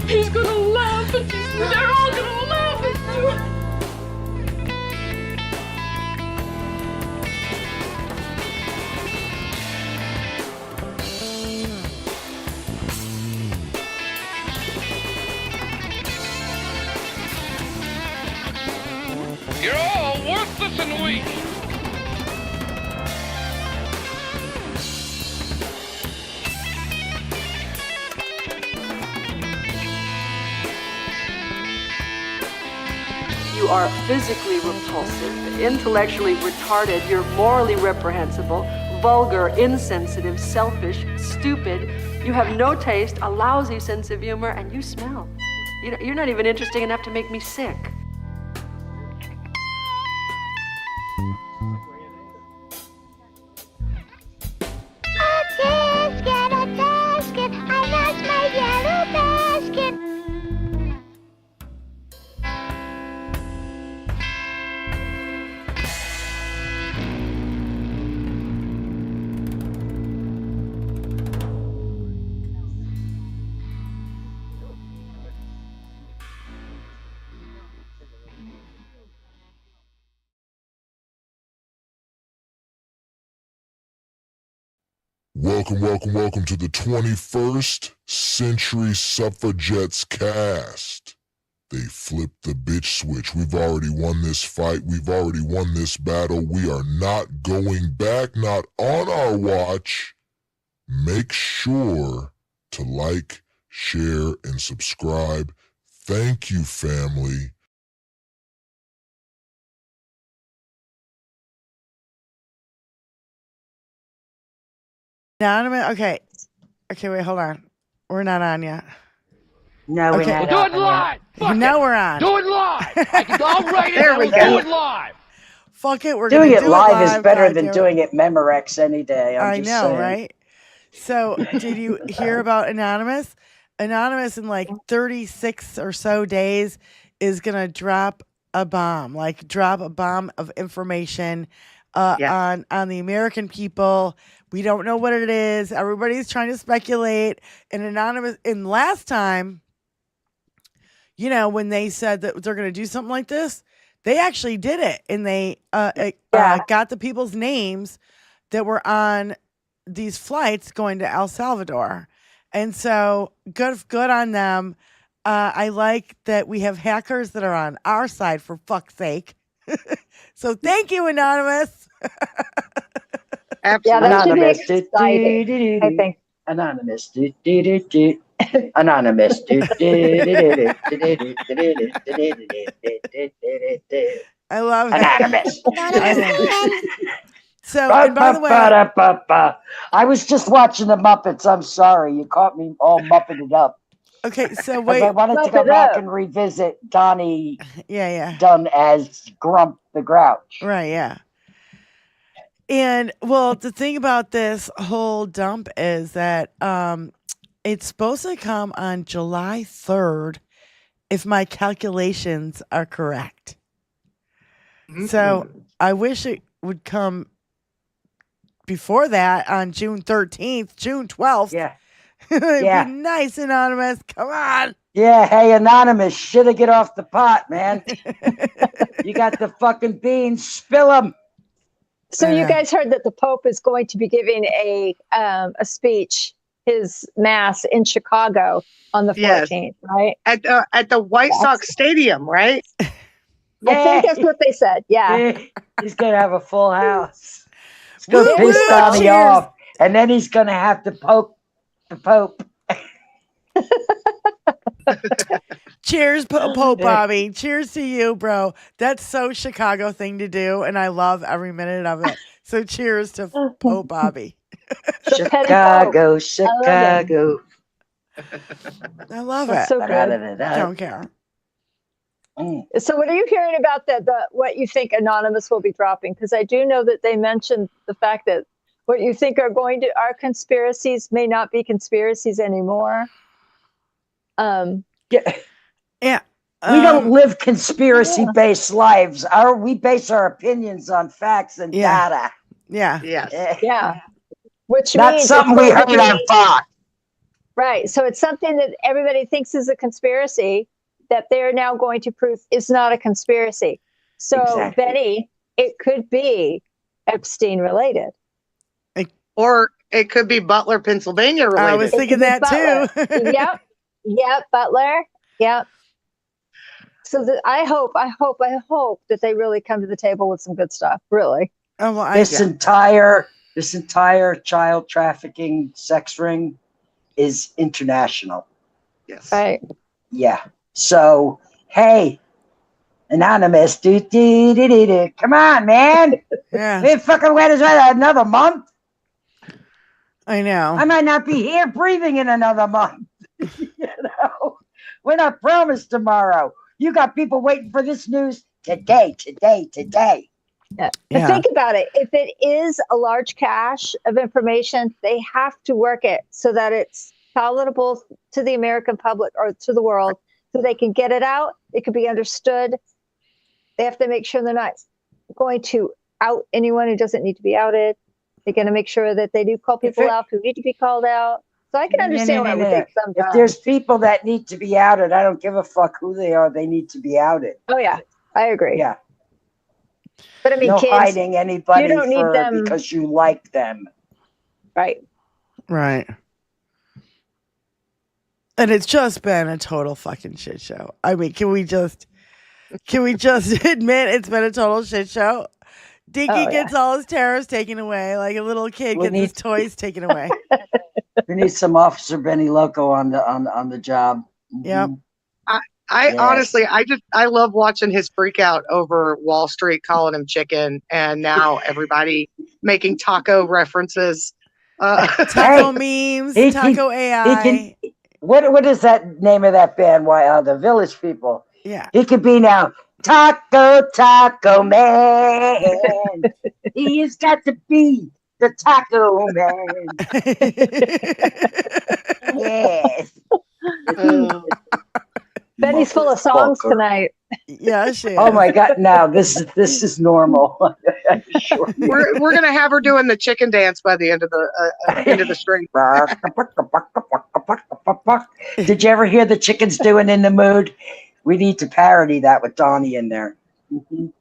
He's gonna laugh at you. They're all gonna laugh at you. once in a week. You are physically repulsive, intellectually retarded, you're morally reprehensible, vulgar, insensitive, selfish, stupid. You have no taste, a lousy sense of humor, and you smell. You're not even interesting enough to make me sick. I lost my yellow basket. Welcome to the 21st Century Suffragettes cast. They flipped the bitch switch. We've already won this fight. We've already won this battle. We are not going back, not on our watch. Make sure to like, share, and subscribe. Thank you, family. Anonymous. Okay, wait, hold on. We're not on yet. No, we're Okay. not. Well, do it live. Fuck Now it. we're on. Do it live. I'll write it. There we and go. Do it live. Fuck it. We're Doing gonna it do live is better God than damn it. doing it Memorex any day. I I'm just know, saying. right? So, did you hear about Anonymous? Anonymous in like 36 or so days is gonna drop a bomb, of information on the American people. We don't know what it is. Everybody's trying to speculate. And Anonymous, and last time, when they said that they're going to do something like this, they actually did it. And they got the people's names that were on these flights going to El Salvador. And so good on them. I like that we have hackers that are on our side, for fuck's sake. So thank you, Anonymous. Absolutely. Yeah, that should be exciting, I think. Anonymous. I love Anonymous. So, and by the way, I was just watching the Muppets. I'm sorry. You caught me all muppeted up. okay, so 'Cause wait. I wanted to go Muppet back up. and revisit Donnie Yeah. done as Grump the Grouch. Right, yeah. And well, the thing about this whole dump is that it's supposed to come on July 3rd, if my calculations are correct. So I wish it would come before that on June 13th, June 12th. Yeah. It'd Yeah. be nice, Anonymous. Come on. Yeah, hey, Anonymous, shoulda get off the pot, man. You got the fucking beans, spill them. So you guys heard that the Pope is going to be giving a speech, his mass in Chicago on the 14th, right? At the White Sox Stadium, right? I think that's what they said. Yeah. He's gonna have a full house. He's gonna Woo, piss woo, Donnie cheers. off, and then he's gonna have to poke the Pope. Cheers, Pope Bobby. Cheers to you, bro. That's so Chicago thing to do, and I love every minute of it. So cheers to Pope Bobby. Chicago. I love That's it. so good. Don't care. So what are you hearing about what you think Anonymous will be dropping? Because I do know that they mentioned the fact that what you think are conspiracies may not be conspiracies anymore. Yeah. We don't live conspiracy-based lives. We base our opinions on facts and data. Yeah. Yeah. Which Not means something we heard on Fox. Right. So it's something that everybody thinks is a conspiracy that they're now going to prove is not a conspiracy. So, Exactly. Betty, it could be Epstein related. Or it could be Butler, Pennsylvania related. I was thinking that too. Yep, Butler. Yep. So I hope that they really come to the table with some good stuff. Really. Oh, well, This entire child trafficking sex ring is international. Yes. Right. Yeah. So hey, anonymous, come on, man. Yeah. We fucking wait another month. I know. I might not be here breathing in another month. We're not promised tomorrow. You got people waiting for this news today. Yeah. But think about it. If it is a large cache of information, they have to work it so that it's palatable to the American public or to the world, so they can get it out. It could be understood. They have to make sure they're not going to out anyone who doesn't need to be outed. They're going to make sure that they do call people out who need to be called out. So I can understand why it would take some time. If there's people that need to be outed, I don't give a fuck who they are. They need to be outed. Oh yeah, I agree. Yeah. But I mean, no kids, hiding anybody you don't need them because you like them. Right. Right. And it's just been a total fucking shit show. I mean, can we just admit it's been a total shit show? Dinky gets all his tariffs taken away, like a little kid gets his toys taken away. We need some Officer Benny Loco on the job. Yep. I honestly, I love watching his freak out over Wall Street calling him chicken, and now everybody making taco references. Taco memes, taco AI. What is that name of that band? Why the Village People? Yeah. He could be now Taco Man. He's got to be the Taco Man. Yes. Benny's full of songs tonight. Yeah, she is. Oh my God! Now this is normal. We're gonna have her doing the chicken dance by the end of the string. Did you ever hear the chickens doing "In the Mood"? We need to parody that with Donnie in there. Oh,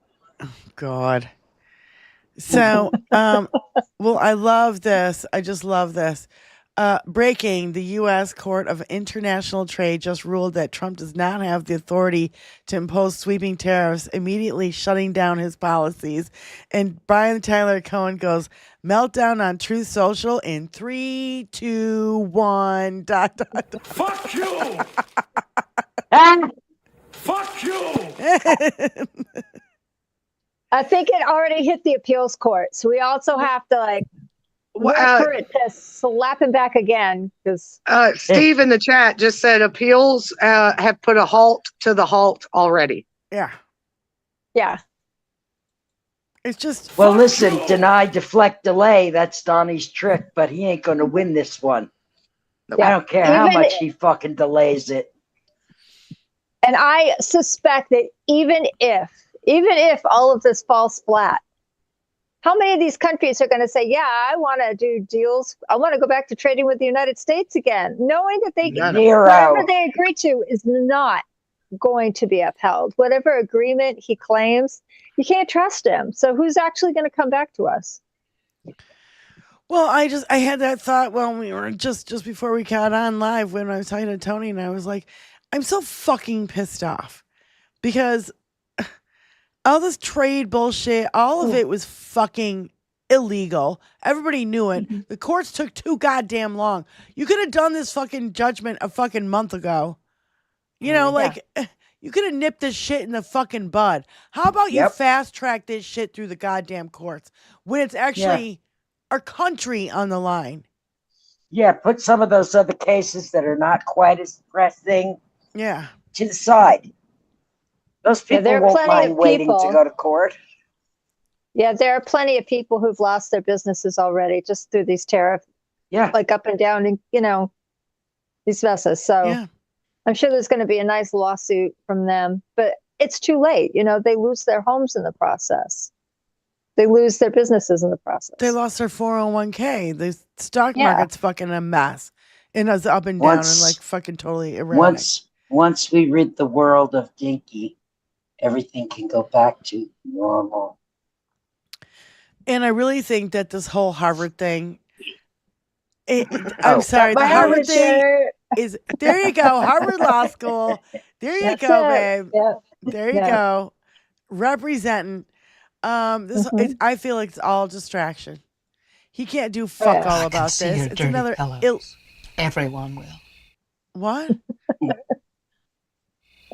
God. So, well, I love this. I just love this. Breaking, the U.S. Court of International Trade just ruled that Trump does not have the authority to impose sweeping tariffs, immediately shutting down his policies. And Brian Tyler Cohen goes, meltdown on Truth Social in 3, 2, 1. ... Fuck you! Fuck you! I think it already hit the appeals court, so we also have to wait for it to slap him back again. Because Steve in the chat just said appeals have put a halt to the halt already. Yeah. Yeah. It's just listen, deny, deflect, delay. That's Donnie's trick, but he ain't going to win this one. I don't care how much he fucking delays it. And I suspect that even if all of this falls flat, how many of these countries are going to say, yeah, I want to do deals. I want to go back to trading with the United States again, knowing that whatever they agree to is not going to be upheld. Whatever agreement he claims, you can't trust him. So who's actually going to come back to us? Well, I had that thought when we were just before we got on live when I was talking to Tony, and I was like, I'm so fucking pissed off because all this trade bullshit, all of it was fucking illegal. Everybody knew it. The courts took too goddamn long. You could have done this fucking judgment a fucking month ago. You know, you could have nipped this shit in the fucking bud. How about you fast track this shit through the goddamn courts when it's actually our country on the line? Yeah, put some of those other cases that are not quite as pressing to the side. Those people won't mind waiting to go to court. Yeah, there are plenty of people who've lost their businesses already just through these tariffs. Yeah. Like up and down, and these messes. So I'm sure there's going to be a nice lawsuit from them, but it's too late. They lose their homes in the process. They lose their businesses in the process. They lost their 401k. The stock market's fucking a mess. And it's up and down and fucking totally erratic. Once we rid the world of Dinky, everything can go back to normal. And I really think that this whole Harvard thing, I'm sorry, the Harvard thing is, there you go, Harvard Law School. There you go, babe. There you go. Representing. I feel like it's all distraction. He can't do fuck all about this. It's another Everyone will. What?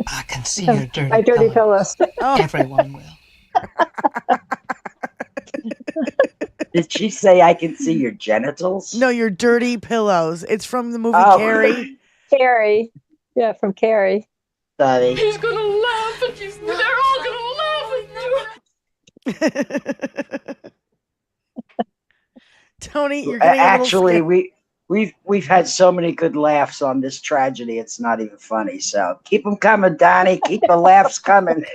I can see your dirty My dirty pillows. Oh. Everyone will. Did she say I can see your genitals? No, your dirty pillows. It's from the movie Carrie. Carrie. Yeah, from Carrie. Sorry. He's gonna laugh and they're all gonna laugh at you. Tony, you're getting actually we've had so many good laughs on this tragedy. It's not even funny. So keep them coming, Donnie. Keep the laughs coming.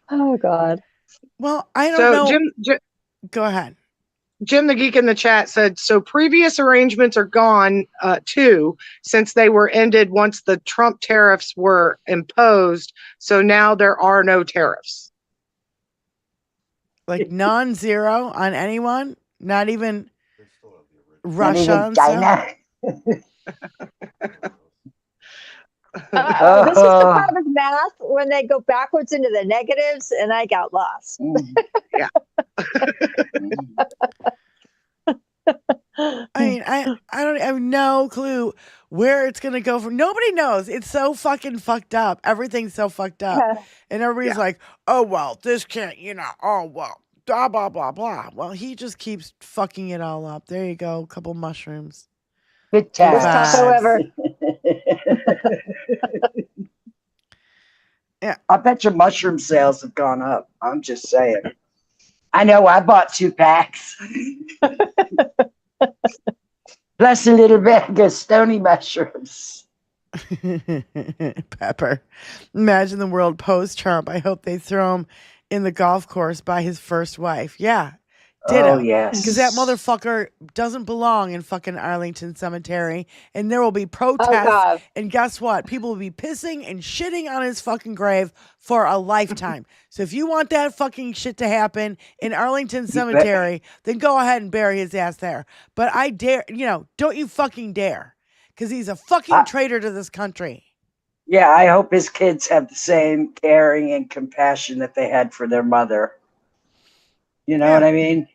Oh God. Well, I don't know. Jim, go ahead. Jim the Geek in the chat said, so previous arrangements are gone too, since they were ended once the Trump tariffs were imposed. So now there are no tariffs. Like non-zero on anyone? Not even Russia? Not even China? This is the part of math when they go backwards into the negatives, and I got lost. Yeah. I mean, I have no clue where it's gonna go from. Nobody knows. It's so fucking fucked up. Everything's so fucked up, and everybody's like, "Oh well, this can't," Oh well, blah blah blah blah. Well, he just keeps fucking it all up. There you go, a couple mushrooms. Good times. However. Yeah, I bet your mushroom sales have gone up. I'm just saying. I know. I bought 2 packs. Plus a little bag of stony mushrooms. Pepper. Imagine the world post-Trump. I hope they throw him in the golf course by his first wife. Yeah. Ditto. Oh, yes. Because that motherfucker doesn't belong in fucking Arlington Cemetery. And there will be protests. And guess what? People will be pissing and shitting on his fucking grave for a lifetime. So if you want that fucking shit to happen in Arlington Cemetery, then go ahead and bury his ass there. But I dare, don't you fucking dare. Because he's a fucking traitor to this country. Yeah, I hope his kids have the same caring and compassion that they had for their mother. You know what I mean?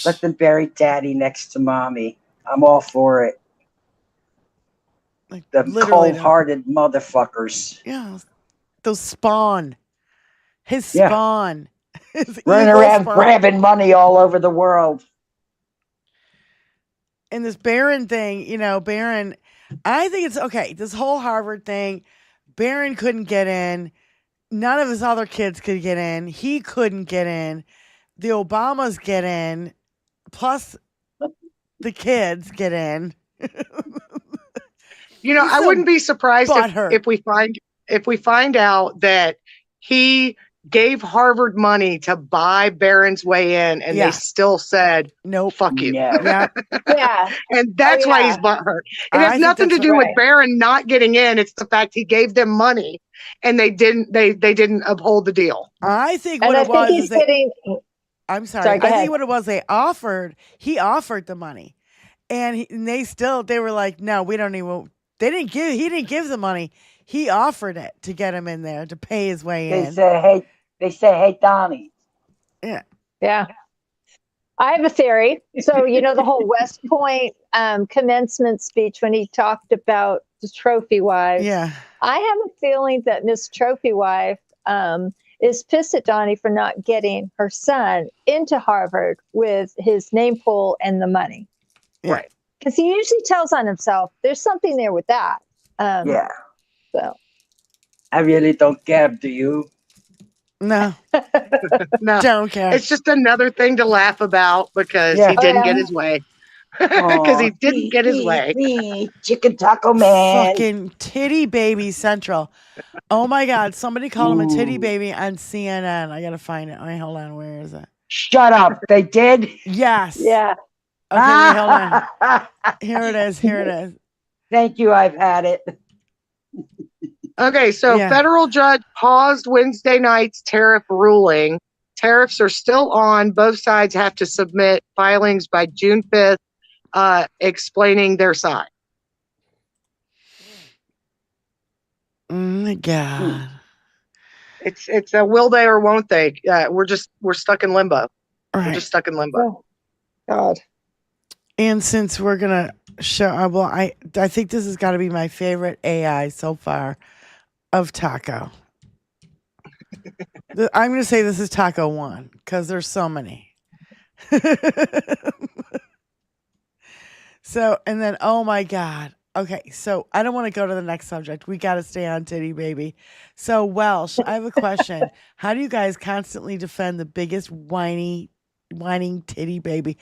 Let them bury daddy next to mommy. I'm all for it. Like, the cold-hearted motherfuckers. Yeah. Those spawn. His spawn. His running around grabbing money all over the world. And this Barron thing, Barron, I think it's okay. This whole Harvard thing, Barron couldn't get in. None of his other kids could get in. He couldn't get in. The Obamas get in, plus the kids get in. I wouldn't be surprised if we find out that he gave Harvard money to buy Barron's way in, and they still said, "No, fuck you." Yeah, yeah. And that's why he's butthurt. It has nothing to do with Barron not getting in. It's the fact he gave them money, and they didn't. They didn't uphold the deal. I think what it was is I'm sorry. I think what it was, he offered the money, and they were like, no, we don't even. He didn't give the money. He offered it to get him in there to pay his way in. They say, hey, Donnie. Yeah. Yeah. I have a theory. So, the whole West Point commencement speech when he talked about the trophy wife. Yeah. I have a feeling that Miss Trophy Wife is pissed at Donnie for not getting her son into Harvard with his name pull and the money. Right. Because he usually tells on himself. There's something there with that. Yeah. So. I really don't care, do you? No. No. Don't care. It's just another thing to laugh about because he didn't get his way. Because he didn't get his way. Chicken taco man. Fucking Titty Baby Central. Oh my God. Somebody called him a Titty Baby on CNN. I got to find it. Wait, hold on. Where is it? Shut up. They did? Yes. Yeah. Okay, wait, hold on. Here it is. Thank you. I've had it. Okay, so federal judge paused Wednesday night's tariff ruling. Tariffs are still on. Both sides have to submit filings by June 5th, explaining their side. Oh my God. It's a will they or won't they? We're stuck in limbo. Right. We're just stuck in limbo. Oh, God. And since we're gonna show, well, I think this has got to be my favorite AI so far of Taco. I'm gonna say this is Taco 1 because there's so many. So, and then, oh my God. Okay, so I don't want to go to the next subject. We got to stay on Titty Baby. So, Welsh, I have a question. How do you guys constantly defend the biggest whining Titty Baby?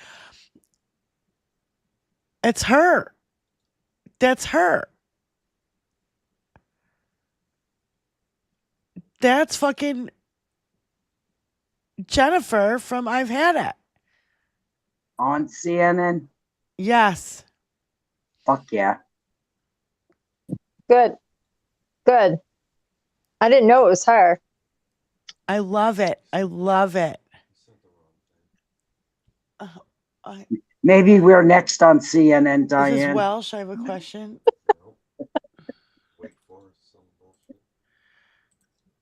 It's her. That's her. That's fucking Jennifer from I've Had It. On CNN? Yes. Fuck yeah. Good. Good. I didn't know it was her. I love it. I love it. Maybe we're next on CNN, This Diane. is Welsh. I have a question.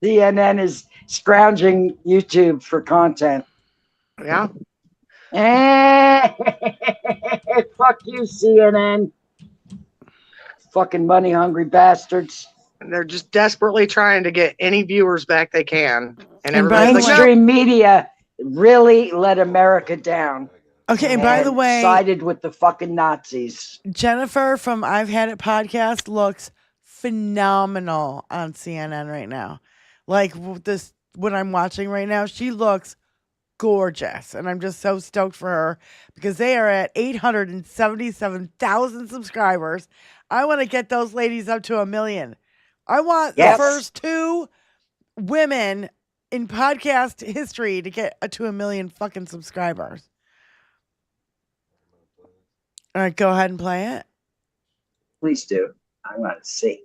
CNN is scrounging YouTube for content. Yeah. Fuck you, CNN. Fucking money hungry bastards. They're just desperately trying to get any viewers back they can. And everybody's like, Mainstream media really let America down. Okay, and by the way, sided with the fucking Nazis. Jennifer from I've Had It podcast looks phenomenal on CNN right now. Like this, what I'm watching right now, she looks gorgeous, and I'm just so stoked for her because they are at 877,000 subscribers. I want to get those ladies up to 1 million. I want the first 2 women in podcast history to get to 1 million fucking subscribers. All right, go ahead and play it. Please do. I want to see.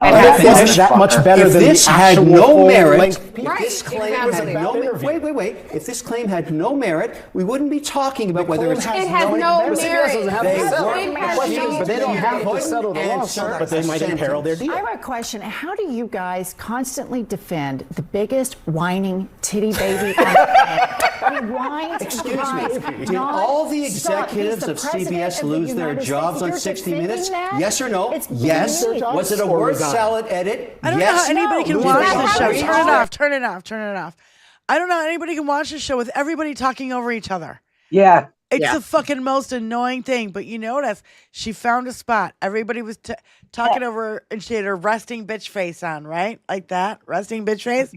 This that much better if than this the had actual no merit, full-length- if this claim had no wait. If this claim had no merit, we wouldn't be talking about whether it's It has no merit. But they don't have to settle the lawsuit, but they might imperil their deal. I have a question. How do you guys constantly defend the biggest whining titty baby on the planet? Why? Excuse me. Did all the executives of CBS lose their jobs on 60 Minutes? Yes or no? Yes. Was it a word salad edit? I don't know how anybody can watch this show. Turn it off. I don't know how anybody can watch this show with everybody talking over each other. Yeah. It's the fucking most annoying thing. But you notice she found a spot. Everybody was talking over her, and she had her resting bitch face on, right? Like that, resting bitch face.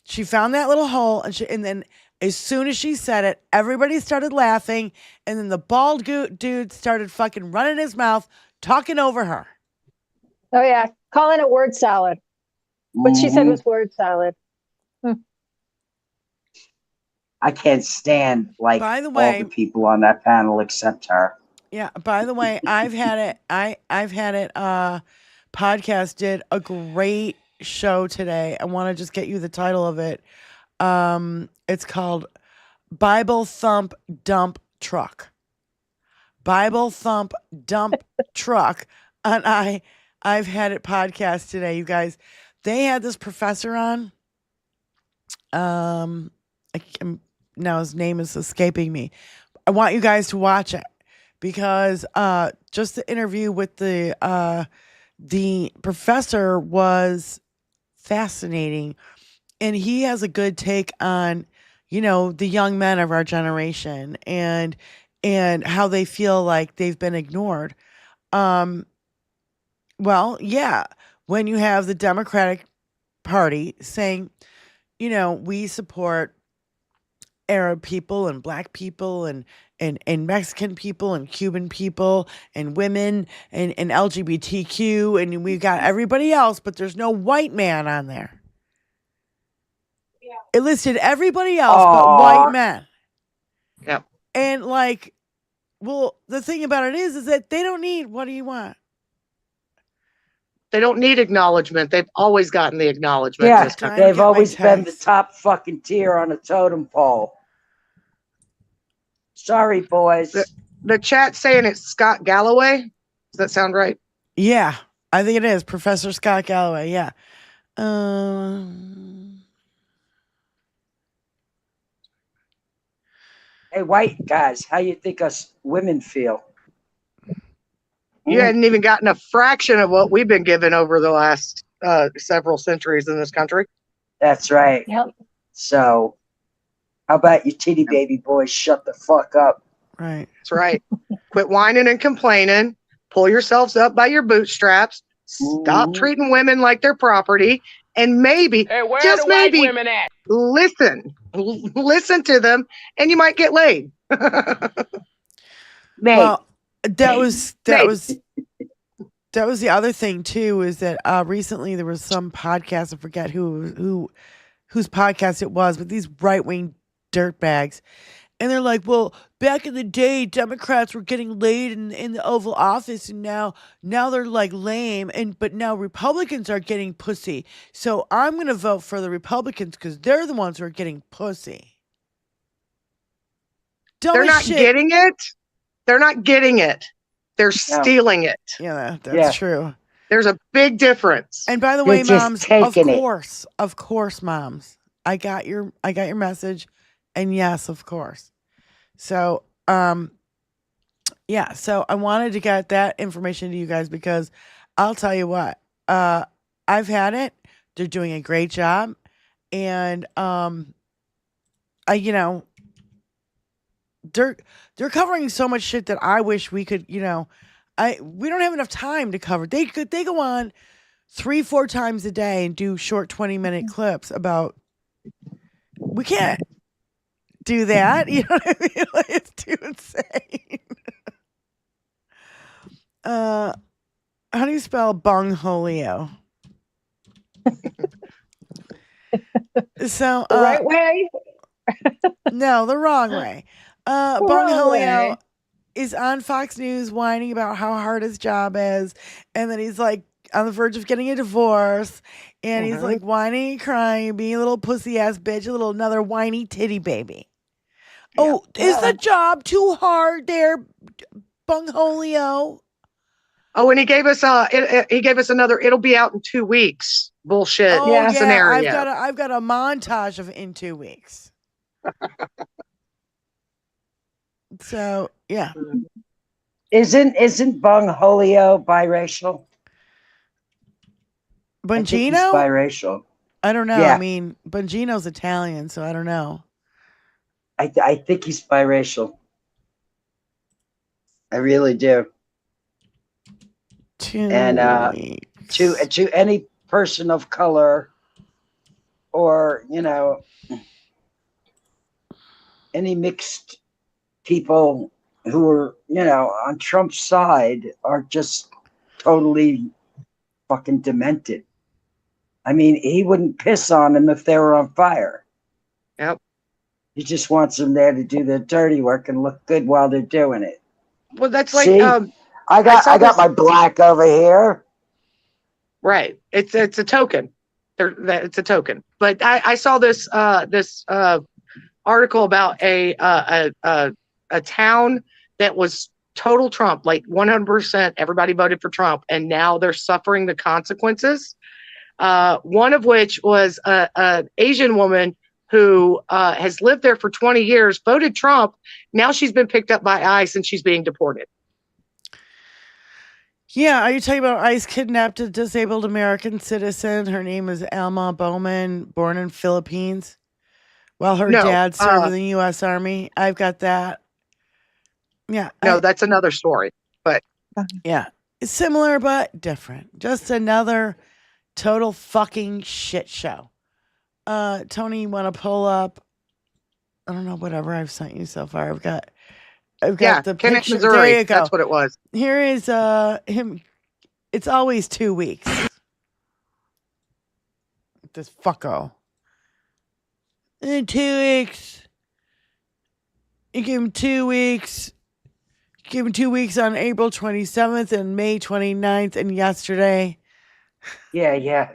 She found that little hole, and then as soon as she said it, everybody started laughing, and then the bald dude started fucking running his mouth, talking over her. Oh, yeah. Calling it word salad. What she said was word salad. I can't stand all the people on that panel except her. Yeah. By the way, I've Had It. I've Had It. Podcast did a great show today. I want to just get you the title of it. It's called Bible Thump Dump Truck. Bible Thump Dump Truck. And I've Had It podcast today, you guys. They had this professor on. Now his name is escaping me. I want you guys to watch it because just the interview with the professor was fascinating, and he has a good take on, the young men of our generation and how they feel like they've been ignored. Well, yeah, when you have the Democratic Party saying, we support Arab people and black people and Mexican people and Cuban people and women and LGBTQ, and we've got everybody else, but there's no white man on there. Yeah. It listed everybody else but white men. Yep. And the thing about it is that they don't need, what do you want? They don't need acknowledgement. They've always gotten the acknowledgement. Yeah, they've always been the top fucking tier on a totem pole. Sorry, boys. The chat's saying it's Scott Galloway. Does that sound right? Yeah, I think it is. Professor Scott Galloway, yeah. Hey, white guys, how you think us women feel? You hadn't even gotten a fraction of what we've been given over the last several centuries in this country. That's right. Yep. So, how about you titty baby boys shut the fuck up? Right. That's right. Quit whining and complaining. Pull yourselves up by your bootstraps. Stop treating women like they're property. And maybe, just maybe, women at? listen to them, and you might get laid. Well, that was the other thing too, is that recently there was some podcast, I forget whose podcast it was, but these right-wing dirtbags, and they're like, well, back in the day Democrats were getting laid in the Oval Office, and now they're like lame, but now Republicans are getting pussy, so I'm gonna vote for the Republicans because they're the ones who are getting pussy. They're not getting it. They're not getting it. They're stealing it. Yeah, that's true. There's a big difference. And by the way, moms, of course, moms, I got your message, and yes, of course. So, yeah. So I wanted to get that information to you guys because I'll tell you what, I've had it. They're doing a great job, and they're covering so much shit that I wish we could, we don't have enough time to cover. They go on 3-4 times a day and do short 20-minute clips about. We can't do that. You know what I mean? Like, it's too insane. How do you spell bungholio? So The right way? No, the wrong way. Bungholio is on Fox News whining about how hard his job is, and then he's like on the verge of getting a divorce, and he's like whining and crying, being a little pussy ass bitch, another whiny titty baby. Oh, is the job too hard there, Bungholio? Oh, and he gave us another. It'll be out in 2 weeks. Bullshit scenario. I've got a montage of in 2 weeks. So yeah, isn't Bungholio biracial? Bongino? Biracial. I don't know. Yeah. I mean, Bongino's Italian, so I don't know. I think he's biracial. I really do. And to any person of color, or any mixed people who are on Trump's side are just totally fucking demented. I mean, he wouldn't piss on them if they were on fire. Yep. He just wants them there to do their dirty work and look good while they're doing it. Well, that's like See? I got my black over here. Right. It's a token. It's a token. But I saw this article about a town that was total Trump, like 100%. Everybody voted for Trump, and now they're suffering the consequences. One of which was an Asian woman who has lived there for 20 years, voted Trump. Now she's been picked up by ICE and she's being deported. Yeah, are you talking about ICE kidnapped a disabled American citizen? Her name is Alma Bowman, born in Philippines, while her dad served in the U.S. Army. I've got that. Yeah. No, that's another story. But yeah, it's similar but different. Just another total fucking shit show. Tony, you want to pull up? I don't know, whatever I've sent you so far. I've got the Kenneth, picture. Missouri. There you go. That's what it was. Here is him. It's always 2 weeks. This fucko. In 2 weeks. You give him 2 weeks. Give him 2 weeks on April 27th and May 29th and yesterday. Yeah.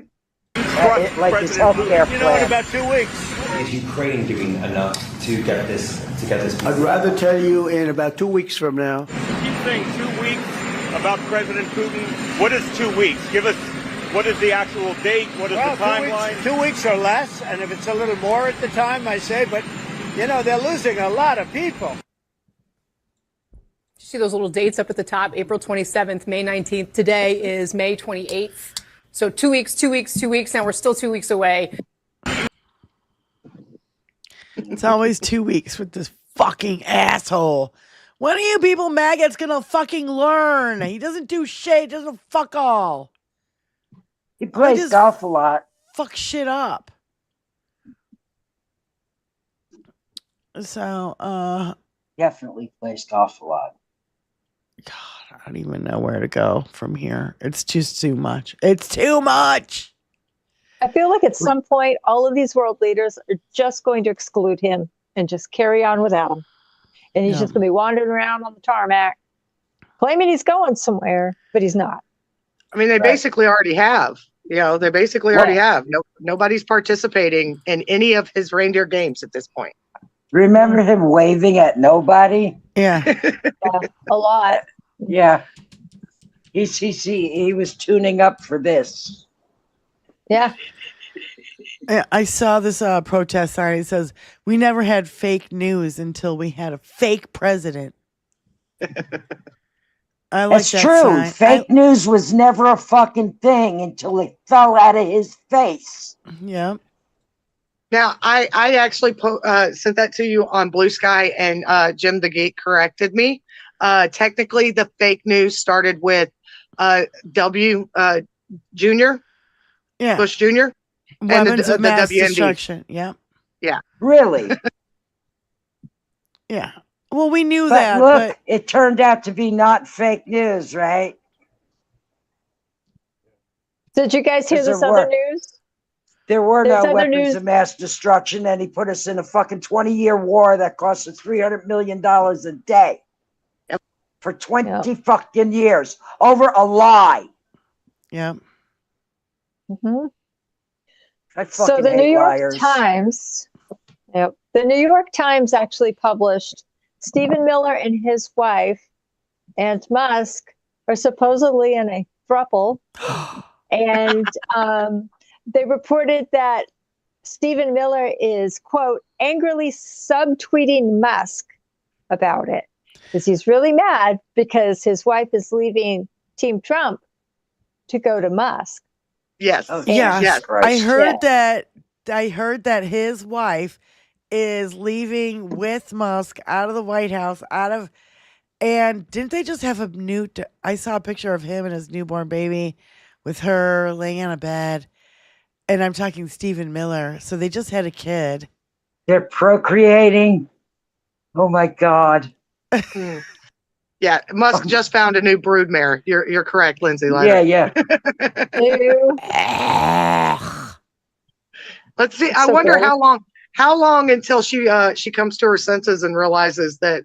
Like his healthcare plan. In about 2 weeks. Is Ukraine doing enough to get this? I'd rather tell you in about 2 weeks from now. Keep saying 2 weeks about President Putin. What is 2 weeks? Give us What is the actual date? What is the timeline? 2 weeks or less, and if it's a little more at the time, I say, but, you know, they're losing a lot of people. See those little dates up at the top, April 27th, May 19th. Today is May 28th. So 2 weeks, 2 weeks, 2 weeks. Now we're still 2 weeks away. It's always 2 weeks with this fucking asshole. When are you people maggots gonna fucking learn? He doesn't do shit. He doesn't fuck all. He plays golf a lot. Fuck shit up. So, definitely plays golf a lot. God, I don't even know where to go from here. It's just too much. It's too much. I feel like at some point, all of these world leaders are just going to exclude him and just carry on without him. And he's just going to be wandering around on the tarmac, claiming he's going somewhere, but he's not. I mean, they basically already have. You know, they basically already have. Nobody's participating in any of his reindeer games at this point. Remember him waving at nobody? Yeah. A lot. Yeah. He was tuning up for this. Yeah. I saw this protest sign. It says, "We never had fake news until we had a fake president." I like That's that true. sign. Fake news was never a fucking thing until it fell out of his face. Yeah. Now, I actually sent that to you on Blue Sky, and Jim the Geek corrected me. Technically, the fake news started with W. Jr. Yeah. Bush Jr. Weapons and of mass WMD. destruction. Yeah. Yeah. Really? Yeah. Well, we knew But that. look, But it turned out to be not fake news, right? Did you guys hear this other news? There were There's no other weapons news. of mass destruction, and he put us in a fucking 20-year war that cost us $300 million a day for 20 fucking years over a lie. Yeah. Mm-hmm. I So fucking the New hate York liars. Times, the New York Times actually published Stephen Miller and his wife and Musk are supposedly in a throuple, and they reported that Stephen Miller is, quote, angrily subtweeting Musk about it because he's really mad because his wife is leaving Team Trump to go to Musk. Yes. Oh, yes, yes. I heard that. I heard that his wife is leaving with Musk out of the White House. And didn't they just have a new? I saw a picture of him and his newborn baby, with her laying on a bed. And I'm talking Stephen Miller. So they just had a kid. They're procreating. Oh my God. Yeah, Musk just found a new broodmare. You're correct, Lindsay. Yeah. Let's see. I wonder how long until she comes to her senses and realizes that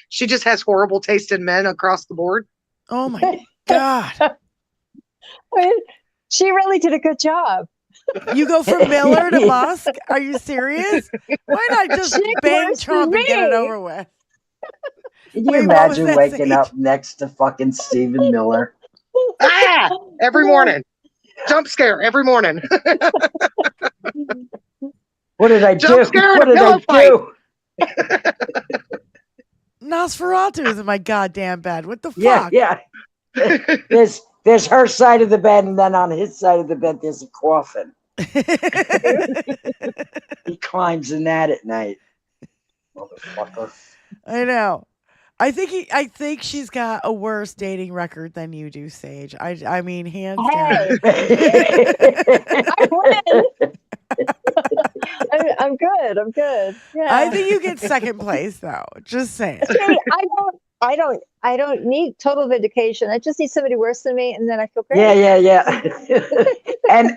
she just has horrible taste in men across the board. Oh my God. I mean, she really did a good job. You go from Miller to Musk? Are you serious? Why not just bang works for Trump and get it me. over with? Can you Wait, what was imagine that waking scene? up next to fucking Stephen Miller? Every morning. Jump scare every morning. What did I do? Jump scare What and a did I pillow do? Nosferatu is in my goddamn bed. What the fuck? Yeah. There's her side of the bed, and then on his side of the bed, there's a coffin. He climbs in that at night. Motherfucker. I know. I think she's got a worse dating record than you do, Sage. I mean, hands down. I win. I'm good. I'm good. Yeah. I think you get second place though. Just saying. See, I don't need total vindication. I just need somebody worse than me, and then I feel great. Yeah. And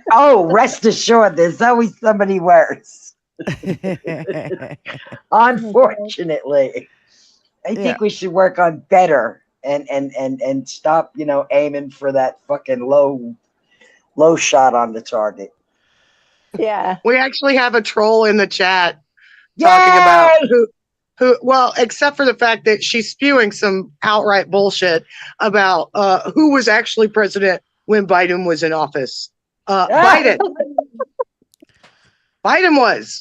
rest assured, there's always somebody worse. Unfortunately, I think we should work on better and stop, aiming for that fucking low shot on the target. Yeah. We actually have a troll in the chat talking about who, well, except for the fact that she's spewing some outright bullshit about who was actually President when Biden was in office. Biden was.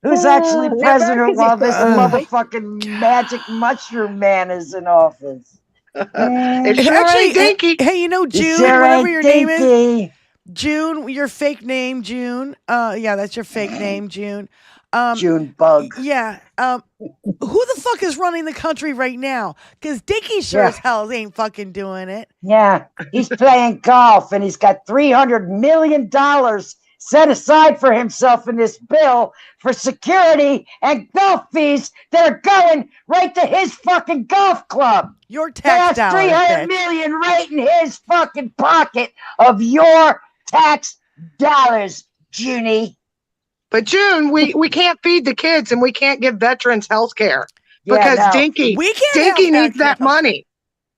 Who's actually Never, president 'cause while he's this motherfucking magic mushroom man is in office? It sure Actually, ain't Dinky. hey, you know, It June, sure whatever ain't your name is, Dinky. June, your fake name, June. Yeah, that's your fake name, June. June bug. Yeah. Who the fuck is running the country right now? Because Dinky sure as hell ain't fucking doing it. Yeah, he's playing golf and he's got $300 million set aside for himself in this bill for security and golf fees that are going right to his fucking golf club. Your tax That's dollars, $300 bitch. million right in his fucking pocket of your tax dollars, Junie. But June, we can't feed the kids and we can't give veterans health care because Dinky needs that money.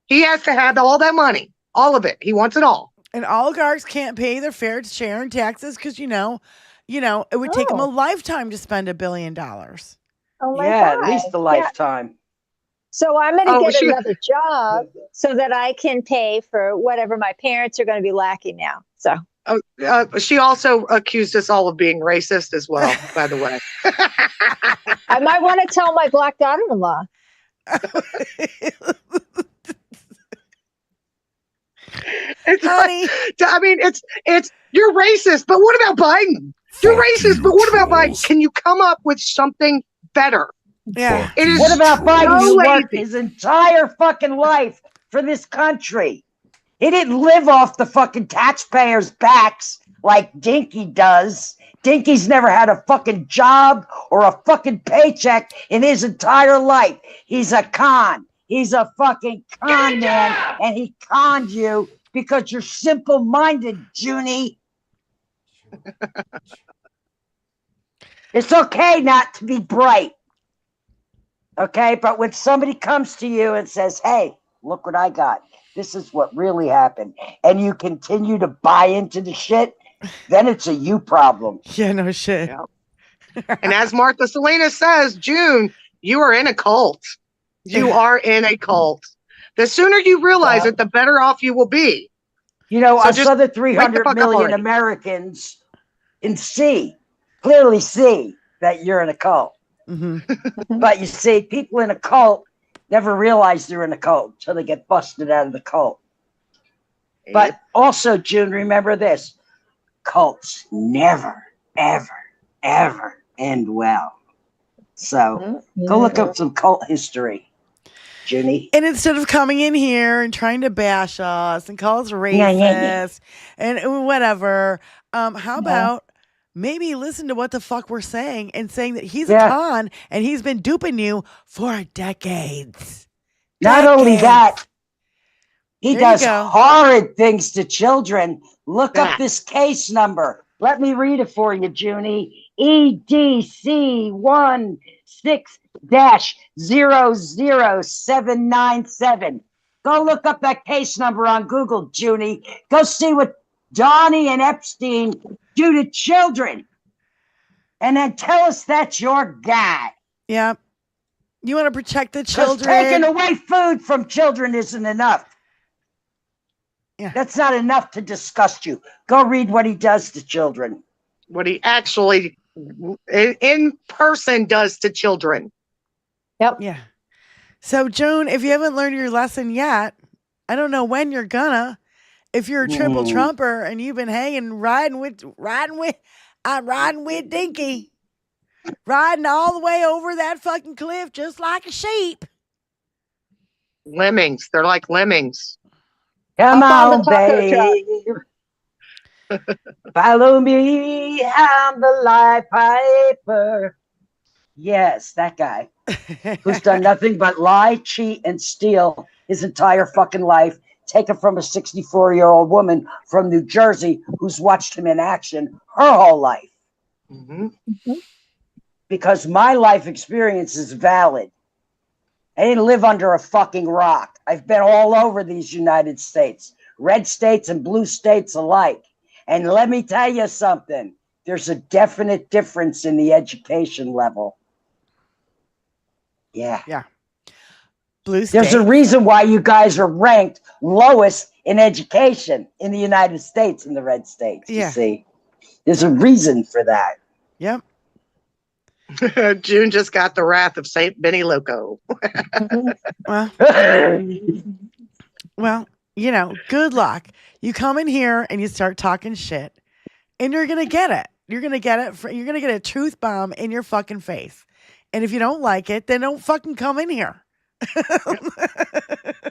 He has to have all that money, all of it. He wants it all. And oligarchs can't pay their fair share in taxes because it would take them a lifetime to spend $1 billion. Oh my Yeah, God. at least a lifetime. So I'm going to get another job so that I can pay for whatever my parents are going to be lacking now. So. She also accused us all of being racist as well, by the way. I might want to tell my black daughter-in-law. Honey. I mean, it's you're racist, but what about Biden? You're racist, but what about Biden? Can you come up with something better? Yeah. It is What about Biden? so Who worked lazy. his entire fucking life for this country. He didn't live off the fucking taxpayers' backs like Dinky does. Dinky's never had a fucking job or a fucking paycheck in his entire life. He's a con. He's a fucking con man, and he conned you because you're simple-minded, Junie. It's okay not to be bright. Okay, but when somebody comes to you and says, hey, look what I got. This is what really happened. And you continue to buy into the shit, then it's a you problem. Yeah, no shit. And as Martha Salinas says, June, you are in a cult. You are in a cult. The sooner you realize it, the better off you will be. You know, So us just other wake the 300 fuck up million already. Americans clearly see that you're in a cult. Mm-hmm. But you see, people in a cult never realize they're in a cult until they get busted out of the cult. But also, June, remember this. Cults never, ever, ever end well. So go look up some cult history, Junie. And instead of coming in here and trying to bash us and call us racist and whatever, how about maybe listen to what the fuck we're saying and saying that he's a con and he's been duping you for decades. Not only that, he There does you go. horrid things to children. Look up this case number. Let me read it for you, Junie. EDC 16-00797. Go look up that case number on Google, Junie. Go see what Donnie and Epstein do to children. And then tell us that's your guy. Yeah. You want to protect the 'Cause children. taking away food from children isn't enough. Yeah. That's not enough to disgust you. Go read what he does to children. What he actually in person does to children. Yep. Yeah. So, Joan, if you haven't learned your lesson yet, I don't know when you're gonna. If you're a triple trumper and you've been riding with Dinky, riding all the way over that fucking cliff just like a sheep. Lemmings. They're like lemmings. Come Up on, the taco babe. Follow me, I'm the light piper. Yes, that guy who's done nothing but lie, cheat, and steal his entire fucking life, taken from a 64-year-old woman from New Jersey who's watched him in action her whole life. Because my life experience is valid. I didn't live under a fucking rock. I've been all over these United States, red states and blue states alike. And let me tell you something. There's a definite difference in the education level. Yeah. Yeah. Blue There's state. a reason why you guys are ranked lowest in education in the United States, in the red states. You Yeah. see, there's a reason for that. Yep. June just got the wrath of Saint Benny Loco. Well, you know, good luck. You come in here and you start talking shit, and you're gonna get it. You're gonna get it. You're gonna get a truth bomb in your fucking face. And if you don't like it, then don't fucking come in here.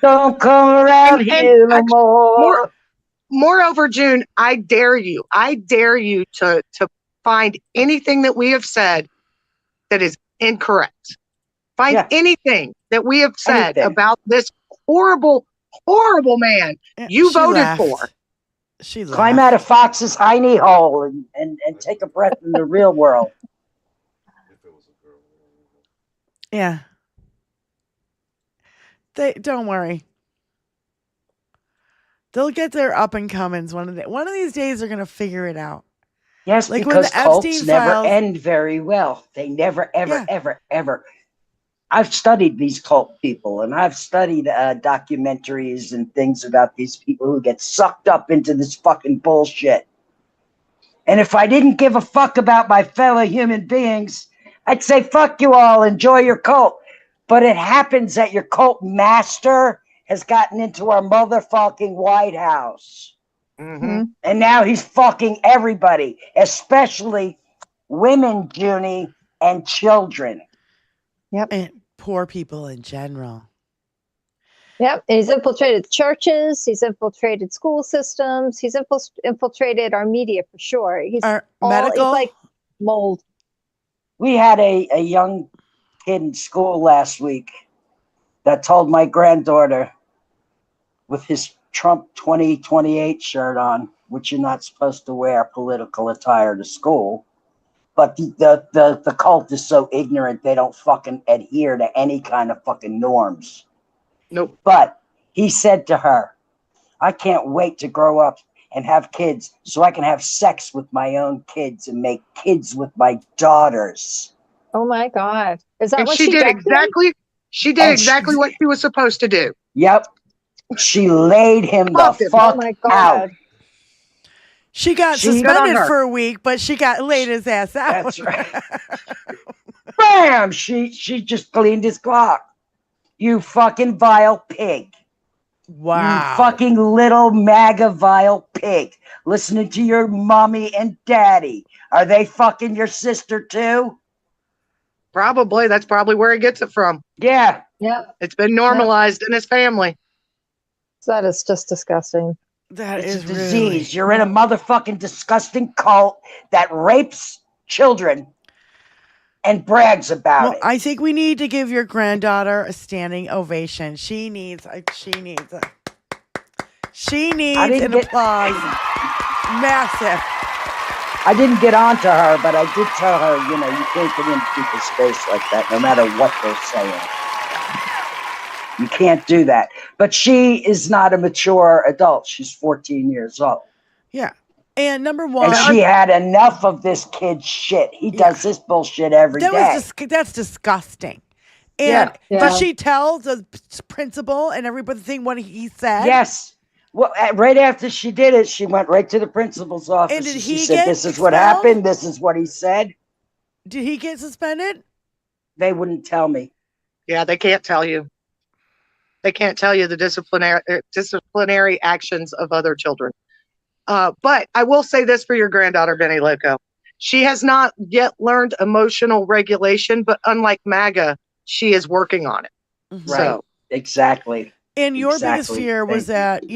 Don't come around here no more. Moreover, June, I dare you to find anything that we have said that is incorrect. Find anything that we have said about this horrible, horrible man you voted for. She climb out of Fox's hiney hole and take a breath in the real world. Yeah. Don't worry. They'll get their up and comings one of these days. They're gonna figure it out. Yes, like because when the cults Epstein never files, end very well. They never, ever, ever. I've studied these cult people, and I've studied documentaries and things about these people who get sucked up into this fucking bullshit. And if I didn't give a fuck about my fellow human beings, I'd say, fuck you all, enjoy your cult. But it happens that your cult master has gotten into our motherfucking White House. Mm-hmm. And now he's fucking everybody, especially women, Junie, and children. Yep. And poor people in general. Yep. And he's infiltrated churches. He's infiltrated school systems. He's infiltrated our media for sure. He's medical. He's like mold. We had a young kid in school last week that told my granddaughter with his Trump 2028 shirt on, which you're not supposed to wear political attire to school. But the cult is so ignorant, they don't fucking adhere to any kind of fucking norms. Nope. But he said to her, I can't wait to grow up and have kids so I can have sex with my own kids and make kids with my daughters. Oh my God. Is that And what she did exactly? She did And exactly what she was supposed to do. Yep. She laid him the fuck Oh my God. out. She got She- suspended Good on her. for a week, but she got laid his ass out. That's right. Bam! She just cleaned his clock. You fucking vile pig. Wow. You fucking little MAGA vile pig. Listening to your mommy and daddy. Are they fucking your sister too? Probably. That's probably where he gets it from. Yeah. Yep. It's been normalized in his family. That is just disgusting. That It's is a disease. You're in a motherfucking disgusting cult that rapes children and brags about it. I think we need to give your granddaughter a standing ovation. She needs an applause. Massive. I didn't get on to her, but I did tell her, you can't get into people's space like that, no matter what they're saying. You can't do that. But she is not a mature adult. She's 14 years old. Yeah. And number one. And she had enough of this kid's shit. He does this bullshit every day. That's disgusting. And Yeah. but she tells the principal and everything what he said. Yes. Well, right after she did it, she went right to the principal's office. And did she he said, get this is what expelled? happened. This is what he said. Did he get suspended? They wouldn't tell me. Yeah, they can't tell you. They can't tell you the disciplinary actions of other children. But I will say this for your granddaughter, Benny Loco. She has not yet learned emotional regulation, but unlike MAGA, she is working on it. Mm-hmm. Right. So, exactly. And your biggest Exactly. fear was Thank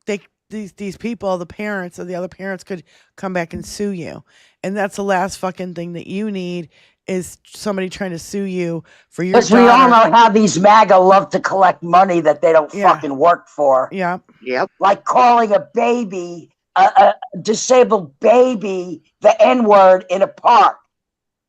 that these people, the parents or the other parents, could come back and sue you, and that's the last fucking thing that you need is somebody trying to sue you for your. Because we all know how these MAGA love to collect money that they don't fucking work for. Yeah. Yep. Like calling a baby, a disabled baby, the N-word in a park.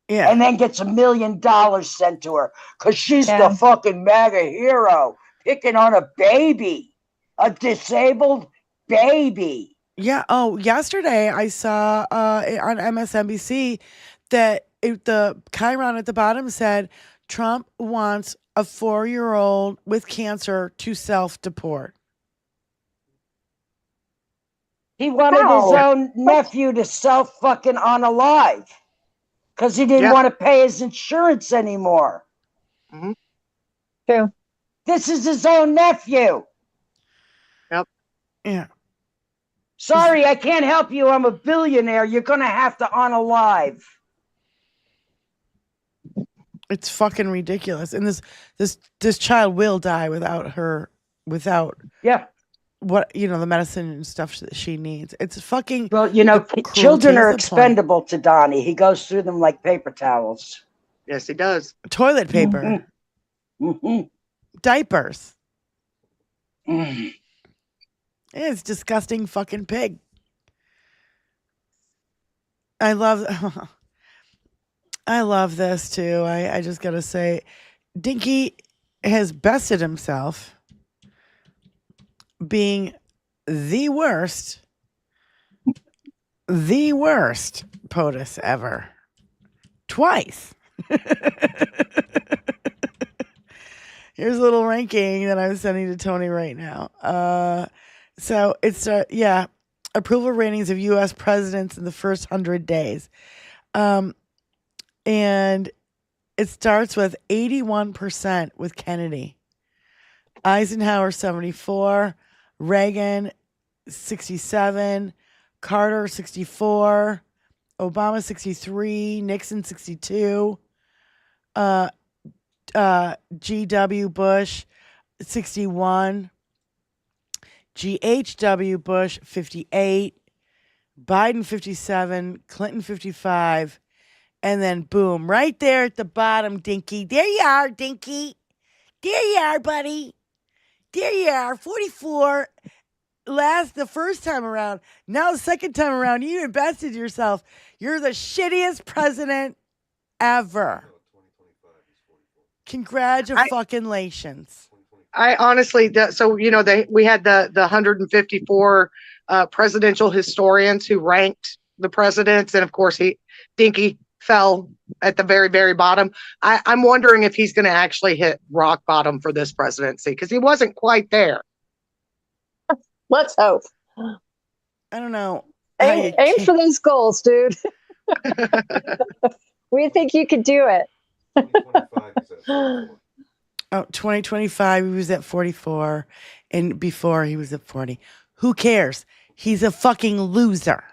Yeah. And then gets $1 million sent to her because she's Yeah. the fucking MAGA hero picking on a baby, a disabled baby. Yeah. Oh, yesterday I saw on MSNBC that the chyron at the bottom said Trump wants a 4-year-old with cancer to self-deport. He wanted his own nephew to self-fucking unalive because he didn't want to pay his insurance anymore. Mm-hmm. True. This is his own nephew. Yep. Yeah. Sorry, I can't help you. I'm a billionaire. You're going to have to unalive. It's fucking ridiculous. And this child will die without what, the medicine and stuff that she needs. It's fucking. Well, children are expendable to Donnie. He goes through them like paper towels. Yes, he does. Toilet paper. Mm-hmm. Diapers. Mm. It's disgusting fucking pig. I love this too. I just gotta say, Dinky has bested himself being the worst POTUS ever. Twice. Here's a little ranking that I'm sending to Tony right now. So it's approval ratings of U.S. presidents in the first 100 days. And it starts with 81% with Kennedy. Eisenhower 74, Reagan 67, Carter 64, Obama 63, Nixon 62, G.W. Bush 61, G.H.W. Bush 58, Biden 57, Clinton 55, and then boom, right there at the bottom, Dinky. There you are, Dinky. There you are, buddy. There you are, 44. The first time around. Now the second time around, you invested yourself. You're the shittiest president ever. Congratulations. I honestly, we had the 154 presidential historians who ranked the presidents, and of course Dinky fell at the very, very bottom. I'm wondering if he's going to actually hit rock bottom for this presidency because he wasn't quite there. Let's hope. I don't know. Aim for those goals, dude. We think you could do it. 2025, he was at 44, and before he was at 40. Who cares? He's a fucking loser.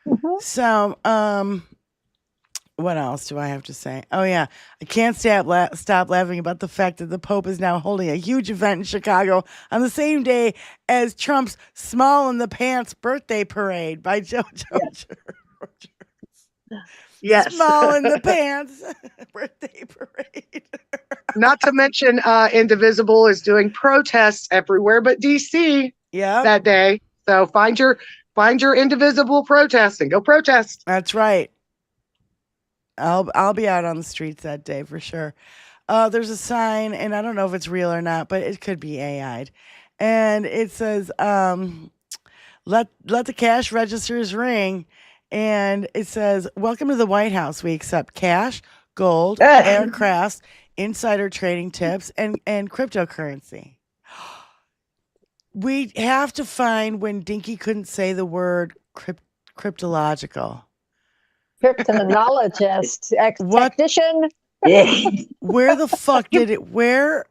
Mm-hmm. So, what else do I have to say? Oh, yeah. I can't stop laughing about the fact that the Pope is now holding a huge event in Chicago on the same day as Trump's Small in the Pants birthday parade by JoJo. Yes. Small in the Pants birthday parade. Not to mention, Indivisible is doing protests everywhere but DC that day. So find your Indivisible protest and go protest. That's right. I'll be out on the streets that day for sure. There's a sign, and I don't know if it's real or not, but it could be AI'd. And it says, let the cash registers ring. And it says, welcome to the White House. We accept cash, gold, aircrafts, insider trading tips, and cryptocurrency. We have to find when Dinky couldn't say the word cryptological. Cryptonologist, technician. Where the fuck did it? Where?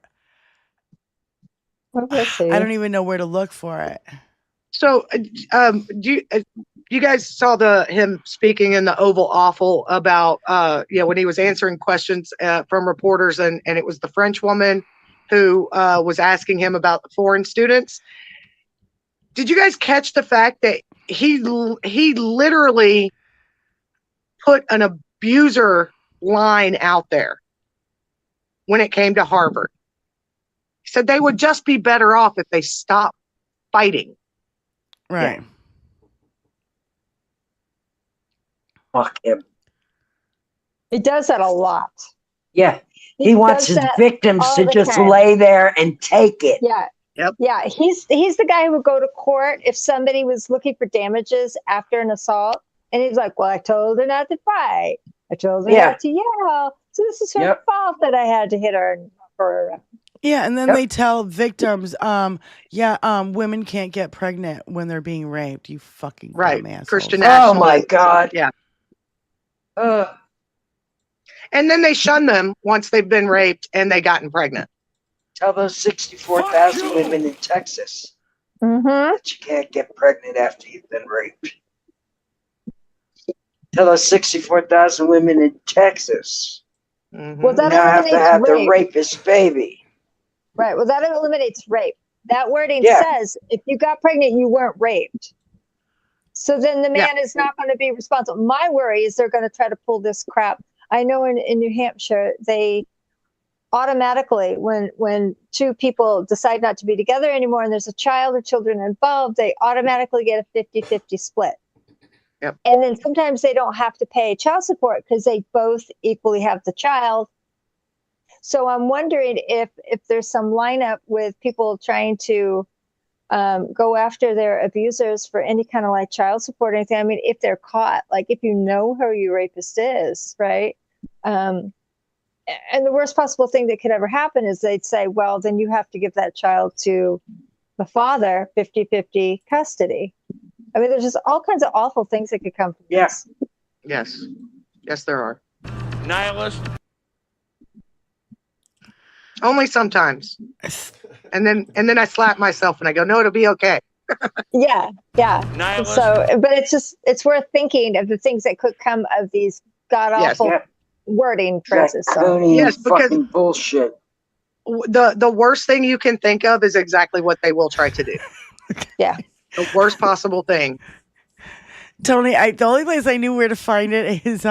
Let's see. I don't even know where to look for it. So, you guys saw him speaking in the Oval Office about when he was answering questions from reporters, and it was the French woman who was asking him about the foreign students. Did you guys catch the fact that he literally put an abuser line out there when it came to Harvard? He said they would just be better off if they stopped fighting. Right. Yeah. Fuck him. He does that a lot. Yeah. He wants his victims to just time. lay there and take it. Yeah. Yep. Yeah. He's the guy who would go to court if somebody was looking for damages after an assault. And he's like, well, I told her not to fight. I told her not to yell. So this is her fault that I had to hit her for Yeah, and then Yep. they tell victims, women can't get pregnant when they're being raped. You fucking Right. dumb assholes. Christian Oh my nationalists. God. Yeah. And then they shun them once they've been raped and they gotten pregnant. Tell those 64,000 women in Texas that you can't get pregnant after you've been raped. Tell those 64,000 women in Texas Well, that now have to eliminates have the rape. rapist baby. Right. Well, that eliminates rape. That wording Yeah. says if you got pregnant, you weren't raped. So then the man is not going to be responsible. My worry is they're going to try to pull this crap. I know in New Hampshire, they automatically, when two people decide not to be together anymore and there's a child or children involved, they automatically get a 50-50 split. Yep. And then sometimes they don't have to pay child support because they both equally have the child. So I'm wondering if there's some lineup with people trying to go after their abusers for any kind of like child support or anything. I mean, if they're caught, like if you know who your rapist is, right? And the worst possible thing that could ever happen is they'd say, well, then you have to give that child to the father, 50-50 custody. I mean, there's just all kinds of awful things that could come from this. Yes. Yes, there are. Nihilist. Only sometimes. And then I slap myself and I go, no, it'll be okay. Yeah. Nihilist. So, but it's worth thinking of the things that could come of these god awful wording phrases. So. Yes, because fucking bullshit. The worst thing you can think of is exactly what they will try to do. Yeah. The worst possible thing. Tony, the only place I knew where to find it is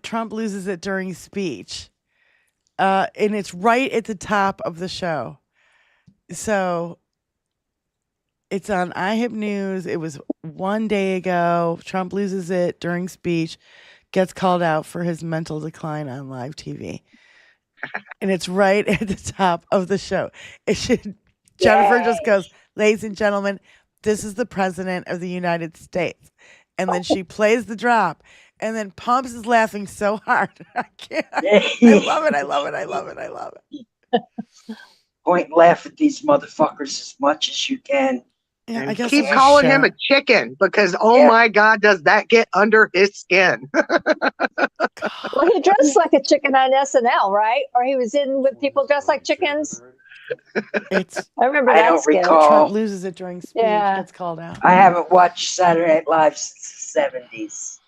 Trump loses it during speech. And it's right at the top of the show. So it's on iHip News. It was one day ago. Trump loses it during speech, gets called out for his mental decline on live TV. And it's right at the top of the show. Jennifer just goes, ladies and gentlemen, this is the president of the United States. And then she plays the drop. And then Pumps is laughing so hard. I can't. I love it. I love it. I love it. I love it. Point and laugh at these motherfuckers as much as you can. Yeah, I guess keep it's a calling show. him a chicken because, my God, does that get under his skin? Well, he dressed like a chicken on SNL, right? Or he was in with people dressed like chickens. I remember I that don't skit. recall. Trump loses it during speech. Yeah. Gets called out. I haven't watched Saturday Night Live since the 70s.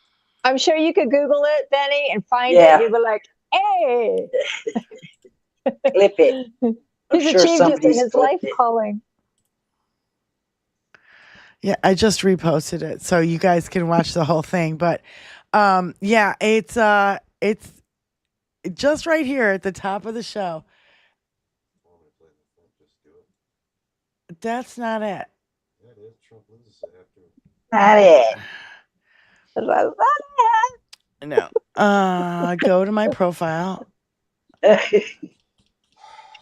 I'm sure you could Google it, Benny, and find Yeah. it. You'd be like, hey. Clip it. He's sure achieved it in somebody's his life clipped it. calling. Yeah, I just reposted it so you guys can watch the whole thing. But it's just right here at the top of the show. That's not it. Not it. No. Go to my profile.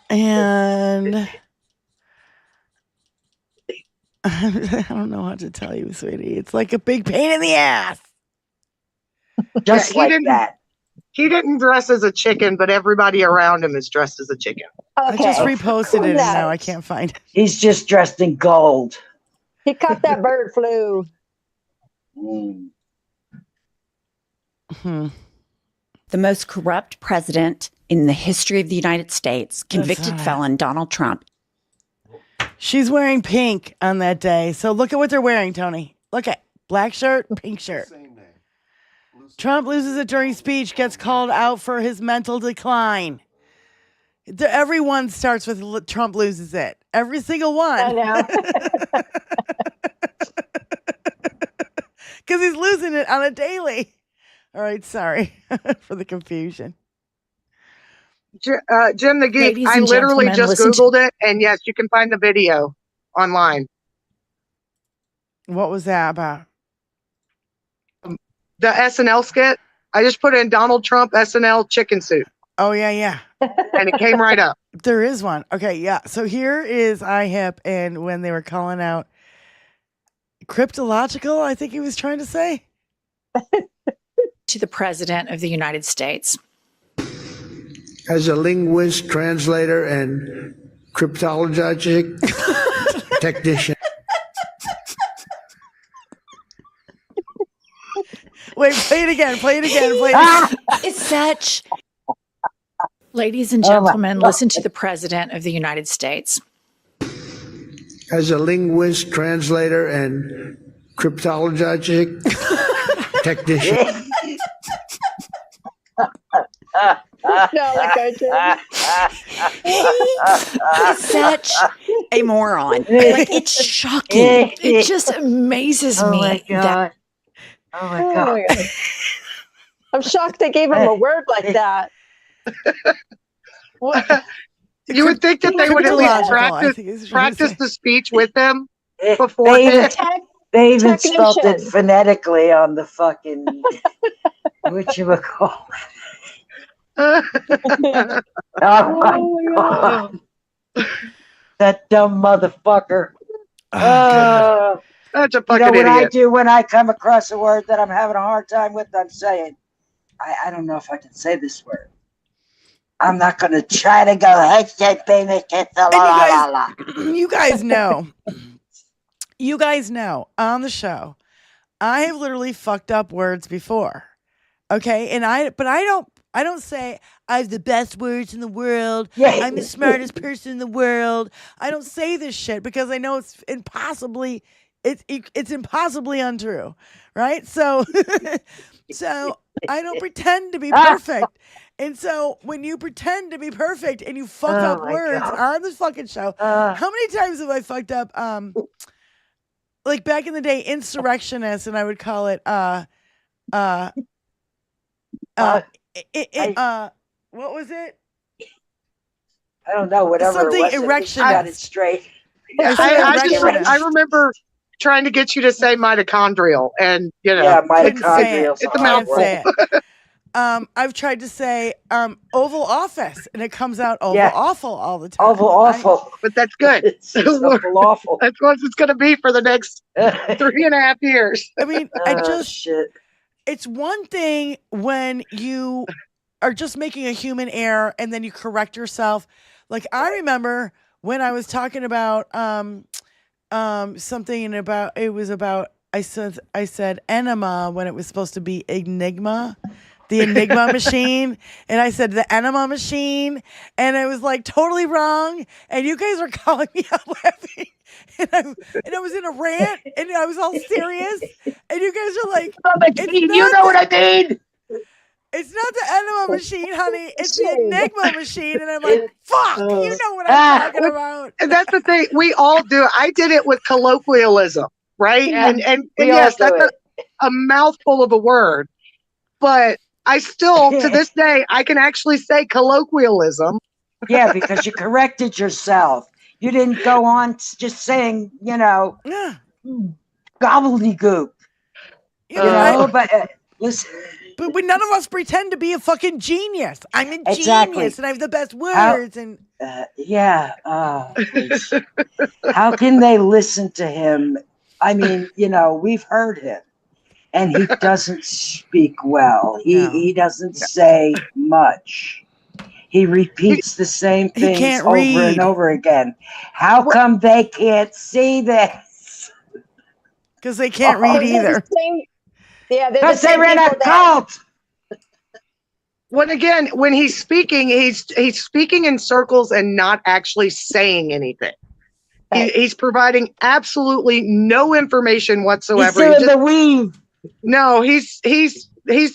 And I don't know how to tell you, sweetie. It's like a big pain in the ass. Just like that. He didn't dress as a chicken, but everybody around him is dressed as a chicken. I just reposted it and now I can't find it. He's just dressed in gold. He caught that bird flu. The most corrupt president in the history of the United States, convicted felon Donald Trump. She's wearing pink on that day. So look at what they're wearing, Tony. Look at black shirt, pink shirt. Trump loses it during speech, gets called out for his mental decline. Everyone starts with Trump loses it. Every single one. I know. Because he's losing it on a daily. All right, sorry for the confusion. Jim the Geek, Ladies I and literally gentlemen, just listen Googled it, and yes, you can find the video online. What was that about? The SNL skit. I just put in Donald Trump SNL chicken soup. Oh, yeah. And it came right up. There is one. Okay, yeah. So here is IHIP, and when they were calling out cryptological, I think he was trying to say. To the President of the United States. As a linguist, translator, and cryptologic technician. Wait, play it again. Play it again. Play it again. It's such. Ladies and gentlemen, listen to the President of the United States. As a linguist, translator, and cryptologic technician. He's such a moron. Like, it's shocking. It just amazes me. My God. Oh my God. I'm shocked they gave him a word like that. You would think that they would at least practice the speech with them before. They even spelled it phonetically on the fucking whatchamacallit. Oh my God. That dumb motherfucker. That's a You fucking know what idiot. I do when I come across a word that I'm having a hard time with? I'm saying, I don't know if I can say this word. I'm not going to try to go, hey, baby, You guys know. You guys know on the show, I have literally fucked up words before. Okay? And I don't say I have the best words in the world. I'm the smartest person in the world. I don't say this shit because I know it's impossibly untrue, right? So so I don't pretend to be perfect. And so when you pretend to be perfect and you fuck up words on this fucking show, how many times have I fucked up like back in the day, insurrectionist, and I would call it what was it? I don't know, whatever Something it was. erection. Got it straight. I remember trying to get you to say mitochondrial, and mitochondrial. It's a mouthful. I've tried to say Oval Office, and it comes out Oval Awful all the time. Oval Awful. But that's good. It's Oval Awful. That's what it's going to be for the next 3.5 years. I mean, it's one thing when you are just making a human error and then you correct yourself. Like, I remember when I was talking about something about, it was about, I said enema when it was supposed to be enigma. The Enigma machine, and I said the enema machine, and it was like totally wrong, and you guys were calling me out laughing, and I was in a rant, and I was all serious, and you guys are like, you know what I mean? It's not the enema machine, honey, it's the Enigma machine, and I'm like, fuck, you know what I'm talking about. And that's the thing, we all do. I did it with colloquialism, right? Yeah, and yes, that's a mouthful of a word, but I still, to this day, I can actually say colloquialism. Yeah, because you corrected yourself. You didn't go on just saying, gobbledygook. But listen. But none of us pretend to be a fucking genius. I'm a genius, and I have the best words. Please. How can they listen to him? I mean, we've heard him. And he doesn't speak well. He doesn't say much. He repeats the same things over and over again. How come they can't see this? Because they can't read either. Because they're in a cult. When he's speaking, he's speaking in circles and not actually saying anything. He's providing absolutely no information whatsoever. He's doing the weave. No, he's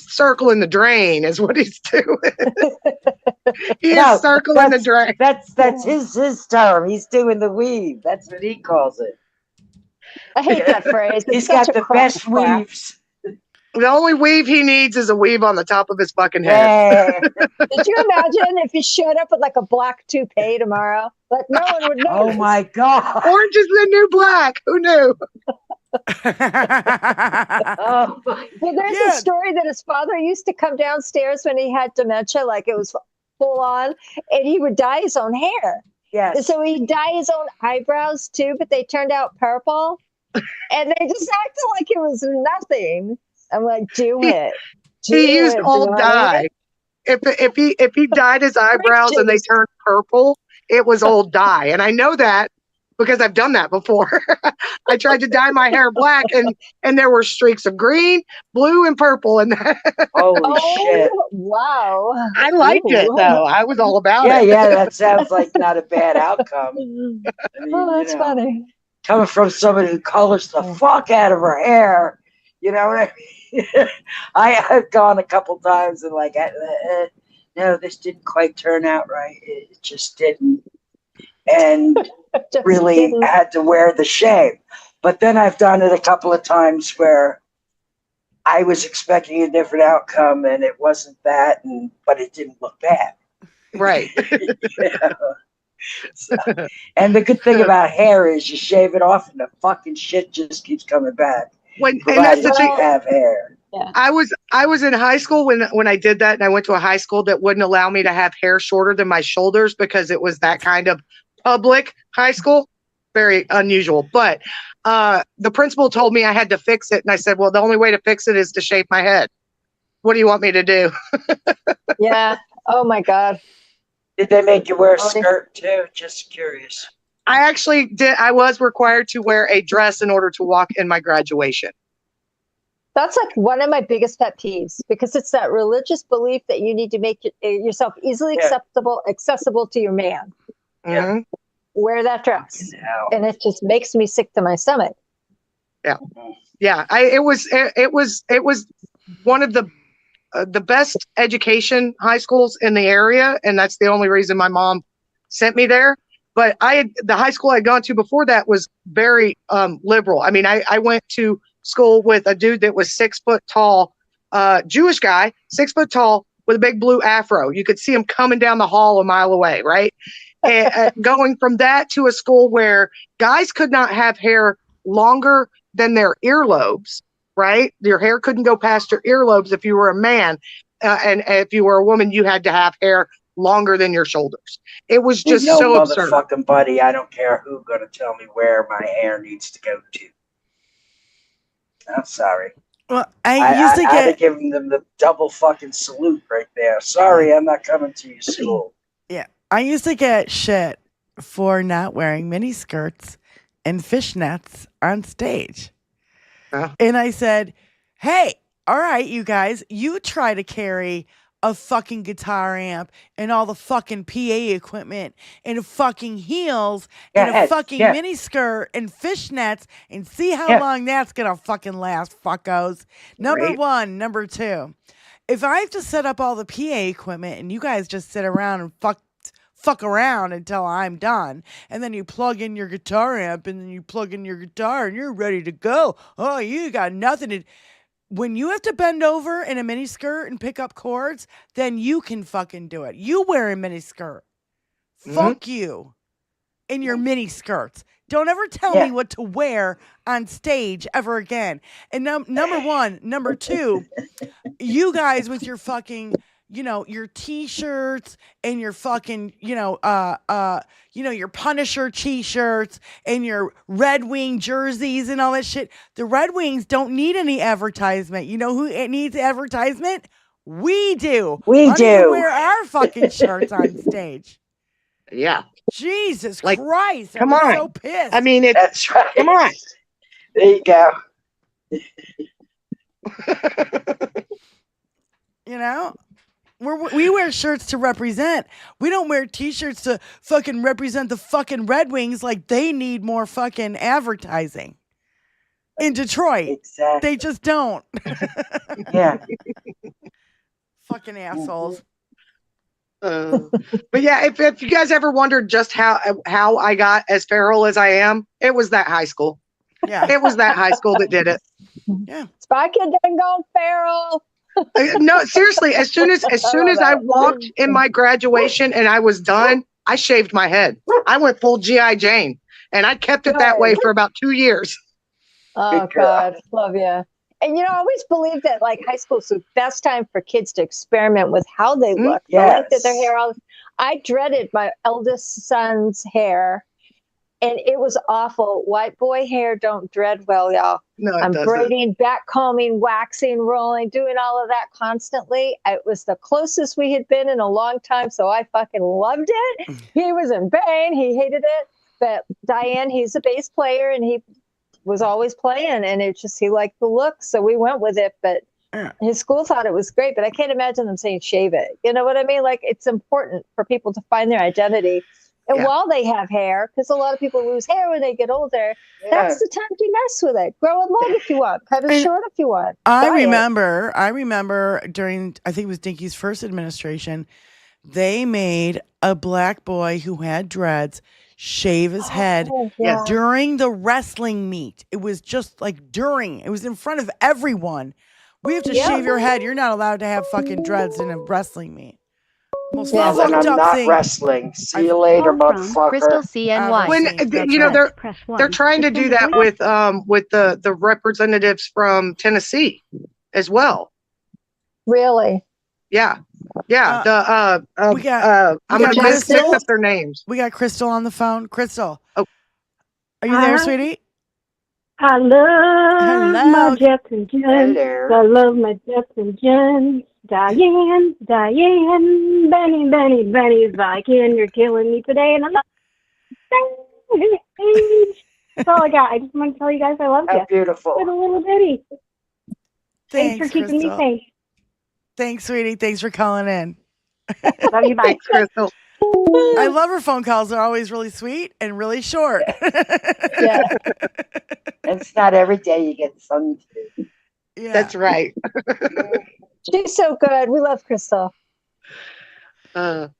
circling the drain is what he's doing. He's circling the drain. That's his term. He's doing the weave. That's what he calls it. I hate that phrase. He's got the best weaves. The only weave he needs is a weave on the top of his fucking head. Did you imagine if he showed up with like a black toupee tomorrow? Like no one would know. Oh my God. Orange is the new black. Who knew? Well, there's a story that his father used to come downstairs when he had dementia, like it was full on, and he would dye his own hair. Yes. And so he'd dye his own eyebrows too, but they turned out purple, and they just acted like it was nothing. I'm like, do it. He used old dye. if he dyed his eyebrows and they turned purple, it was old dye, and I know that because I've done that before. I tried to dye my hair black, and there were streaks of green, blue, and purple, and Holy shit! Wow, I liked it though. I was all about it. Yeah, that sounds like not a bad outcome. I mean, that's funny. Coming from somebody who colors the fuck out of her hair, you know what I mean? I've gone a couple times and like, no, this didn't quite turn out right. It just didn't, and really had to wear the shame. But then I've done it a couple of times where I was expecting a different outcome and it wasn't that, but it didn't look bad. Right. So, and the good thing about hair is you shave it off and the fucking shit just keeps coming back. And that's the thing. You have hair. Yeah. I was in high school when I did that, and I went to a high school that wouldn't allow me to have hair shorter than my shoulders because it was that kind of public high school. Very unusual. But the principal told me I had to fix it, and I said, well, the only way to fix it is to shave my head. What do you want me to do? Yeah. Oh my God. Did they make you wear a skirt too? Just curious. I actually did. I was required to wear a dress in order to walk in my graduation. That's like one of my biggest pet peeves because it's that religious belief that you need to make yourself easily accessible to your man. Mm-hmm. Wear that dress, and it just makes me sick to my stomach. Yeah, yeah. It was one of the best education high schools in the area, and that's the only reason my mom sent me there. But the high school I'd gone to before that was very liberal. I mean, I went to school with a dude that was 6 foot tall, Jewish guy, 6 foot tall with a big blue afro. You could see him coming down the hall a mile away, right? And going from that to a school where guys could not have hair longer than their earlobes, right? Your hair couldn't go past your earlobes if you were a man. And if you were a woman, you had to have hair longer than your shoulders. It was just so absurd. Motherfucking buddy, I don't care who's going to tell me where my hair needs to go to. I'm sorry. Well, I used to I'd get have given them the double fucking salute right there. Sorry, I'm not coming to your school. Yeah, I used to get shit for not wearing mini skirts and fishnets on stage. And I said, hey, all right, you guys, you try to carry a fucking guitar amp and all the fucking PA equipment and fucking heels and a fucking mini skirt and fishnets and see how long that's gonna fucking last, fuckos. Number one. Number two, if I have to set up all the PA equipment and you guys just sit around and fuck around until I'm done, and then you plug in your guitar amp and then you plug in your guitar and you're ready to go. Oh, you got nothing to... When you have to bend over in a mini skirt and pick up chords, then you can fucking do it. You wear a mini skirt. Fuck you in your mini skirts. Don't ever tell me what to wear on stage ever again. And number one. Number two, you guys with your fucking... your t-shirts and your fucking, your Punisher t-shirts and your Red Wing jerseys and all that shit. The Red Wings don't need any advertisement. You know who it needs advertisement? We do. We do. Wear our fucking shirts on stage. Yeah. Jesus Christ. Come on. I'm so pissed. I mean, that's right. Come on. There you go. We wear shirts to represent. We don't wear t-shirts to fucking represent the fucking Red Wings like they need more fucking advertising. In Detroit. Exactly. They just don't. Yeah. Fucking assholes. But yeah, if you guys ever wondered just how I got as feral as I am, it was that high school. Yeah. It was that high school that did it. Yeah. Spike it done gone feral. No, seriously, as soon as I walked in my graduation and I was done, I shaved my head. I went full G.I. Jane, and I kept it that way for about 2 years. Oh God, love you. And I always believed that high school is the best time for kids to experiment with how they look, the length of their hair. I dreaded my eldest son's hair and it was awful. White boy hair don't dread well, y'all. No, it I'm doesn't. braiding, back combing, waxing, rolling, doing all of that constantly. It was the closest we had been in a long time, so I fucking loved it. He was in pain. He hated it. But Diane, he's a bass player, and he was always playing, and it just, he liked the look, so we went with it. But his school thought it was great, but I can't imagine them saying shave it. You know what I mean? Like, it's important for people to find their identity. And while they have hair, because a lot of people lose hair when they get older, that's the time to mess with it. Grow it long if you want, cut it short if you want. I remember during, I think it was Dinky's first administration, they made a black boy who had dreads shave his head during the wrestling meet. It was just like it was in front of everyone. We have to shave your head. You're not allowed to have fucking dreads in a wrestling meet. Most Well, then I'm not wrestling. See you later, motherfucker. Crystal CNY. When you know they're trying to do that with the representatives from Tennessee as well. Really? Yeah. we got I'm gonna mix up their names. We got Crystal on the phone. Crystal. Oh. Are you there, sweetie? I love my Jets and Jens. I love my Jets and Jens. Diane, Benny, Viking, you're killing me today, and I'm not. That's all I got. I just want to tell you guys I love you. Beautiful. With a little bitty. Thanks for keeping Crystal. me safe. Thanks, sweetie. Thanks for calling in. Love you. Bye. Thanks, Crystal. I love her phone calls. They're always really sweet and really short. Yeah. It's not every day you get sun too. Yeah. That's right. She's so good. We love Crystal. Yep.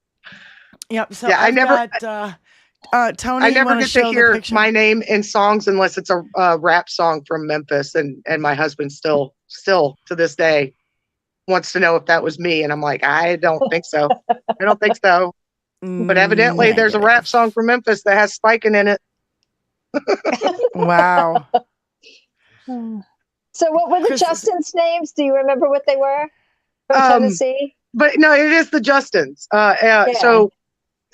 So yeah, I got Tony. I never get to hear picture? my name in songs unless it's a rap song from Memphis, and my husband still to this day wants to know if that was me, and I'm like, I don't think so. I don't think so. But evidently, there's a rap song from Memphis that has spiking in it. Wow. So what were the Justin's names? Do you remember what they were from Tennessee? But no, it is the Justins. So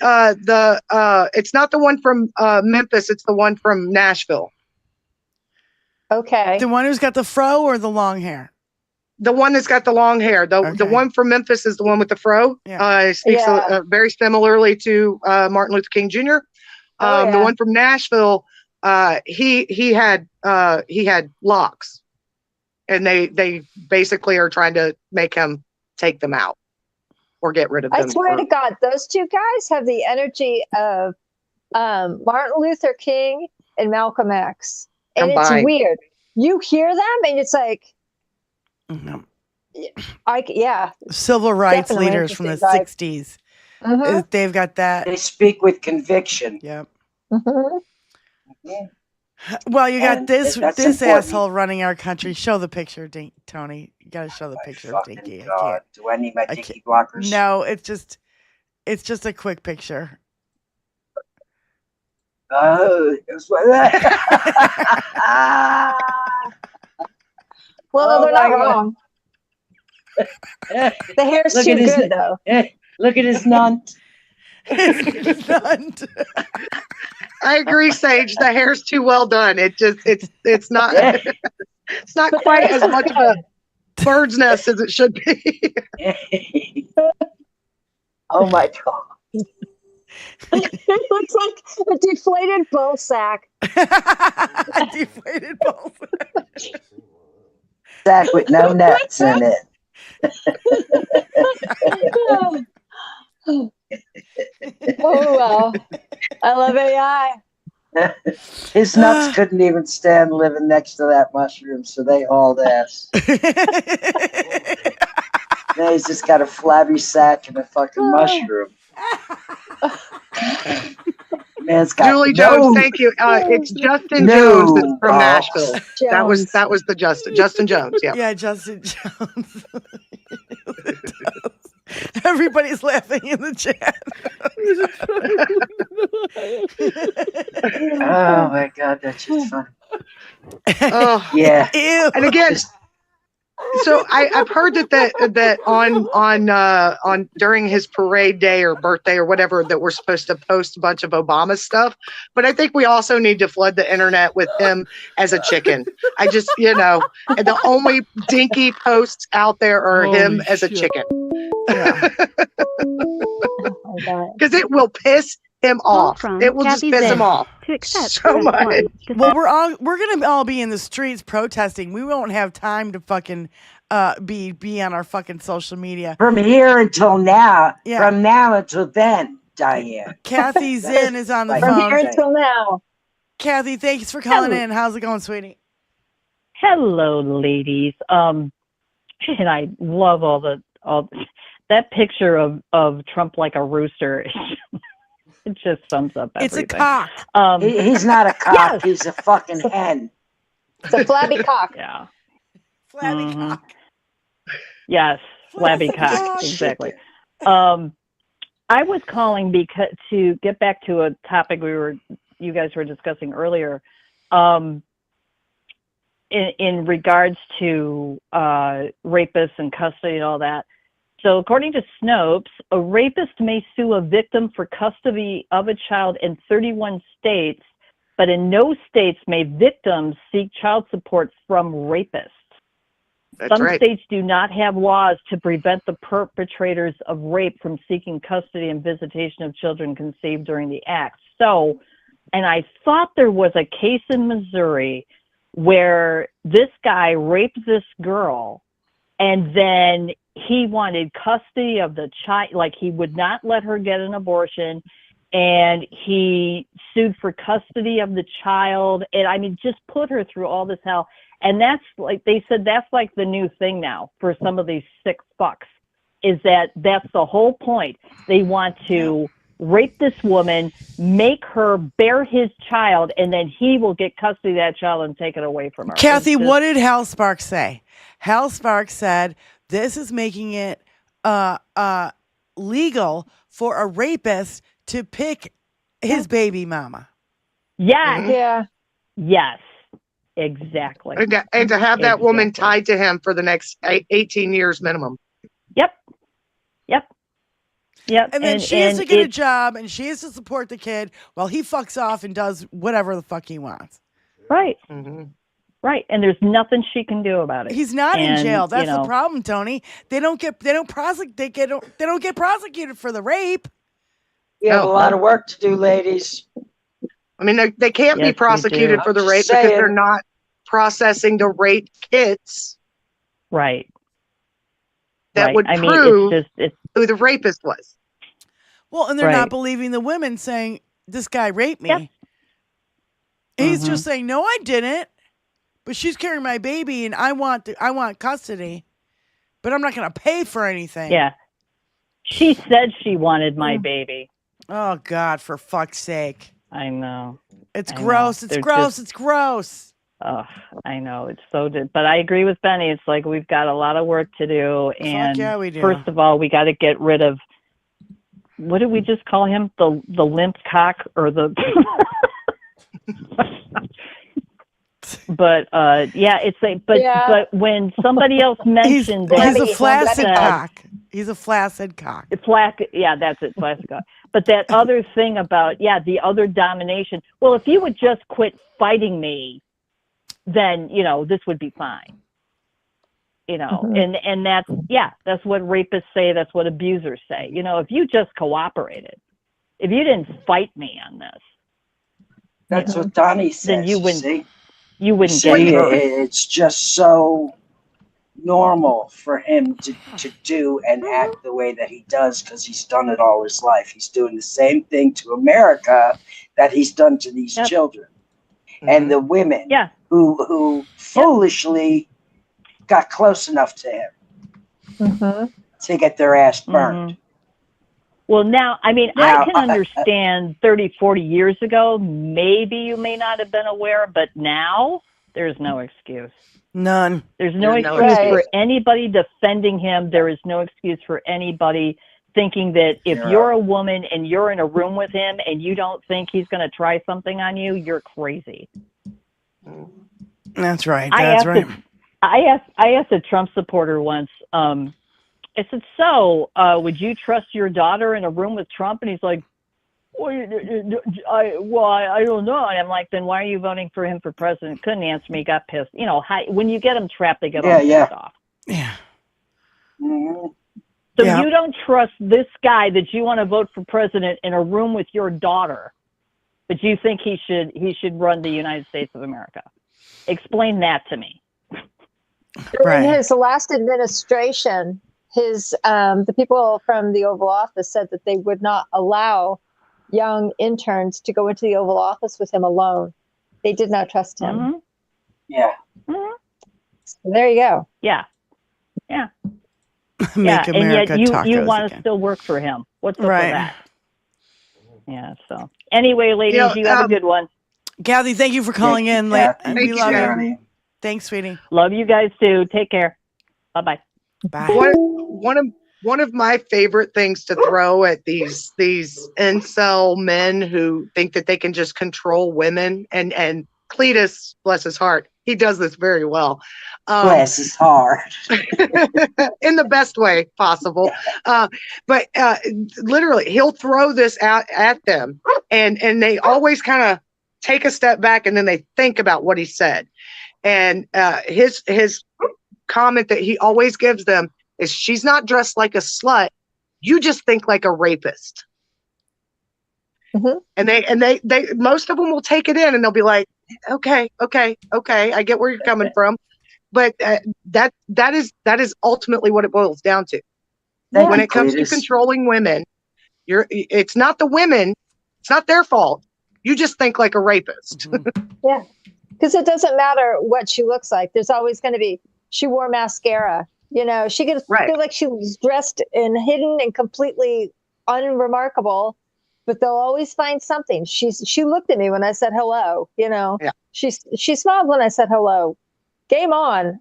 it's not the one from Memphis. It's the one from Nashville. Okay. The one who's got the fro or the long hair? The one that's got the long hair. The one from Memphis is the one with the fro. It speaks very similarly to Martin Luther King Jr. The one from Nashville, he had locks, and they basically are trying to make him take them out or get rid of them. I swear to God, those two guys have the energy of Martin Luther King and Malcolm X, and combined. It's weird. You hear them, and it's like. Civil rights Definitely leaders from the interesting 60s. They've got that. They speak with conviction. Yep. Mm-hmm. Well, you got And this that's important. asshole running our country. Show the picture, Tony. You got to show the picture of Dinky. I can't. Do I need my Dinky blockers? No, it's just a quick picture. Oh, it was like that. Well, they're not wrong. The hair's Look too at his, good, though. Look at his nunt. I agree, Sage. The hair's too well done. It's not it's not quite as much of a bird's nest as it should be. Oh my God. It looks like a deflated bull sack. A deflated bull sack. Sack with no nuts in it. Oh, well. I love AI. His nuts couldn't even stand living next to that mushroom, so they hauled ass. Now he's just got a flabby sack and a fucking mushroom. Man's got Julie Jones, thank you. It's Justin Jones that's from Nashville. Jones. That was the Justin Jones. Yeah. Yeah, Justin Jones. Everybody's laughing in the chat. Oh my God, that's just funny. Oh Yeah. Ew. And again, So I've heard that on during his parade day or birthday or whatever that we're supposed to post a bunch of Obama stuff, but I think we also need to flood the internet with him as a chicken. I just and the only Dinky posts out there are him as a chicken. Because it will piss him off. It will just piss him off so much. Well, we're gonna all be in the streets protesting. We won't have time to fucking be on our fucking social media From here until now. Yeah. From now until then, Diane. Kathy Zinn is on the From phone. here until now. Kathy, thanks for calling in. How's it going, sweetie? Hello, ladies. And I love all that picture of Trump like a rooster. It just sums up everything. It's a cock. He's not a cock. Yes. He's a fucking hen. It's a flabby cock. Yeah. Flabby cock. Yes, flabby cock. Exactly. I was calling because to get back to a topic you guys were discussing earlier, in regards to rapists and custody and all that. So according to Snopes, a rapist may sue a victim for custody of a child in 31 states, but in no states may victims seek child support from rapists. That's Some right. states do not have laws to prevent the perpetrators of rape from seeking custody and visitation of children conceived during the act. So, and I thought there was a case in Missouri where this guy raped this girl and then he wanted custody of the child, like he would not let her get an abortion, and he sued for custody of the child, and I mean, just put her through all this hell. And that's like, they said that's like the new thing now for some of these sick fucks, is that's the whole point. They want to rape this woman, make her bear his child, and then he will get custody of that child and take it away from her. Kathy, what did Hal Sparks say? Hal Sparks said this is making it legal for a rapist to pick his baby mama. Yeah. Yeah. Yes. Exactly. And to have that woman tied to him for the next 18 years minimum. Yep. And then she has to get a job and she has to support the kid while he fucks off and does whatever the fuck he wants. Right. Mm-hmm. Right. And there's nothing she can do about it. He's not in jail. That's the the problem, Tony. They don't get prosecuted for the rape. You have a lot of work to do, ladies. I mean, they can't be prosecuted for the rape because they're not processing the rape kits. Right. That would I mean, prove it's who the rapist was. Well, and they're not believing the women saying, this guy raped me. Yep. He's just saying, no, I didn't. But she's carrying my baby and I want custody. But I'm not going to pay for anything. Yeah. She said she wanted my baby. Oh, God, for fuck's sake. I know. It's gross. It's gross. It's gross. Oh, I know. It's so good. But I agree with Benny. It's like we've got a lot of work to do. And yeah, we do. First of all, we got to get rid of, what did we just call him? The limp cock or the... But it's a but when somebody else mentioned he's a flaccid cock. He's a flaccid cock. That's it, flaccid cock. But that other thing about the other domination. Well, if you would just quit fighting me, then this would be fine. And that's what rapists say. That's what abusers say. If you just cooperated, if you didn't fight me on this, that's what Donnie says. Then you wouldn't. See? You wouldn't See, get hurt. it's just so normal for him to do and act the way that he does because he's done it all his life. He's doing the same thing to America that he's done to these children and the women who foolishly got close enough to him to get their ass burned. Well, now, I mean, I can understand 30, 40 years ago, maybe you may not have been aware, but now there's no excuse. None. There's no excuse for anybody defending him. There is no excuse for anybody thinking that if you're a woman and you're in a room with him and you don't think he's going to try something on you, you're crazy. That's right. That's right. I asked a Trump supporter once. I said, "So, would you trust your daughter in a room with Trump?" And he's like, "Well, I don't know." And I'm like, "Then why are you voting for him for president?" Couldn't answer me. Got pissed. You know, when you get them trapped, they get all pissed off. Yeah. Mm-hmm. So you don't trust this guy that you want to vote for president in a room with your daughter, but you think he should run the United States of America. Explain that to me. In his last administration, the people from the Oval Office said that they would not allow young interns to go into the Oval Office with him alone. They did not trust him. Mm-hmm. Yeah. Mm-hmm. So there you go. Yeah. Yeah. Make America and yet tacos you want to again. still work for him. What's up Right. with that? Yeah. So anyway, ladies, you have a good one. Kathy, thank you for calling in. Kathy. We love Kathy. you. Thanks, sweetie. Love you guys too. Take care. Bye-bye. Bye. One of my favorite things to throw at these incel men who think that they can just control women, and Cletus, bless his heart, he does this very well. Bless his heart. In the best way possible. But literally, he'll throw this out at them, and they always kind of take a step back, and then they think about what he said. And his comment that he always gives them is, "She's not dressed like a slut. You just think like a rapist." Mm-hmm. And they most of them will take it in, and they'll be like, okay, I get where you're coming from. But that is ultimately what it boils down to. When it comes to controlling women, it's not the women, it's not their fault. You just think like a rapist. Yeah. Because it doesn't matter what she looks like. There's always going to be, she wore mascara. You know, she could feel like she was dressed and hidden and completely unremarkable, but they'll always find something. She looked at me when I said hello, you know. Yeah. She smiled when I said hello. Game on.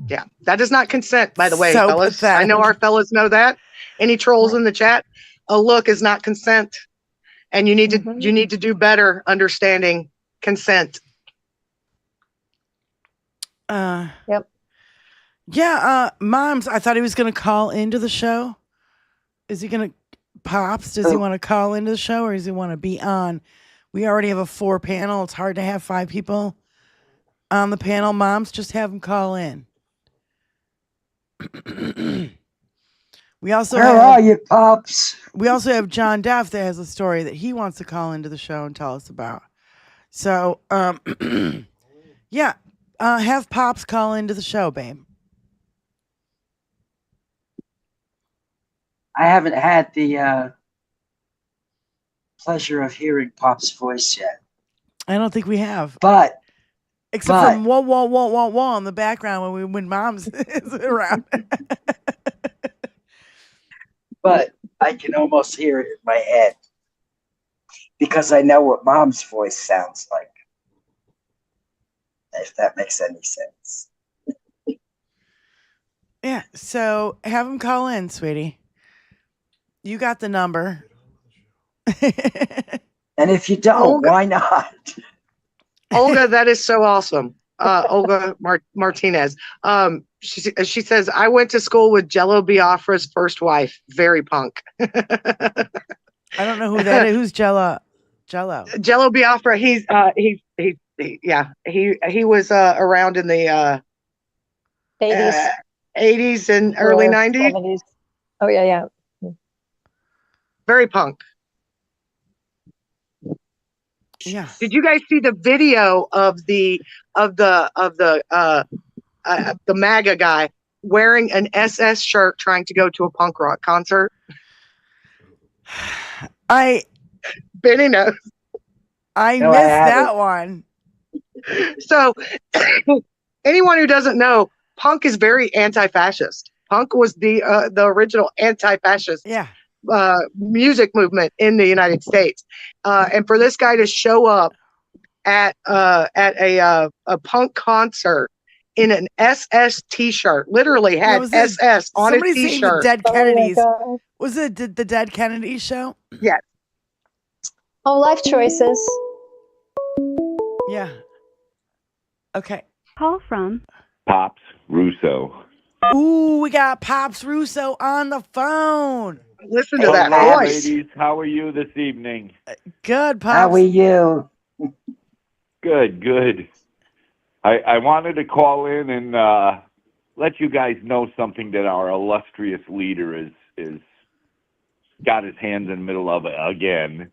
Yeah. That is not consent, by the way, So fellas. pathetic. I know our fellas know that. Any trolls in the chat, a look is not consent. And you need to do better understanding consent. Yep. Yeah, Moms, I thought he was going to call into the show. Is he going to, Pops, does he want to call into the show, or does he want to be on? We already have a 4 panel. It's hard to have 5 people on the panel. Moms, just have him call in. We also Where are you, Pops? We also have John Duff that has a story that he wants to call into the show and tell us about. So, yeah, have Pops call into the show, babe. I haven't had the pleasure of hearing Pop's voice yet. I don't think we have. Except from wah, wah, wah, wah, wah in the background when Mom's is around. But I can almost hear it in my head because I know what Mom's voice sounds like. If that makes any sense. Yeah, so have him call in, sweetie. You got the number. And if you don't, why not? Olga, that is so awesome. Olga Martinez. She says, I went to school with Jello Biafra's first wife. Very punk. I don't know who that is. Who's Jello? Jello Biafra. He was around in the 80s and early 90s. 70s. Oh yeah. Very punk. Yeah. Did you guys see the video of the MAGA guy wearing an SS shirt trying to go to a punk rock concert? Benny knows. I missed that one. So anyone who doesn't know, punk is very anti-fascist. Punk was the original anti-fascist music movement in the United States. And for this guy to show up at a punk concert in an SS t-shirt, literally had SS on his t-shirt. The Dead Kennedys. Was it the Dead Kennedys show? Yes. Oh, life choices. Yeah. Okay. call from? Pops Russo. Ooh, we got Pops Russo on the phone. Listen to Hello, that voice. ladies. How are you this evening? Good, Pops. How are you? Good. I wanted to call in and let you guys know something that our illustrious leader is got his hands in the middle of again.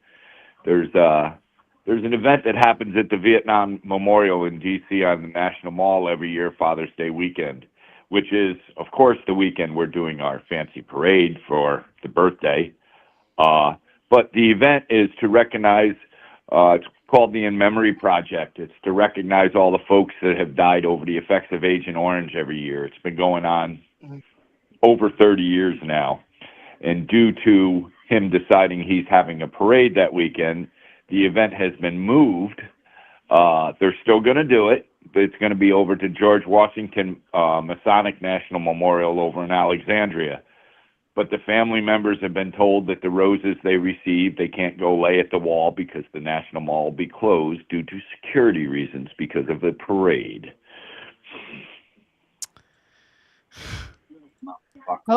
There's an event that happens at the Vietnam Memorial in D.C. on the National Mall every year, Father's Day weekend, which is, of course, the weekend we're doing our fancy parade for the birthday. But the event is to recognize, it's called the In Memory Project. It's to recognize all the folks that have died over the effects of Agent Orange every year. It's been going on over 30 years now. And due to him deciding he's having a parade that weekend, the event has been moved. They're still going to do it, but it's going to be over to George Washington Masonic National Memorial over in Alexandria. But the family members have been told that the roses they received, they can't go lay at the wall because the National Mall will be closed due to security reasons because of the parade.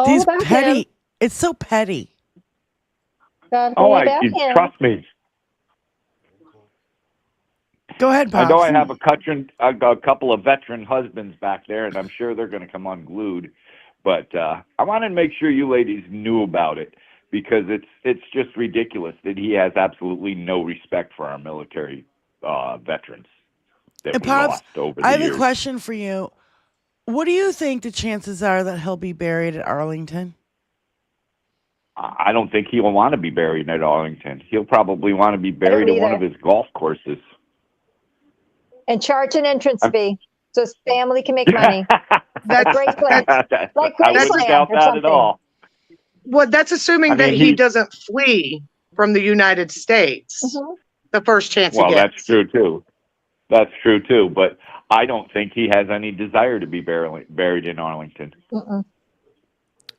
These petty. It's so petty. Trust me. Go ahead, Pops. I know I have a couple of veteran husbands back there, and I'm sure they're going to come unglued. But I wanted to make sure you ladies knew about it because it's just ridiculous that he has absolutely no respect for our military veterans that And we Pops, lost over the I have years. a question for you. What do you think the chances are that he'll be buried at Arlington? I don't think he'll want to be buried at Arlington. He'll probably want to be buried at one of his golf courses. And charge an entrance fee so his family can make money. Like Graceland. Like I wouldn't Graceland doubt or that something. at all. Well, that's assuming I mean, that he doesn't flee from the United States the first chance he Well, gets. that's true too. That's true too. But I don't think he has any desire to be buried in Arlington. Mm-mm.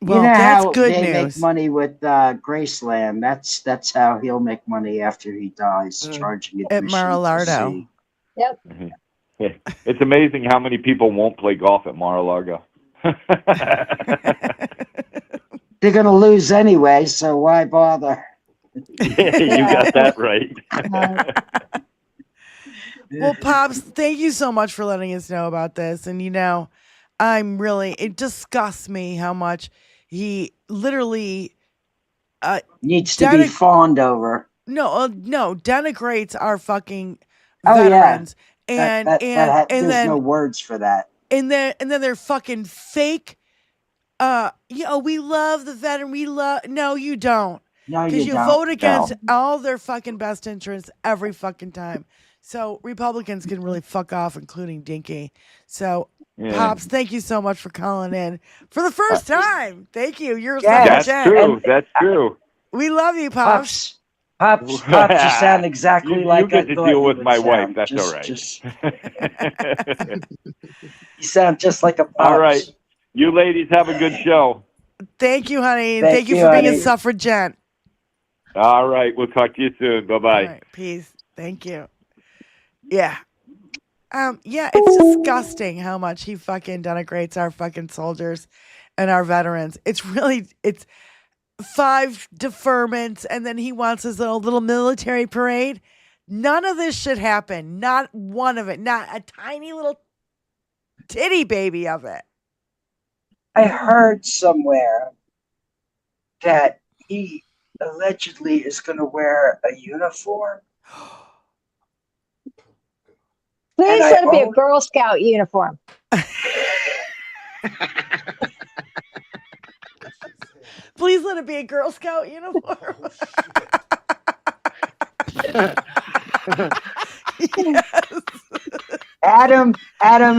Well, you know that's how good they news. make money with Graceland. That's how he'll make money after he dies, charging At admission to Mar-a-Lago. see. Yep. It's amazing how many people won't play golf at Mar-a-Lago. They're going to lose anyway, so why bother? Yeah, you got that right. Well, Pops, thank you so much for letting us know about this. And, it disgusts me how much he literally needs to be fawned over. No, denigrates our fucking Oh, yeah. veterans. And there's then no words for that. And then they're fucking fake. We love the veteran. No, you don't. No, Because you you don't. vote against No. all their fucking best interests every fucking time. So Republicans can really fuck off, including Dinky. So, Yeah. Pops, thank you so much for calling in for the first time. Thank you. You're a That's suffragette. true. That's true. We love you, Pops. Pops, you sound exactly like you get I to thought deal you with would my sound. wife. That's Just- all right. just- You sound just like a Pops. All right. You ladies have a good show. Thank you, honey. And Thank thank you you, for being a honey. suffragette. All right. We'll talk to you soon. Bye-bye. All right, peace. Thank you. Yeah. It's disgusting how much he fucking denigrates our fucking soldiers and our veterans. It's 5 deferments, and then he wants his little military parade. None of this should happen. Not one of it. Not a tiny little titty baby of it. I heard somewhere that he allegedly is going to wear a uniform. Please And I let it be a own- Girl Scout uniform. Please let it be a Girl Scout uniform. Adam,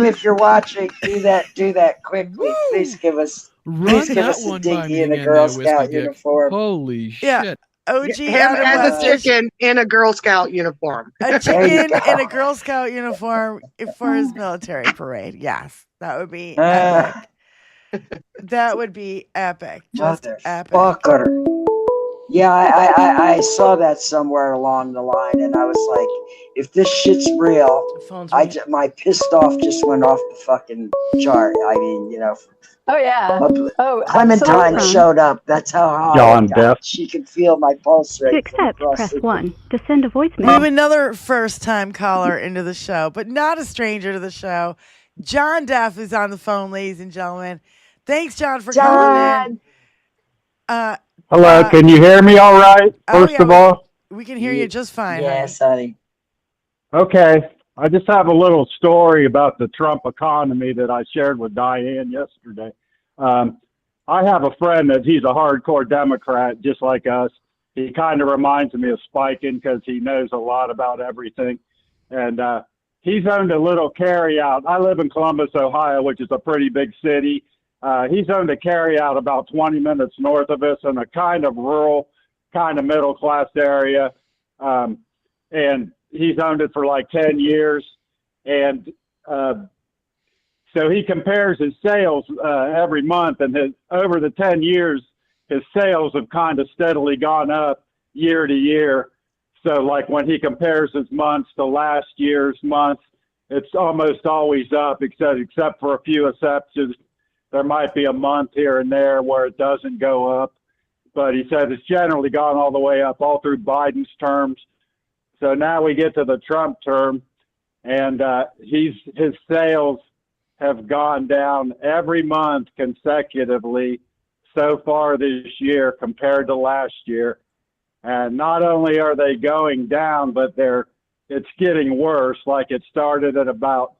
if you're watching, do that quickly. Please give us a Dinky in a Girl Scout uniform. Holy Yeah. shit. OG Him Adam as a West. chicken in a Girl Scout uniform. A chicken in a Girl Scout uniform for his military parade. Yes, that would be epic. That would be epic. Just epic. Motherfucker. Yeah, I saw that somewhere along the line, and I was like, if this shit's real, my pissed off just went off the fucking chart. I mean, you know. Oh yeah. Oh, Clementine absolutely. showed up. That's how high John it got. Deaf. She could feel my pulse rate. To accept, press 1. To send a voicemail. We have another first-time caller into the show, but not a stranger to the show. John Deaf is on the phone, ladies and gentlemen. Thanks, John, for calling in. Hello, can you hear me all right? First of all, we can hear you just fine. Yes, honey. okay. I just have a little story about the Trump economy that I shared with Diane yesterday. I have a friend that he's a hardcore Democrat, just like us. He kind of reminds me of Spiken because he knows a lot about everything. And he's owned a little carryout. I live in Columbus, Ohio, which is a pretty big city. He's owned a carryout about 20 minutes north of us in a kind of rural, kind of middle class area. And he's owned it for like 10 years. And so he compares his sales every month, and over the 10 years, his sales have kind of steadily gone up year to year. So like when he compares his months to last year's months, it's almost always up, except for a few exceptions. There might be a month here and there where it doesn't go up, but he said it's generally gone all the way up all through Biden's terms. So now we get to the Trump term, and his sales have gone down every month consecutively so far this year compared to last year. And not only are they going down, but it's getting worse. Like it started at about,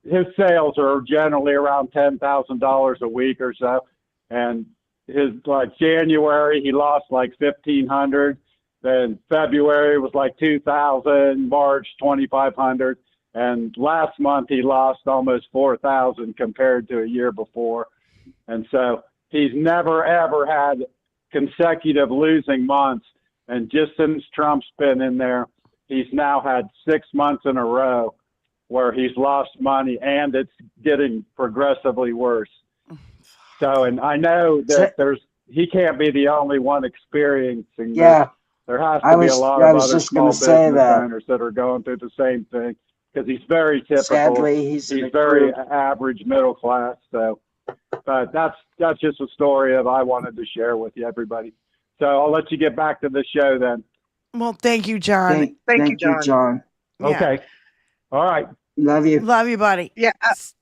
his sales are generally around $10,000 a week or so. And his like January, he lost like 1,500. Then February was like 2,000, March 2,500, and last month he lost almost 4,000 compared to a year before. And so he's never ever had consecutive losing months. And just since Trump's been in there, he's now had 6 months in a row where he's lost money, and it's getting progressively worse. So, and I know that he can't be the only one experiencing this. There has to be a lot of other small business owners that are going through the same thing, because he's very typical. Sadly, he's very average middle class. So, but that's just a story that I wanted to share with you, everybody. So I'll let you get back to the show then. Well, thank you, John. Thank you, John. Yeah. Okay. All right. Love you. Love you, buddy. Yeah.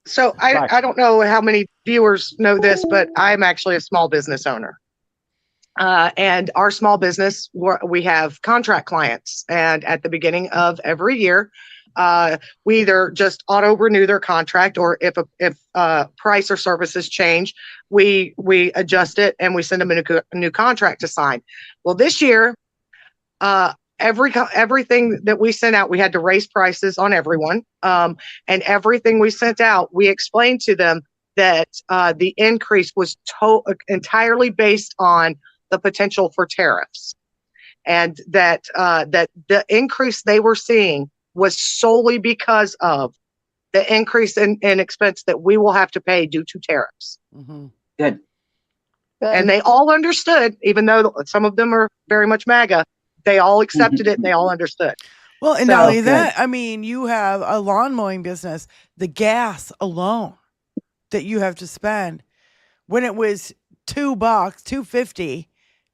So I don't know how many viewers know this, but I'm actually a small business owner. And our small business, we have contract clients. And at the beginning of every year, we either just auto renew their contract, or if price or services change, we adjust it and we send them a new contract to sign. Well, this year, everything that we sent out, we had to raise prices on everyone. And everything we sent out, we explained to them that the increase was entirely based on the potential for tariffs, and that the increase they were seeing was solely because of the increase in expense that we will have to pay due to tariffs. Mm-hmm. Good. And they all understood, even though some of them are very much MAGA, they all accepted it and they all understood. Well, and not only that, I mean, you have a lawn mowing business, the gas alone that you have to spend, when it was $2, $2.50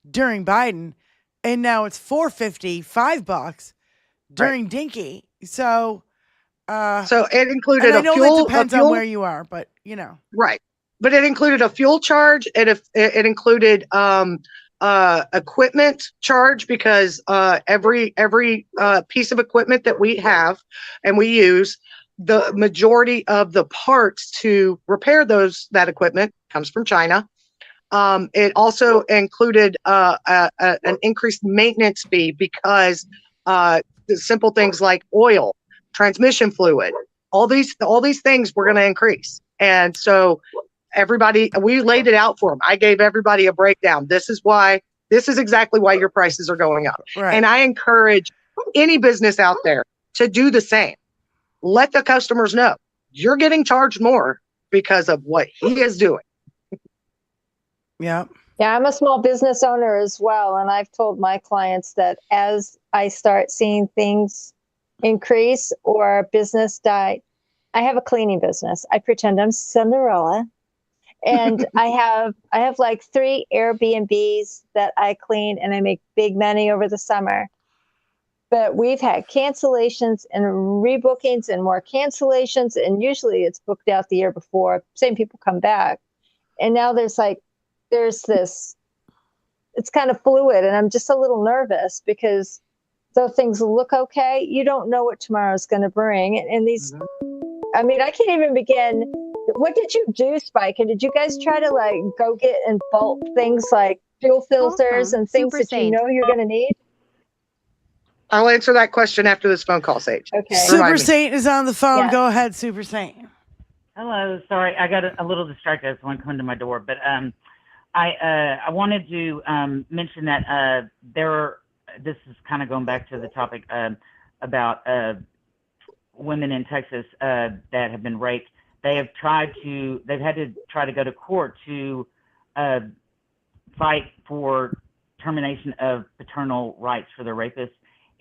during Biden, and now it's $4.50, $5 during Dinky. So it included I know fuel. that depends on where you are, but you know, right. But it included a fuel charge. It included equipment charge, because every piece of equipment that we have and we use, the majority of the parts to repair that equipment comes from China. It also included an increased maintenance fee, because the simple things like oil, transmission fluid, all these things were going to increase. And so we laid it out for them. I gave everybody a breakdown. This is exactly why your prices are going up. Right. And I encourage any business out there to do the same. Let the customers know you're getting charged more because of what he is doing. Yeah. Yeah, I'm a small business owner as well. And I've told my clients that as I start seeing things increase or business die, I have a cleaning business. I pretend I'm Cinderella. And I have like 3 Airbnbs that I clean, and I make big money over the summer. But we've had cancellations and rebookings and more cancellations. And usually it's booked out the year before. Same people come back. And now there's this, it's kind of fluid. And I'm just a little nervous because though things look okay, you don't know what tomorrow's going to bring. And these, I mean, I can't even begin. What did you do, Spike? And did you guys try to like go get in bulk things like fuel filters and things that you know you're going to need? I'll answer that question after this phone call, Sage. Okay. Super Saint is on the phone. Yeah. Go ahead, Super Saint. Hello. Sorry, I got a little distracted as someone come to my door, but I wanted to mention that this is kind of going back to the topic about women in Texas that have been raped. They've had to try to go to court to fight for termination of paternal rights for their rapists,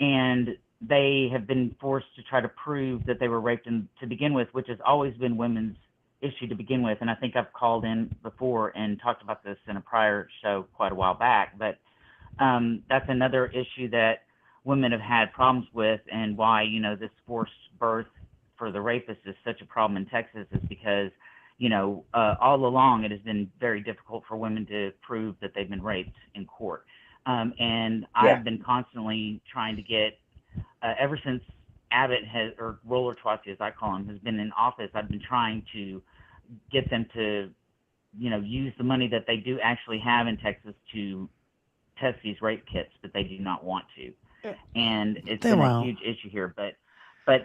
and they have been forced to try to prove that they were raped to begin with, which has always been women's issue to begin with. And I think I've called in before and talked about this in a prior show quite a while back, but that's another issue that women have had problems with, and why, this forced birth for the rapist is such a problem in Texas is because, all along it has been very difficult for women to prove that they've been raped in court. And I've been constantly trying to get, ever since Abbott or Roller Twatty, as I call him, has been in office, I've been trying to get them to, use the money that they do actually have in Texas to test these rape kits, but they do not want to. And it's been a huge issue here, but it's.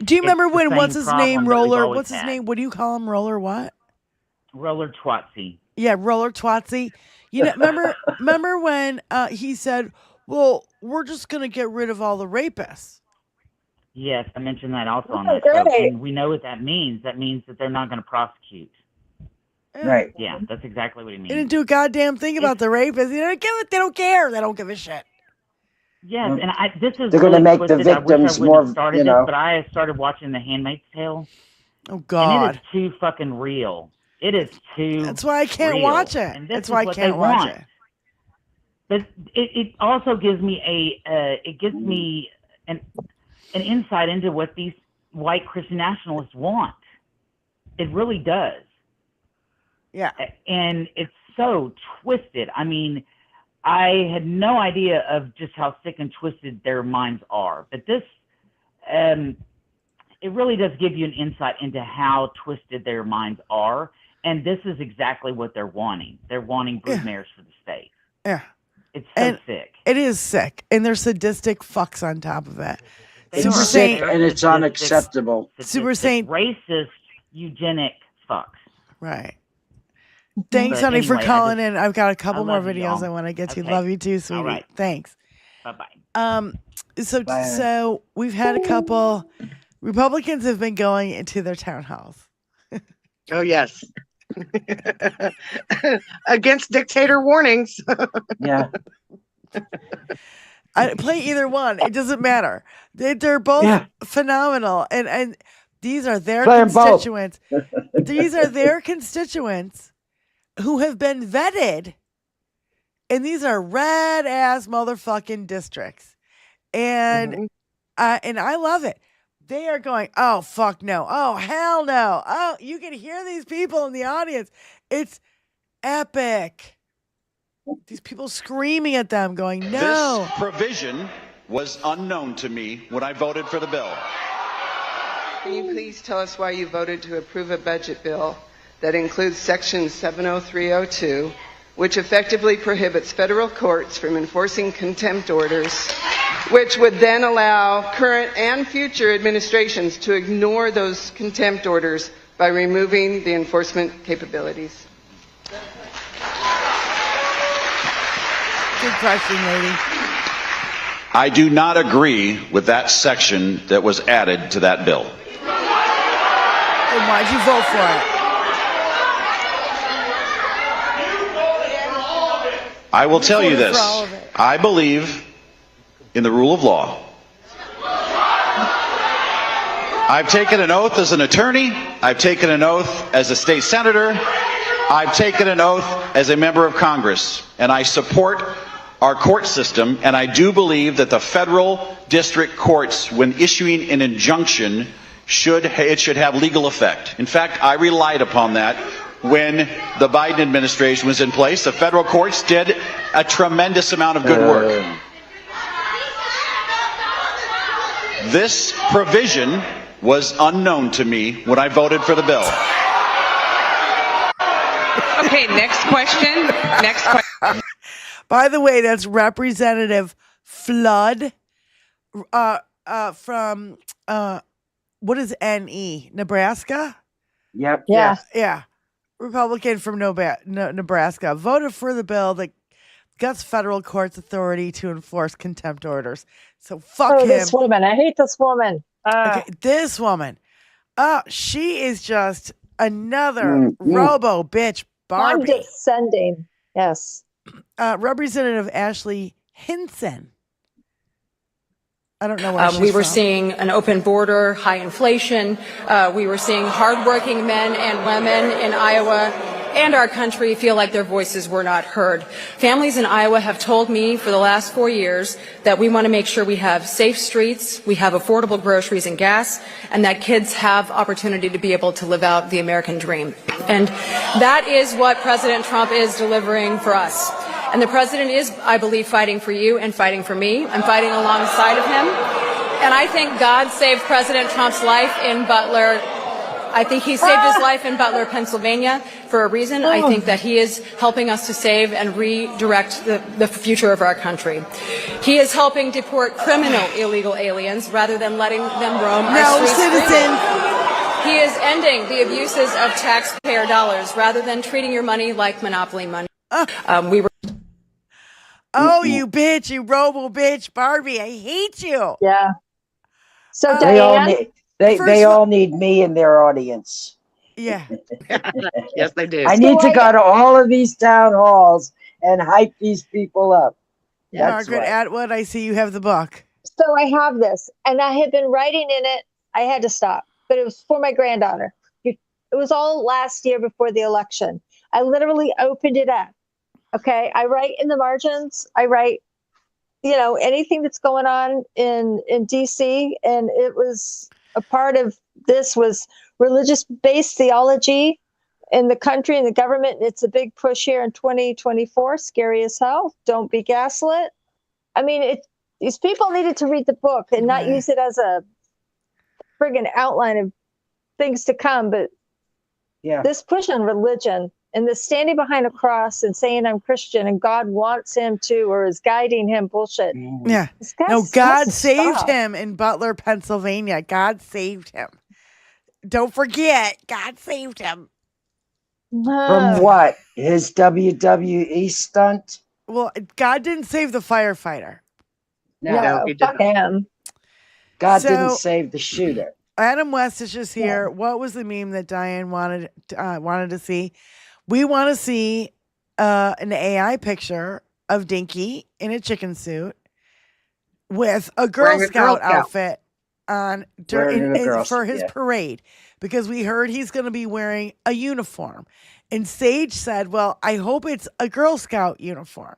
Do you remember when what's his name, Roller? What's his name? What do you call him, Roller? What? Roller Twatty. Yeah, Roller Twatty. Remember when he said, "Well, we're just gonna get rid of all the rapists." Yes, I mentioned that also on that show, and we know what that means. That means that they're not going to prosecute. Right. Yeah, that's exactly what he means. They didn't do a goddamn thing about the rapists. They don't care. They don't give a shit. Yes, and this is. They're going to make the victims more. But I started watching The Handmaid's Tale. Oh God! And it is too fucking real. It is too. That's why I can't watch it. That's why I can't watch it. But it also gives me an insight into what these white Christian nationalists want. It really does. Yeah. And it's so twisted. I mean, I had no idea of just how sick and twisted their minds are. But this, it really does give you an insight into how twisted their minds are. And this is exactly what they're wanting. They're wanting broodmares for the state. Yeah. It's so sick. It is sick. And they're sadistic fucks on top of it. It's sick and it's unacceptable. Super Saint. Racist, eugenic fucks. Right. Thanks, honey, for calling in. I've got a couple more videos I want to get to. Love you too, sweetie. Right. Thanks. Bye-bye. So we've had a couple. Republicans have been going into their town halls. Oh, yes. Against dictator warnings. Yeah. I play either one. It doesn't matter. They're both phenomenal. And these are their constituents. These are their constituents who have been vetted. And these are red ass motherfucking districts. And I love it. They are going, oh, fuck no. Oh, hell no. Oh, you can hear these people in the audience. It's epic. These people screaming at them, going, no. This provision was unknown to me when I voted for the bill. Can you please tell us why you voted to approve a budget bill that includes Section 70302, which effectively prohibits federal courts from enforcing contempt orders, which would then allow current and future administrations to ignore those contempt orders by removing the enforcement capabilities? Good question, lady. I do not agree with that section that was added to that bill. Then why'd you vote for it? I will tell you voted this. for all of it. I believe in the rule of law. I've taken an oath as an attorney. I've taken an oath as a state senator. I've taken an oath as a member of Congress. And I support our court system. And I do believe that the federal district courts, when issuing an injunction, should have legal effect. In fact, I relied upon that when the Biden administration was in place. The federal courts did a tremendous amount of good work. This provision was unknown to me when I voted for the bill. Okay, next question. Next question. By the way, that's Representative Flood from what is NE? Nebraska? Yep. Yeah. Yeah. Republican from Nebraska voted for the bill that guts federal courts authority to enforce contempt orders. So fuck him. This woman. I hate this woman. Okay, this woman. She is just another robo bitch Barbie. Condescending. Yes. Representative Ashley Hinson. I don't know where she's we were from. seeing an open border, high inflation. We were seeing hardworking men and women in Iowa and our country feel like their voices were not heard. Families in Iowa have told me for the last 4 years that we want to make sure we have safe streets, we have affordable groceries and gas, and that kids have opportunity to be able to live out the American dream. And that is what President Trump is delivering for us. And the president is, I believe, fighting for you and fighting for me. I'm fighting alongside of him. And I think God saved President Trump's life in Butler. I think he saved his life in Butler, Pennsylvania for a reason. I think that he is helping us to save and redirect the future of our country. He is helping deport criminal illegal aliens rather than letting them roam our streets freely. He is ending the abuses of taxpayer dollars rather than treating your money like monopoly money. You bitch, you robo bitch, Barbie, I hate you. Yeah. So they all Diane, need they all need me in their audience. Yeah. Yes, they do. I need to go to all of these town halls and hype these people up. That's Margaret right. Atwood, I see you have the book. So I have this, and I had been writing in it. I had to stop, but it was for my granddaughter. It was all last year before the election. I literally opened it up. Okay, I write in the margins. I write, anything that's going on in DC, and it was a part of this was religious-based theology in the country and the government. It's a big push here in 2024. Scary as hell. Don't be gaslit. I mean, these people needed to read the book and not use it as a friggin' outline of things to come. But this push on religion and the standing behind a cross and saying I'm Christian and God wants him to or is guiding him bullshit. Yeah. No, God saved him in Butler, Pennsylvania. God saved him. Don't forget, God saved him. From what? His WWE stunt? Well, God didn't save the firefighter. No, fuck him. God didn't save the shooter. Adam West is just here. What was the meme that Diane wanted to see? We want to see an AI picture of Dinky in a chicken suit with a Girl Scout outfit on for his parade, because we heard he's going to be wearing a uniform. And Sage said, well, I hope it's a Girl Scout uniform.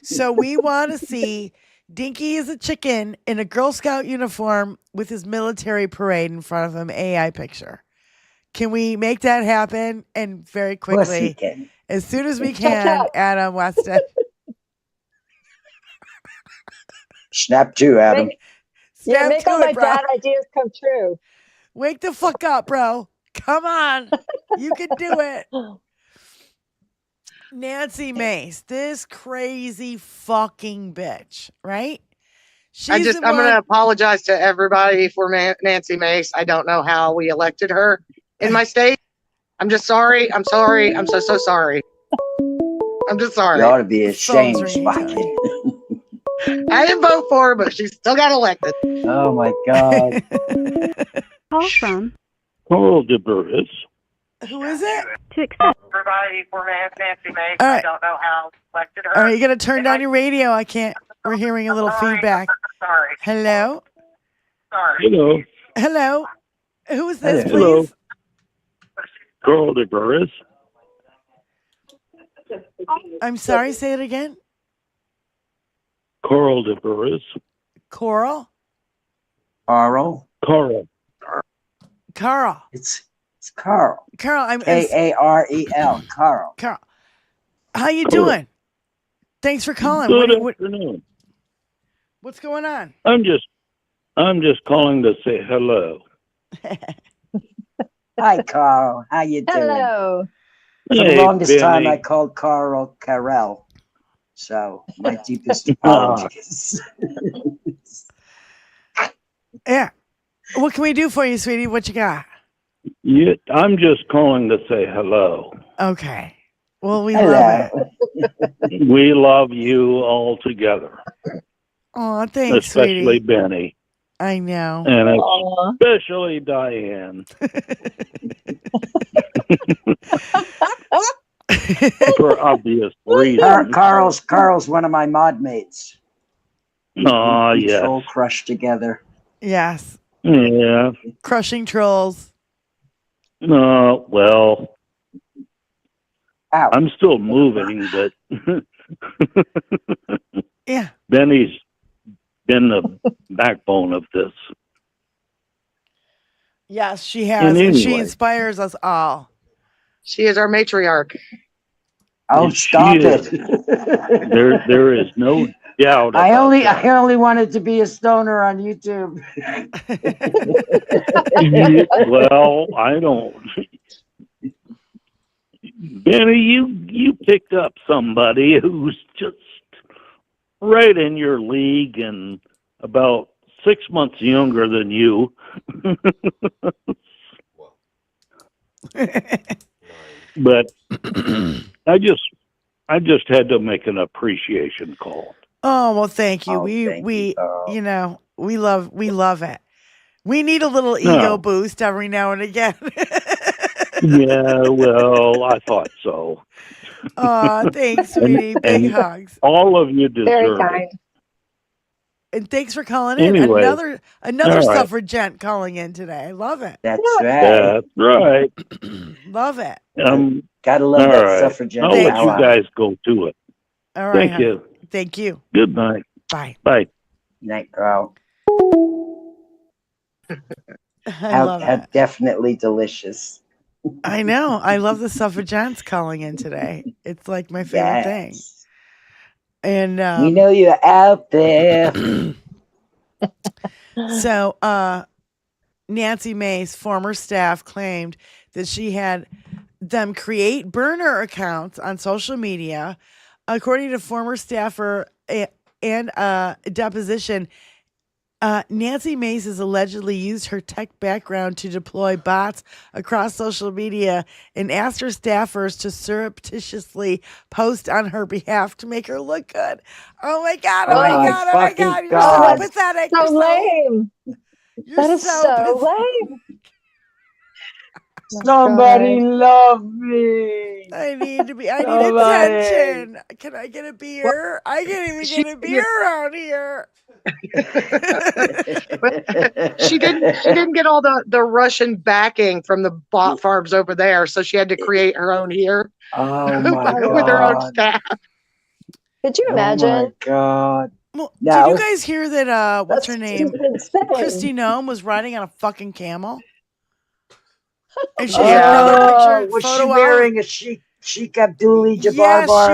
So we want to see Dinky as a chicken in a Girl Scout uniform with his military parade in front of him, AI picture. Can we make that happen? And very quickly, as soon as we can, Adam Weston. Snap to, Adam. Make all my bad ideas come true. Wake the fuck up, bro. Come on. You can do it. Nancy Mace, this crazy fucking bitch, right? I'm going to apologize to everybody for Nancy Mace. I don't know how we elected her in my state. I'm just sorry. I'm sorry. I'm so sorry. I'm just sorry. You ought to be ashamed, Spotty. I didn't vote for her, but she still got elected. Oh my God. Call from Hello, DeBurris. Who is it? To accept. Everybody for Nancy Mace. All right. I don't know how elected her. All right, you got to turn down your radio. I can't. We're hearing a little feedback. Sorry. Hello? Sorry. Hello. Hello? Who is this, Hello. please? Carl DeBurris. I'm sorry, say it again. Carl DeBurris. Coral? Carl. Carl. Carl. It's Carl. Carl, I'm Karel. Carl. Carl. How you doing? Thanks for calling. Good What- afternoon. what's going on? I'm just calling to say hello. Hi, Carl. How you doing? Hello. For the Hey, longest time, Benny. I called Carl Carell. So my deepest apologies. Yeah. What can we do for you, sweetie? What you got? I'm just calling to say hello. Okay. Well, we Hello. love it. We love you all together, Oh, thanks, especially sweetie. Benny, I know. and Aw. especially Diane. For obvious reasons. Carl's one of my mod mates. Oh, We yes. troll crush together. Yes. Yeah. Crushing trolls. No, well, Ow. I'm still moving, but Yeah. Benny's been the backbone of this. Yes, she has. And she anyway. inspires us all. She is our matriarch. Oh, She stop is. it. There is no doubt. I about only that. I only wanted to be a stoner on YouTube. Well, I don't. Benny, you picked up somebody who's just right in your league and about 6 months younger than you. But I just had to make an appreciation call. Oh, well, thank you. Oh, thank we you. you know, we love it. We need a little ego No. boost every now and again. Yeah, well, I thought so. Aw, thanks, sweetie. Big hugs. All of you deserve Very it. kind. And thanks for calling in. Anyway, Another all right. suffragette calling in today. I love it. That's That's right. Love it. Gotta love All that right. suffragette I'll let you power. guys go to it. All right. Thank hon. you. Thank you. Good night. Bye. Bye. Night, Carl. I love How it. definitely delicious. I know. I love the suffragettes calling in today. It's like my favorite thing. Yes. And We know you're out there. so Nancy Mace, former staff, claimed that she had them create burner accounts on social media. According to former staffer and deposition, Nancy Mace has allegedly used her tech background to deploy bots across social media and asked her staffers to surreptitiously post on her behalf to make her look good. Oh my God, oh my Oh my God, oh my fucking God. You're God. so pathetic. So You're lame. You're That is so pathetic. lame. Somebody love me. I need Somebody. attention. Can I get a beer? I can't even get a beer around here. She didn't get all the Russian backing from the bot farms over there, so she had to create her own here. Oh my With her own God. staff. Could you Oh my imagine? God. Well, No. did you guys hear that what's her name? Insane. Christy Nome was riding on a fucking camel. And she Oh, had another picture was she photo out. wearing a Sheik Abdul-Jabbar Yes, she was.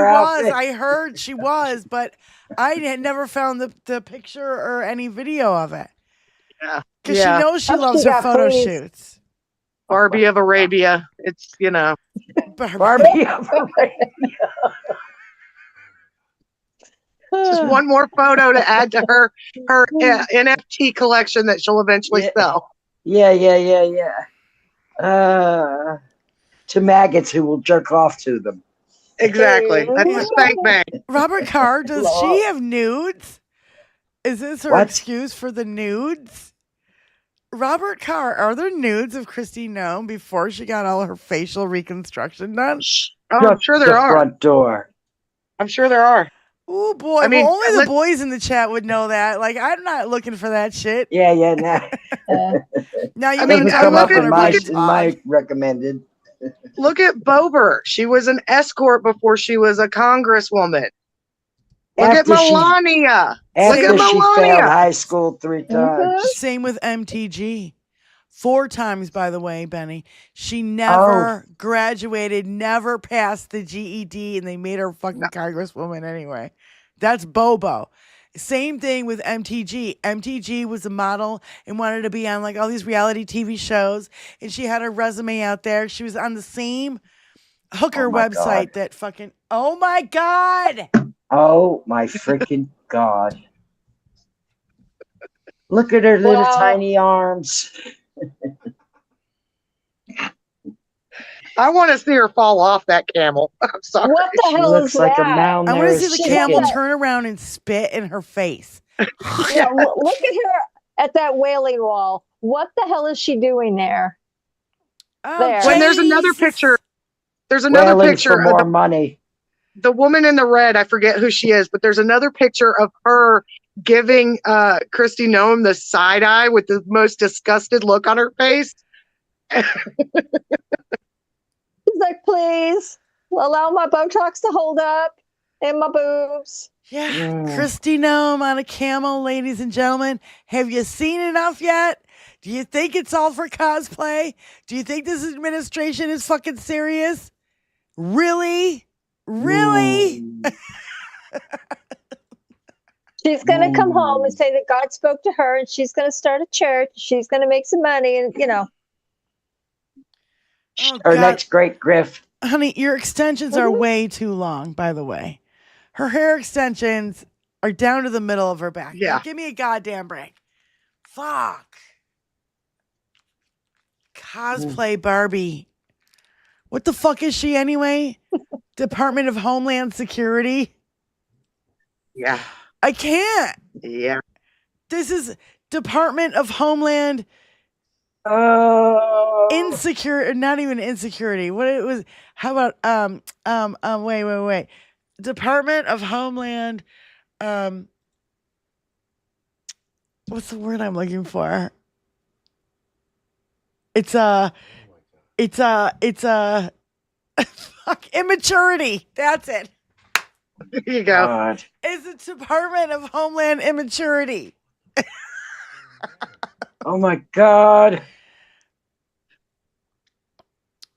outfit? I heard she was, but I had never found the picture or any video of it. Yeah. Because Yeah. she knows she Oh, loves she her got photo praised. shoots. Barbie of Arabia. It's, Barbie of Arabia. just one more photo to add to her NFT collection that she'll eventually sell. Yeah. To maggots who will jerk off to them. Exactly. That's the spank bank. Robert Carr, does she have nudes? Is this her What? excuse for the nudes? Robert Carr, are there nudes of Christy Nome before she got all her facial reconstruction done? Oh, I'm sure there are. Front door. I'm sure there are. Oh boy! I mean, well, only the boys in the chat would know that. Like, I'm not looking for that shit. Yeah. Now you I mean, want to I talk look about at my recommended. Look at Bober. She was an escort before she was a congresswoman. Look at Melania. Look at After she failed Melania. high school 3 times. Same with MTG. 4 times, by the way, Benny. She never graduated, never passed the GED, and they made her fucking congresswoman anyway. That's Bobo. Same thing with MTG. MTG was a model and wanted to be on like all these reality TV shows, and she had her resume out there. She was on the same hooker website that fucking. Oh my God! Oh my freaking God! Look at her little tiny arms. I want to see her fall off that camel. I'm sorry. What the hell looks is like a that? I want to see the camel chicken. turn around and spit in her face. Yeah, look at her at that wailing wall. What the hell is she doing there? There. When there's another picture, there's another Wailing picture for of more money. the woman in the red. I forget who she is, but there's another picture of her giving Christy Nome the side eye with the most disgusted look on her face. He's like, please allow my Botox to hold up and my boobs. Yeah, Christy Nome on a camel, ladies and gentlemen. Have you seen enough yet? Do you think it's all for cosplay? Do you think this administration is fucking serious? Really? Really? She's going to come home and say that God spoke to her, and she's going to start a church. She's going to make some money, and Her next great grift. Honey, your extensions are way too long, by the way. Her hair extensions are down to the middle of her back. Yeah. Now, give me a goddamn break. Fuck. Cosplay Barbie. What the fuck is she anyway? Department of Homeland Security? Yeah. I can't. Yeah. This is Department of Homeland Insecure, not even insecurity. What it was, how about wait. Department of Homeland what's the word I'm looking for? It's a fuck, immaturity. That's it. There you go. God. It's the Department of Homeland Immaturity. Oh my God.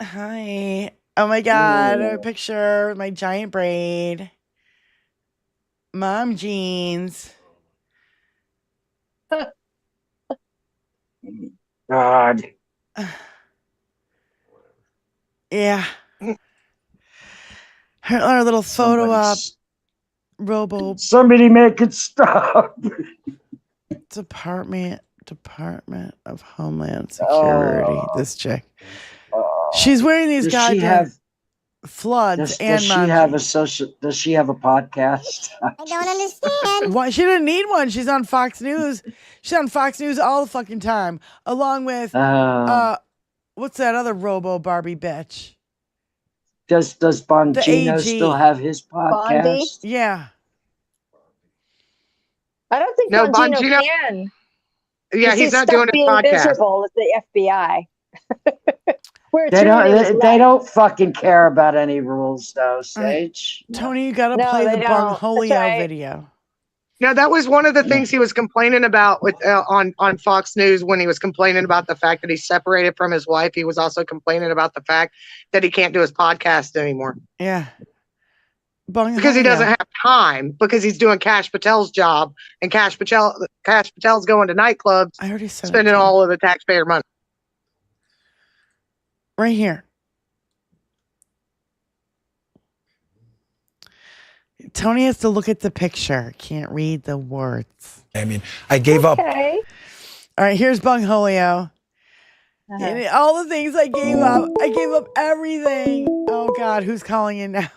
Hi. Oh my God. A picture with my giant braid. Mom jeans. God. Yeah. Our little photo op. Robo. Somebody make it stop. Department of Homeland Security. This chick. She's wearing these goddamn floods Does she have a social? Does she have a podcast? I don't understand. Why, she didn't need one. She's on Fox News. She's on Fox News all the fucking time, along with what's that other Robo Barbie bitch? Does Bongino AG. still have his podcast? Bondi? Yeah. I don't think No, Bongino Bongino- can. Yeah, he's not doing his being podcast. miserable at the FBI. Where it's They ruining his don't. life. They don't fucking care about any rules, though, Sage. Tony, you gotta No, play they the don't. That's Bungholio right. video. No, that was one of the things he was complaining about with on Fox News when he was complaining about the fact that he's separated from his wife. He was also complaining about the fact that he can't do his podcast anymore Yeah. because he doesn't have time because he's doing Cash Patel's job, and Cash Patel's going to nightclubs, I already said spending it. all of the taxpayer money. Right here. Tony has to look at the picture. Can't read the words. I mean, I gave up. Okay. All right, here's Bungholio. And all the things I gave up. I gave up everything. Oh God, who's calling in now?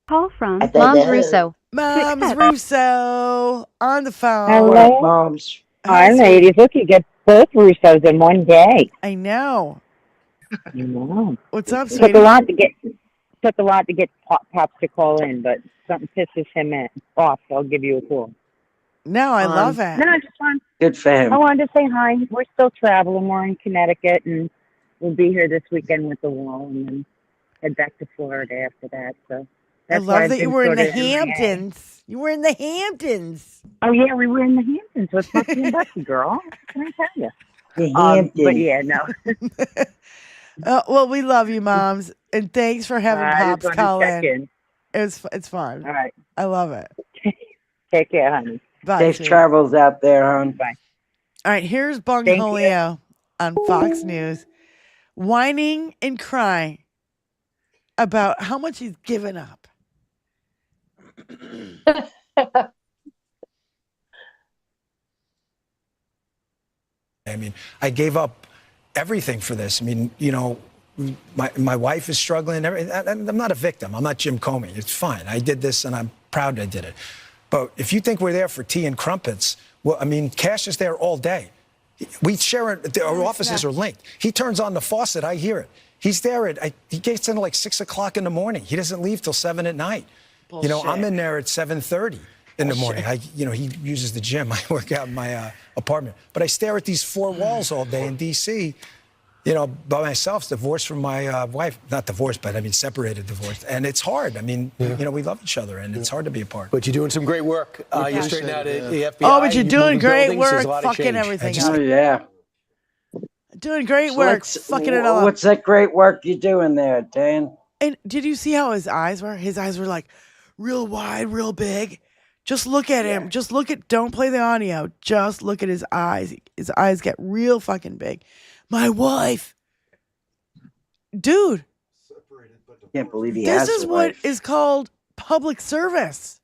Call from Mom's Russo. Mom's Russo on the phone. Hello, moms. Hi, ladies. Look, you get both Russos in one day. I know. You know. What's up, Took sweetie? a lot to get Pops to call in, but something pisses him off. So I'll give you a call. No, I love it. No, I just want. Good for him. I wanted to say hi. We're still traveling. We're in Connecticut, and we'll be here this weekend with the wall, and then head back to Florida after that. So that's I why love I've that you been were in sort the of MIA. Hamptons. You were in the Hamptons. Oh yeah, we were in the Hamptons with Bucky and Bucky, girl. What can I tell you? The Hamptons. But yeah, no. Well, we love you, moms, and thanks for having I Pops just wanted to call check in. It's fun. All right. I love it. Take care, honey. Bye. Safe sweetie. travels out there, hon. Bye. All right, here's Bung Thank you. Julio on Fox News, whining and crying about how much he's given up. I mean, I gave up everything for this. I mean, you know, my wife is struggling. I'm not a victim. I'm not Jim Comey. It's fine. I did this, and I'm proud I did it. But if you think we're there for tea and crumpets, well, I mean, Cash is there all day. We share it. Our offices are linked. He turns on the faucet. I hear it. He's there he gets in like 6 o'clock in the morning. He doesn't leave till 7 at night. Bullshit. You know, I'm in there at 7:30 in the morning. He uses the gym. I work out in my apartment. But I stare at these four walls all day in D.C., you know, by myself, divorced from my wife. Not divorced, but I mean separated, divorced. And it's hard. I mean, you know, we love each other, and it's hard to be apart. But you're doing some great work. You're straightening out the FBI. Oh, but you're doing moving great buildings. There's work, a lot of fucking change. everything Oh, up. yeah. Doing great So work, fucking it all up. What's that great work you're doing there, Dan? And did you see how his eyes were? His eyes were like real wide, real big. Just look at him. Just look at, don't play the audio. Just look at his eyes. His eyes get real fucking big. My wife. Dude, Can't believe he this has is a what wife. is called public service.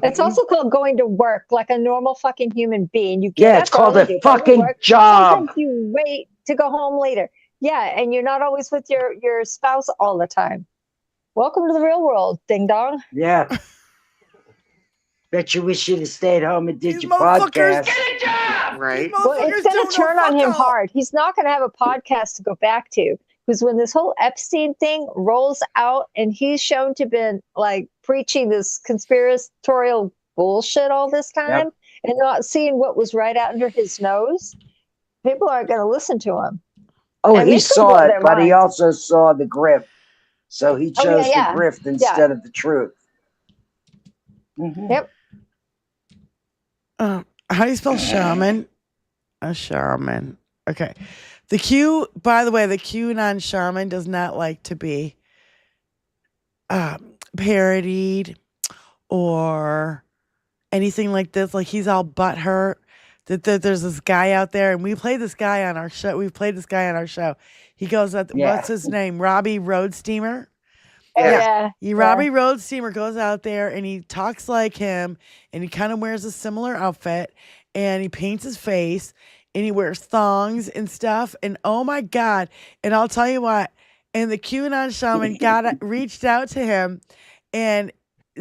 It's also called going to work like a normal fucking human being. You get Yeah, up it's called early, a you go to fucking work. job. Sometimes you wait to go home later. Yeah, and you're not always with your spouse all the time. Welcome to the real world, ding dong. Yeah. Bet you wish you'd have stayed home and did These your motherfuckers podcast. get a job. Right. Well, it's going to turn on him hard. He's not going to have a podcast to go back to because when this whole Epstein thing rolls out and he's shown to been like preaching this conspiratorial bullshit all this time and not seeing what was right out under his nose, people aren't going to listen to him. Oh, And he this could saw blow it, their but he minds. also saw the grift. So he Oh, chose yeah, the grift instead of the truth. Yep. How do you spell shaman? A shaman. Okay. The Q, by the way, the QAnon shaman does not like to be parodied or anything like this. Like he's all butthurt that there's this guy out there, and we played this guy on our show. We've played this guy on our show. He goes, what's his name? Robbie Roadsteamer. Robbie Roadsteamer goes out there and he talks like him, and he kind of wears a similar outfit, and he paints his face, and he wears thongs and stuff. And oh my God. And I'll tell you what, and the QAnon shaman reached out to him and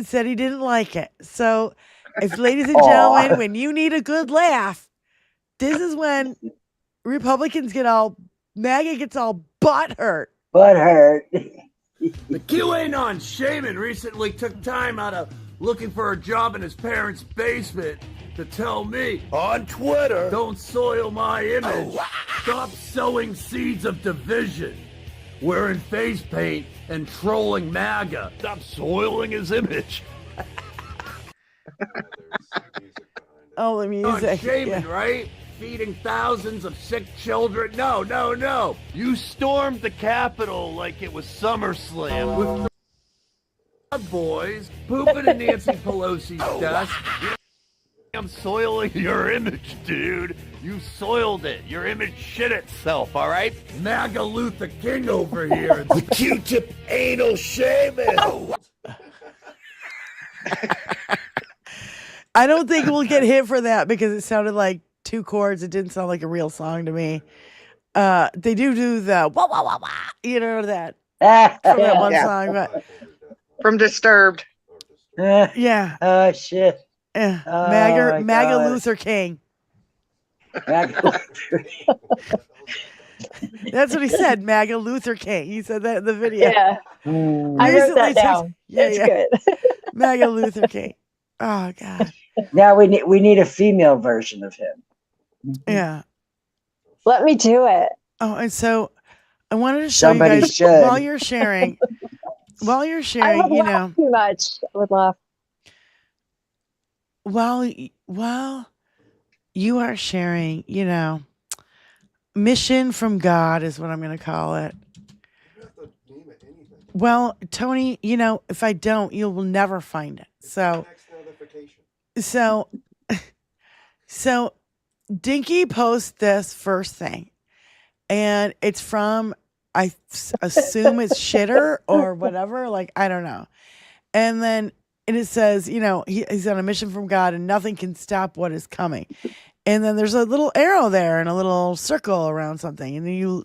said he didn't like it. So if, ladies and gentlemen, when you need a good laugh, this is when Republicans MAGA gets all butthurt. The QAnon shaman recently took time out of looking for a job in his parents' basement to tell me on Twitter, don't soil my image. Stop sowing seeds of division. Wearing face paint and trolling MAGA. Stop soiling his image. Oh, the music. Shaman, right? Feeding thousands of sick children. No. You stormed the Capitol like it was SummerSlam with Proud Boys pooping in Nancy Pelosi's desk. I'm soiling your image, dude. You soiled it. Your image shit itself, all right? MAGA Luther King over here. The Q-tip anal shaman. I don't think we'll get hit for that because it sounded like two chords. It didn't sound like a real song to me. They do the wah wah wah wah. You know that from that one song, but from Disturbed. Yeah. Oh shit. MAGA Luther King. That's what he said, MAGA Luther King. He said that in the video. Yeah. I wrote that down. It's good. MAGA Luther King. Oh God. Now we need a female version of him. Yeah. Let me do it. Oh, and so I wanted to show Somebody you guys should. while you're sharing. While you're I sharing, would laugh too much. I would laugh. while you are sharing, mission from God is what I'm going to call it. Well, Tony, if I don't, you will never find it. So Dinky posts this first thing, and it's from, I assume it's Shitter or whatever. Like, I don't know. And then it says, he's on a mission from God and nothing can stop what is coming. And then there's a little arrow there and a little circle around something. And then you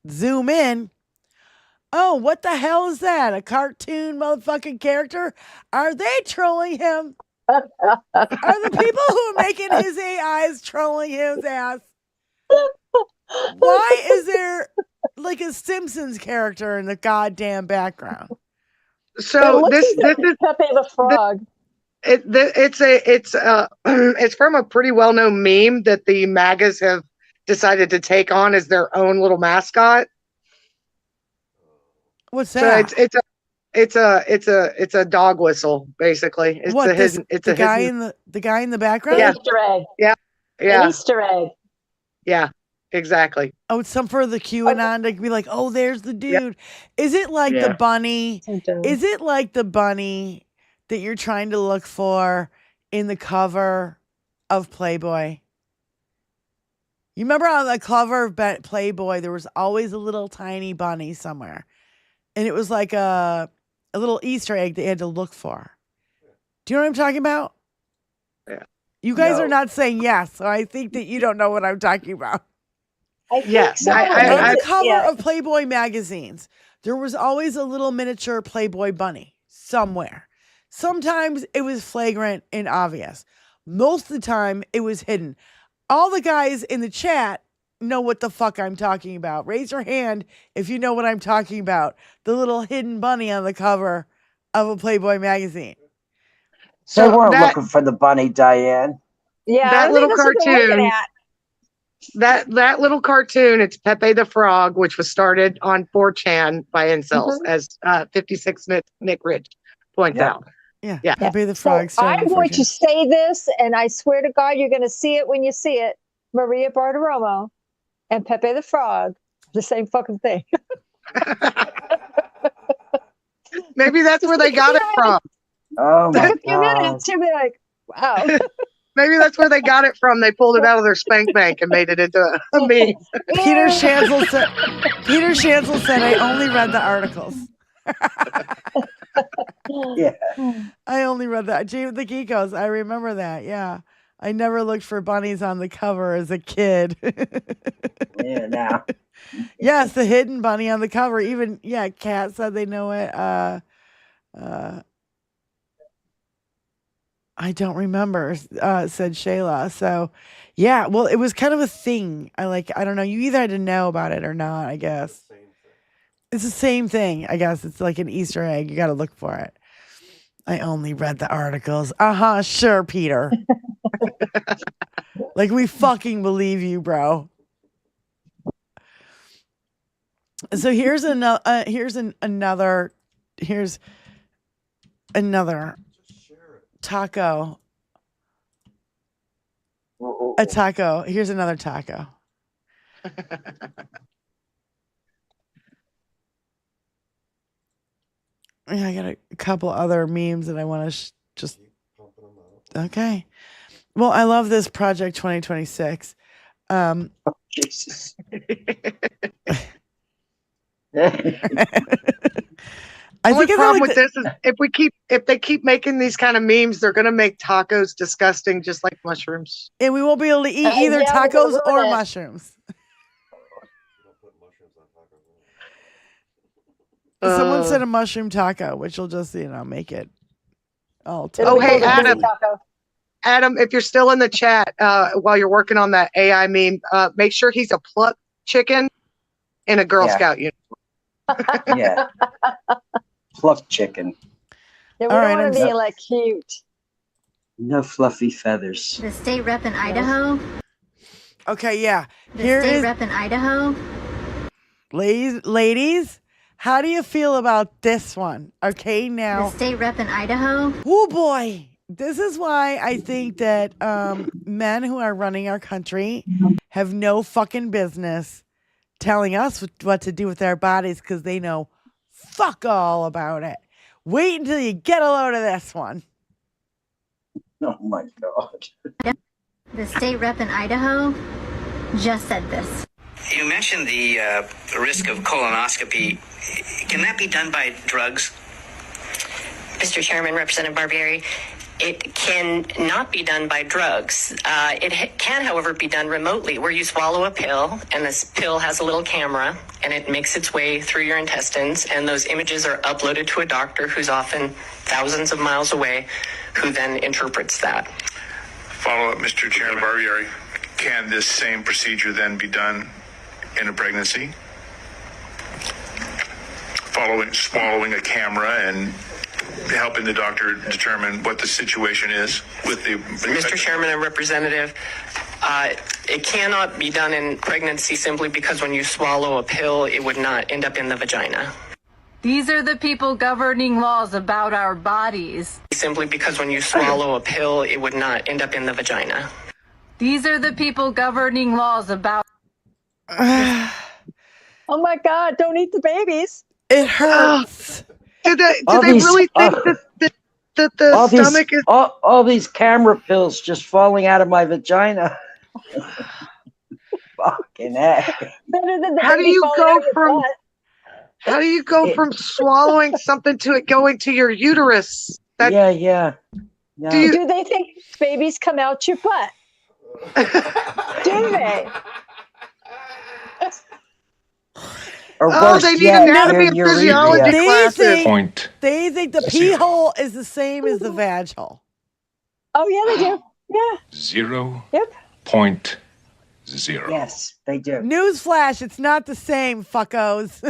zoom in. Oh, what the hell is that? A cartoon motherfucking character? Are they trolling him? Are the people who are making his AIs trolling his ass? Why is there like a Simpsons character in the goddamn background? So this is Pepe the Frog. It's from a pretty well-known meme that the MAGAs have decided to take on as their own little mascot. What's that? So it's a dog whistle, basically. It's what, the guy in the background? Yeah. Easter egg. Yeah. An Easter egg. Yeah, exactly. Oh, it's some for the QAnon to be like, oh, there's the dude. Is it like the bunny? Is it like the bunny that you're trying to look for in the cover of Playboy? You remember on the cover of Playboy, there was always a little tiny bunny somewhere. And it was like a little Easter egg that you had to look for. Do you know what I'm talking about? Yeah. You guys are not saying yes, so I think that you don't know what I'm talking about. Yes. On the cover of Playboy magazines, there was always a little miniature Playboy bunny somewhere. Sometimes it was flagrant and obvious. Most of the time, it was hidden. All the guys in the chat know what the fuck I'm talking about. Raise your hand if you know what I'm talking about. The little hidden bunny on the cover of a Playboy magazine. So they weren't looking for the bunny, Diane. Yeah, that little that's what they're looking cartoon. at. That little cartoon, it's Pepe the Frog, which was started on 4chan by incels, as 56 Nick Rich points out. Yeah. Yeah. Pepe the Frog. So I'm going to say this, and I swear to God, you're going to see it when you see it. Maria Bartiromo and Pepe the Frog, the same fucking thing. Maybe that's where they got it from. Oh my a few minutes, you'll be like, wow. Maybe that's where they got it from. They pulled it out of their spank bank and made it into a meme. Peter Shansel said, I only read the articles. Yeah. I only read that. James the Geekos, I remember that. Yeah. I never looked for bunnies on the cover as a kid. Yeah, now. Yes, the hidden bunny on the cover. Even, Kat said they know it. I don't remember, said Shayla. So, yeah, well, it was kind of a thing. I don't know. You either had to know about it or not, I guess. It's the same thing. I guess it's like an Easter egg. You got to look for it. I only read the articles. Sure, Peter. Like, we fucking believe you, bro. So here's another taco. A taco. Here's another taco. I got a couple other memes that I want to just. Okay. Well, I love this Project 2026. Jesus. The only problem with this is if they keep making these kind of memes, they're gonna make tacos disgusting, just like mushrooms. And we won't be able to eat either tacos or mushrooms. Someone said a mushroom taco, which will just make it all. Oh, hey, Adam, if you're still in the chat while you're working on that AI meme, make sure he's a plucked chicken in a Girl Scout uniform. Yeah. Fluff chicken. Yeah, we All don't right, want I'm to be so- like cute. No fluffy feathers. The state rep in Idaho. Okay, yeah. The Here state is rep in Idaho. ladies, how do you feel about this one? Okay, now. The state rep in Idaho. Oh boy. This is why I think that men who are running our country have no fucking business telling us what to do with our bodies because they know fuck all about it. Wait until you get a load of this one. Oh my God. The state rep in Idaho just said this. You mentioned the risk of colonoscopy. Can that be done by drugs? Mr. Chairman, Representative Barbieri, it can not be done by drugs. It can, however, be done remotely, where you swallow a pill, and this pill has a little camera, and it makes its way through your intestines, and those images are uploaded to a doctor who's often thousands of miles away, who then interprets that. Follow up, Mr. Chairman Barbieri. Can this same procedure then be done in a pregnancy? Swallowing a camera and helping the doctor determine what the situation is with the... Mr. Chairman and Representative, it cannot be done in pregnancy simply because when you swallow a pill, it would not end up in the vagina. These are the people governing laws about our bodies. Simply because when you swallow a pill, it would not end up in the vagina. These are the people governing laws about... Oh my God, don't eat the babies. It hurts. Do they really think that the stomach is... All these camera pills just falling out of my vagina. Fucking heck. Better than the How do baby you falling go out of your from... butt. How do you go from swallowing something to it going to your uterus? Yeah. Do they think babies come out your butt? Do they? Or worse they need yet, anatomy and your physiology urethra. classes. They think the pee hole is the same as the vag hole. Oh, yeah, they do. Yeah. 0.0. Yes, they do. Newsflash, it's not the same, fuckos.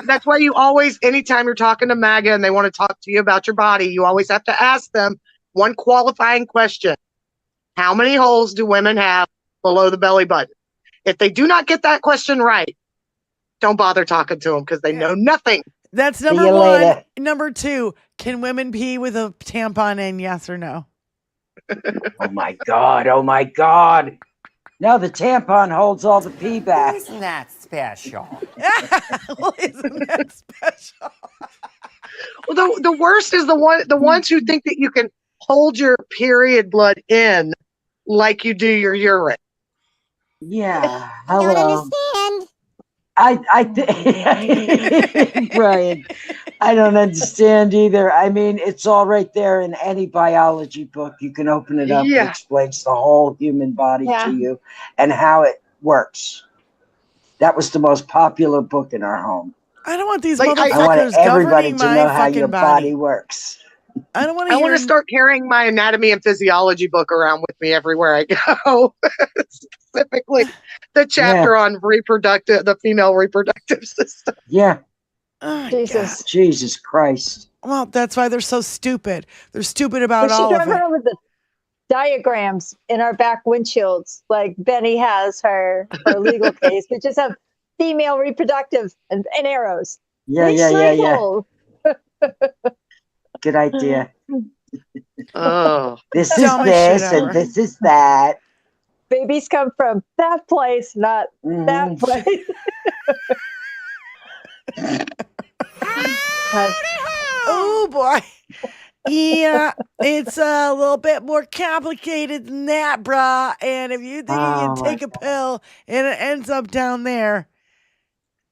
That's why you always, anytime you're talking to MAGA and they want to talk to you about your body, you always have to ask them one qualifying question. How many holes do women have below the belly button? If they do not get that question right, don't bother talking to them because they know nothing. That's number one. Number two, can women pee with a tampon in, yes or no? Oh my God. No, the tampon holds all the pee back. Isn't that special? Well, isn't that special? Well, the worst is the ones who think that you can hold your period blood in like you do your urine. Yeah. I don't Hello. understand. Brian, I don't understand either. I mean, it's all right there in any biology book. You can open it up. Yeah. It explains the whole human body to you and how it works. That was the most popular book in our home. I don't want these I motherfuckers want everybody governing to my know how fucking your body works. I don't want I want to start carrying my anatomy and physiology book around with me everywhere I go. Specifically, the chapter on the female reproductive system. Yeah. Oh, Jesus. Jesus Christ. Well, that's why they're so stupid. They're stupid about We should all of drive it. around with the diagrams in our back windshields, like Benny has her legal case. We just have female reproductive and arrows. Yeah. Recycle. Good idea. Oh. This is Dumbest this shit and ever. this is that. Babies come from that place, not that place. Oh boy. Yeah, it's a little bit more complicated than that, brah. And if you think you can take a pill and it ends up down there,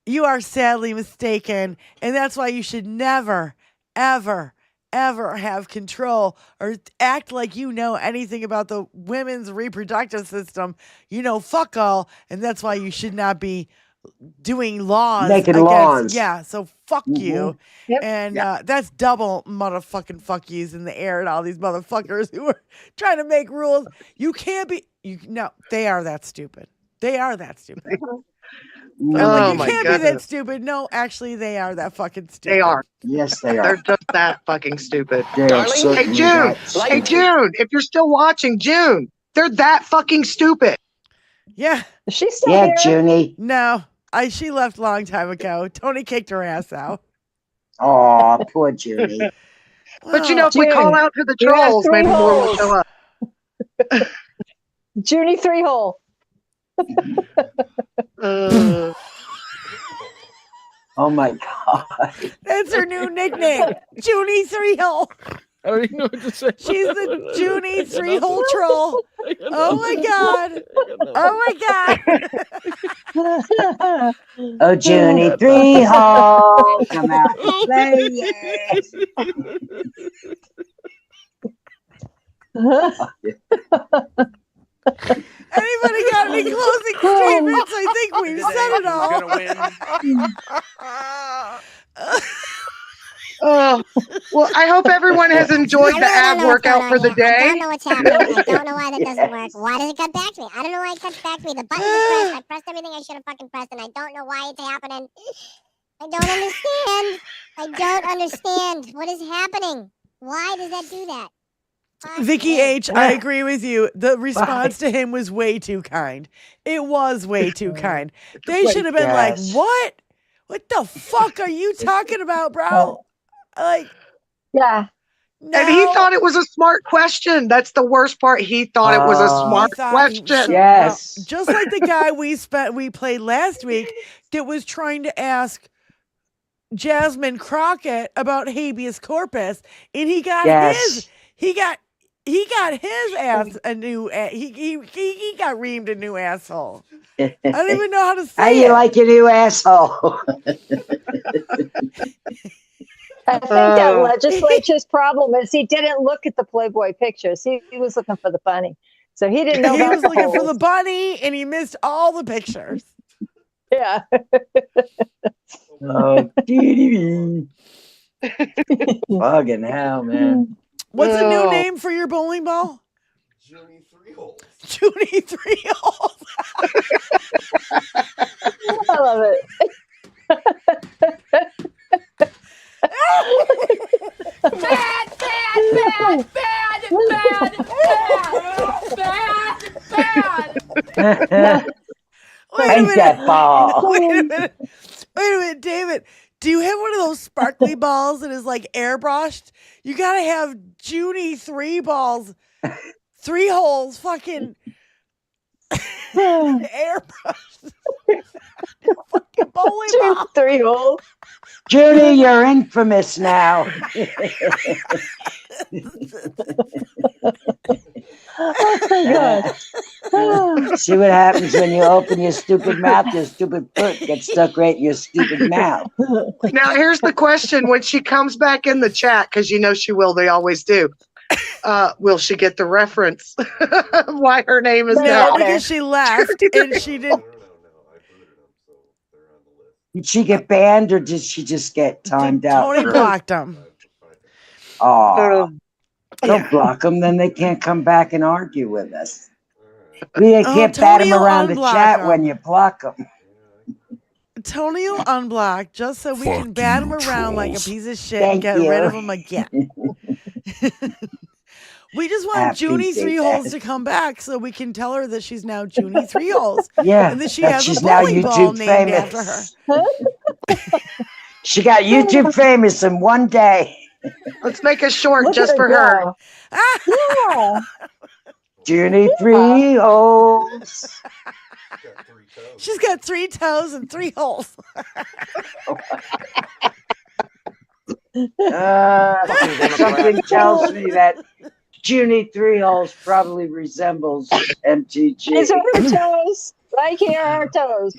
you are sadly mistaken. And that's why you should never, ever, ever have control or act like you know anything about the women's reproductive system. You know, fuck all. And that's why you should not be doing laws. Making against, laws. Yeah, so fuck you. Yep. And that's double motherfucking fuck yous in the air and all these motherfuckers who are trying to make rules. You can't be, no, they are that stupid. They are that stupid. I'm like, you can't be that stupid. No, actually, they are that fucking stupid. They are. Yes, they are. They're just that fucking stupid. They are certainly Hey, June. that stupid. Hey, June. If you're still watching, June, they're that fucking stupid. Yeah. Is she still Yeah, here? Junie. No, she left a long time ago. Tony kicked her ass out. Oh, poor Junie. But you know, if we June, call out to the you have trolls, 3 maybe more will holes. show up. Junie 3-hole. Oh my God. That's her new nickname, Junie 3-hole. I don't even know what to say. She's the Junie 3-hole troll. Oh my God. Oh my God. Oh, Junie 3-hole. Come out and play, yes. Anybody got any closing statements? I think we've said it all. Oh, well, I hope everyone has enjoyed the ab workout for the I day. don't know what's happening. I don't know why that doesn't work. Why does it cut back to me? I don't know why it cuts back to me. The buttons are pressed. I pressed everything I should have fucking pressed, and I don't know why it's happening. I don't understand. I don't understand. What is happening? Why does that do that? Vicky H, I agree with you. The response to him was way too kind. It was way too kind. They should have been like, what? What the fuck are you talking about, bro? Like, yeah. No. And he thought it was a smart question. That's the worst part. He thought it was a smart question. Yes. Just like the guy we played last week that was trying to ask Jasmine Crockett about habeas corpus, and he got his ass a new he got reamed a new asshole. I don't even know how to say How you it. like your new asshole? I think that legislature's problem is he didn't look at the Playboy pictures. He was looking for the bunny. So he didn't know He about was the looking for holes. the bunny and he missed all the pictures. Yeah. Oh, fucking hell, man. What's a new name for your bowling ball? Junie 3-hole. Junie 3-hole. I love it. Ain't that ball? Wait a minute, David. Do you have one of those sparkly balls that is like airbrushed? You gotta have Junie 3 balls, 3 holes, fucking airbrushed. Fucking bowling ball. 3 holes. Judy, you're infamous now. Oh my God. See what happens when you open your stupid mouth, your stupid foot gets stuck right in your stupid mouth. Now, here's the question. When she comes back in the chat, because you know she will, they always do. Will she get the reference? Why her name is No, down there? because she left and she didn't. Did she get banned or did she just get timed out? Tony blocked them. Oh, don't block them, then they can't come back and argue with us. We can't bat them Tony will around the unblock chat 'em. when you block them. Tony will unblock just so we can bat him around like a piece of shit and Thank get you. rid of him again. We just want Junie Appreciate 3 holes that. to come back so we can tell her that she's now Junie 3 holes. Yeah, And that she that has she's a now bowling ball YouTube named famous. after her. She got YouTube famous in one day. Let's make a short Look just at for her her. go. Yeah. Junie 3 holes. She's got 3 toes and 3 holes. Something tells me that Junie 3 holes probably resembles MTG. These are her toes. Right here are her toes.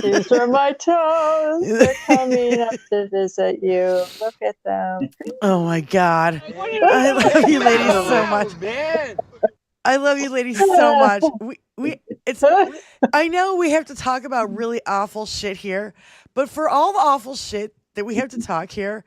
These are my toes. They're coming up to visit you. Look at them. Oh my God. I love you ladies so much. I love you ladies so much. I know we have to talk about really awful shit here, but for all the awful shit that we have to talk here,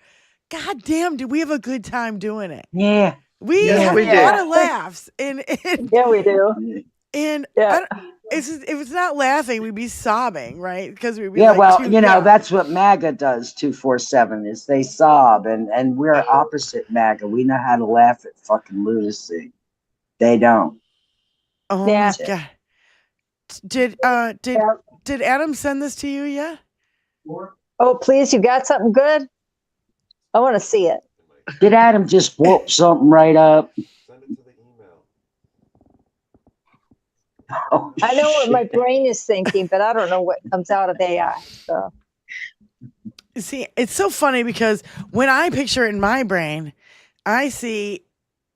God damn, do we have a good time doing it? Yeah. We Yes, have we a do. lot of laughs. And Yeah, we do. And Yeah. if it's not laughing, we'd be sobbing, right? Because we'd be Yeah, like, well, that's what MAGA does 247 is they sob, and we're opposite MAGA. We know how to laugh at fucking lunacy. They don't. Oh Yeah. my God. Did Adam send this to you yet? Oh, please, you got something good? I want to see it. Did Adam just whoop something right up? Oh, I know what my brain is thinking, but I don't know what comes out of AI. So See, it's so funny because when I picture it in my brain, I see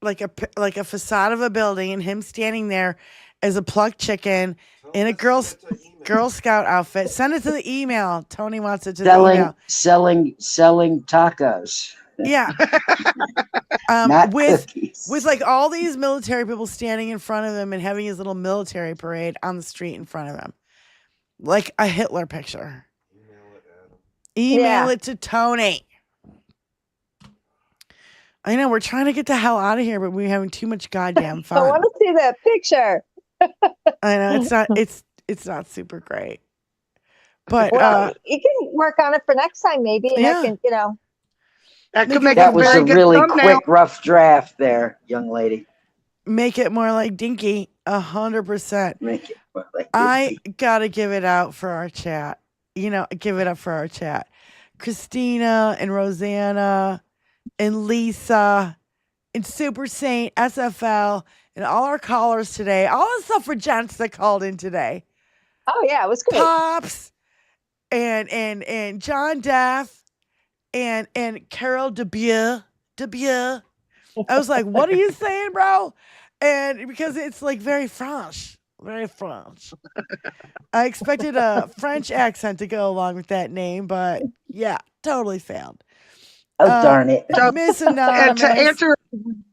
like a facade of a building and him standing there as a plucked chicken in a Girl Scout outfit. Send it to the email. Tony wants it to the email. Selling tacos. Yeah. Not cookies. With like all these military people standing in front of him and having his little military parade on the street in front of him. Like a Hitler picture. Email it to Tony. I know we're trying to get the hell out of here, but we're having too much goddamn fun. I want to see that picture. I know it's not super great. But you can work on it for next time maybe, and I can, That could make that a was very a good really thumbnail. quick, rough draft there, young lady. make it more like Dinky, 100%. Make it more like I gotta give it out for our chat. Give it up for our chat. Christina and Rosanna and Lisa and Super Saint, SFL, and all our callers today. All the suffragettes that called in today. Oh yeah, it was great. Pops and John Deff and Carol DeBeer. I was like, what are you saying, bro? And because it's like very French. Very French. I expected a French accent to go along with that name, but yeah, totally failed. Oh, darn it. Miss And Anonymous.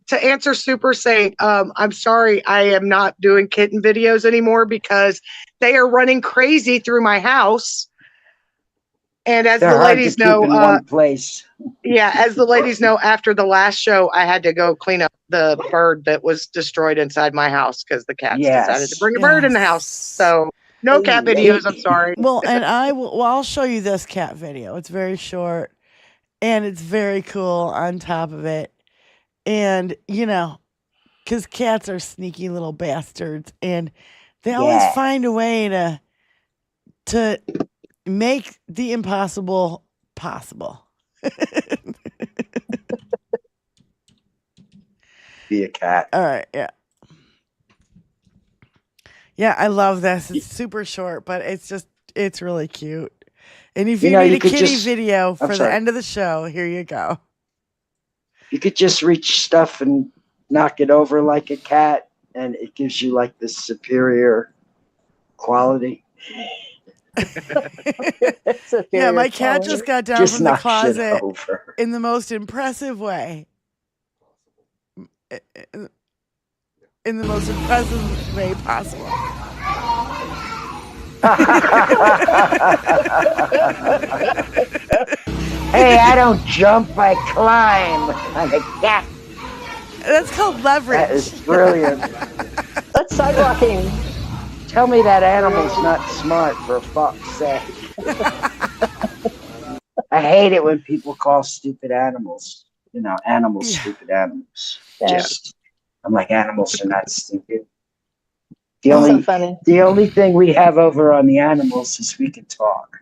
to answer Super Saint, I'm sorry I am not doing kitten videos anymore because they are running crazy through my house. And as They're the hard ladies to keep know, in one place. yeah, as the ladies know, after the last show, I had to go clean up the bird that was destroyed inside my house because the cats decided to bring a bird in the house. So no cat videos. I'm sorry. Well, and I'll show you this cat video. It's very short and it's very cool on top of it. And, because cats are sneaky little bastards and they always find a way to make the impossible possible. Be a cat. All right, yeah. Yeah, I love this. It's super short, but it's really cute. And if you need a kitty video for the end of the show, here you go. You could just reach stuff and knock it over like a cat, and it gives you like this superior quality. Yeah, my cat just got down Just from the knock shit closet over. in the most impressive way. In the most impressive way possible. Hey, I don't jump, I climb. I'm a cat. That's called leverage. That is brilliant. That's sidewalking. Tell me that animal's not smart, for fuck's sake. I hate it when people call stupid animals, animals stupid animals. Yeah. I'm like, animals are not stupid. So funny. The only thing we have over on the animals is we can talk.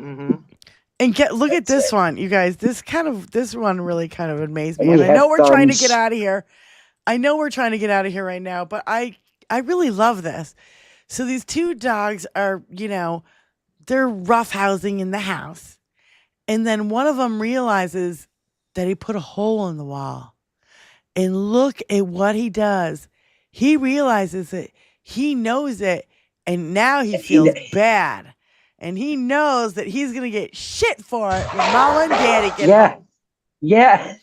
Mm-hmm. And look at this one, you guys. This one really kind of amazed me. We And I have know we're trying to thumbs. get out of here. I know we're trying to get out of here right now, but I really love this. So these two dogs are, they're roughhousing in the house. And then one of them realizes that he put a hole in the wall. And look at what he does. He realizes it. He knows it. And now he feels bad. And he knows that he's going to get shit for it when Mama and Daddy get home. Yeah.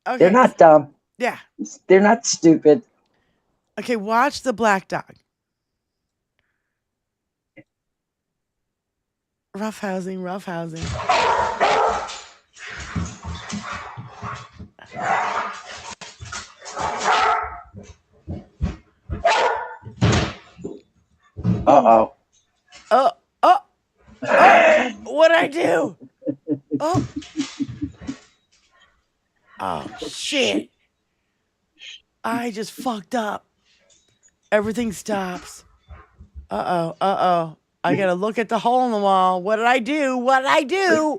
Okay. They're not dumb. Yeah. They're not stupid. Okay, watch the black dog. Rough housing. Uh-oh. What'd I do? Oh, shit. I just fucked up. Everything stops. Uh-oh. I gotta look at the hole in the wall. What did I do?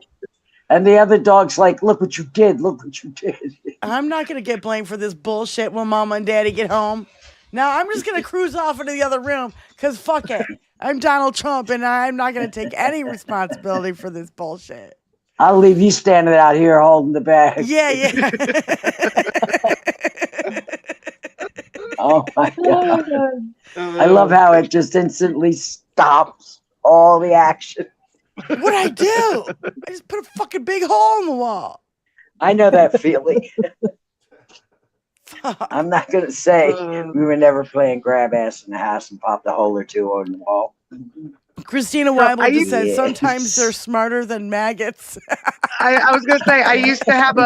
And the other dog's like, look what you did. I'm not gonna get blamed for this bullshit when Mama and Daddy get home. Now I'm just gonna cruise off into the other room because fuck it. I'm Donald Trump and I'm not gonna take any responsibility for this bullshit. I'll leave you standing out here holding the bag. Yeah. Oh my God. I love how it just instantly stops all the action. What'd I do? I just put a fucking big hole in the wall. I know that feeling. I'm not going to say we were never playing grab ass in the house and popped a hole or two on the wall. Christina Weibel just said sometimes they're smarter than maggots. I was gonna say I used to have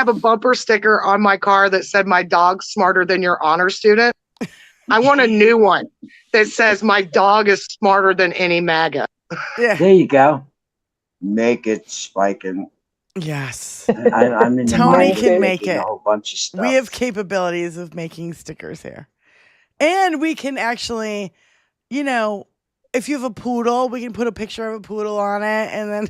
a bumper sticker on my car that said my dog's smarter than your honor student. I want a new one that says my dog is smarter than any MAGA. Yeah. There you go. Make it spiking. Yes. I'm in the Tony can make it. A whole bunch of stuff. We have capabilities of making stickers here. And we can actually, if you have a poodle, we can put a picture of a poodle on it and then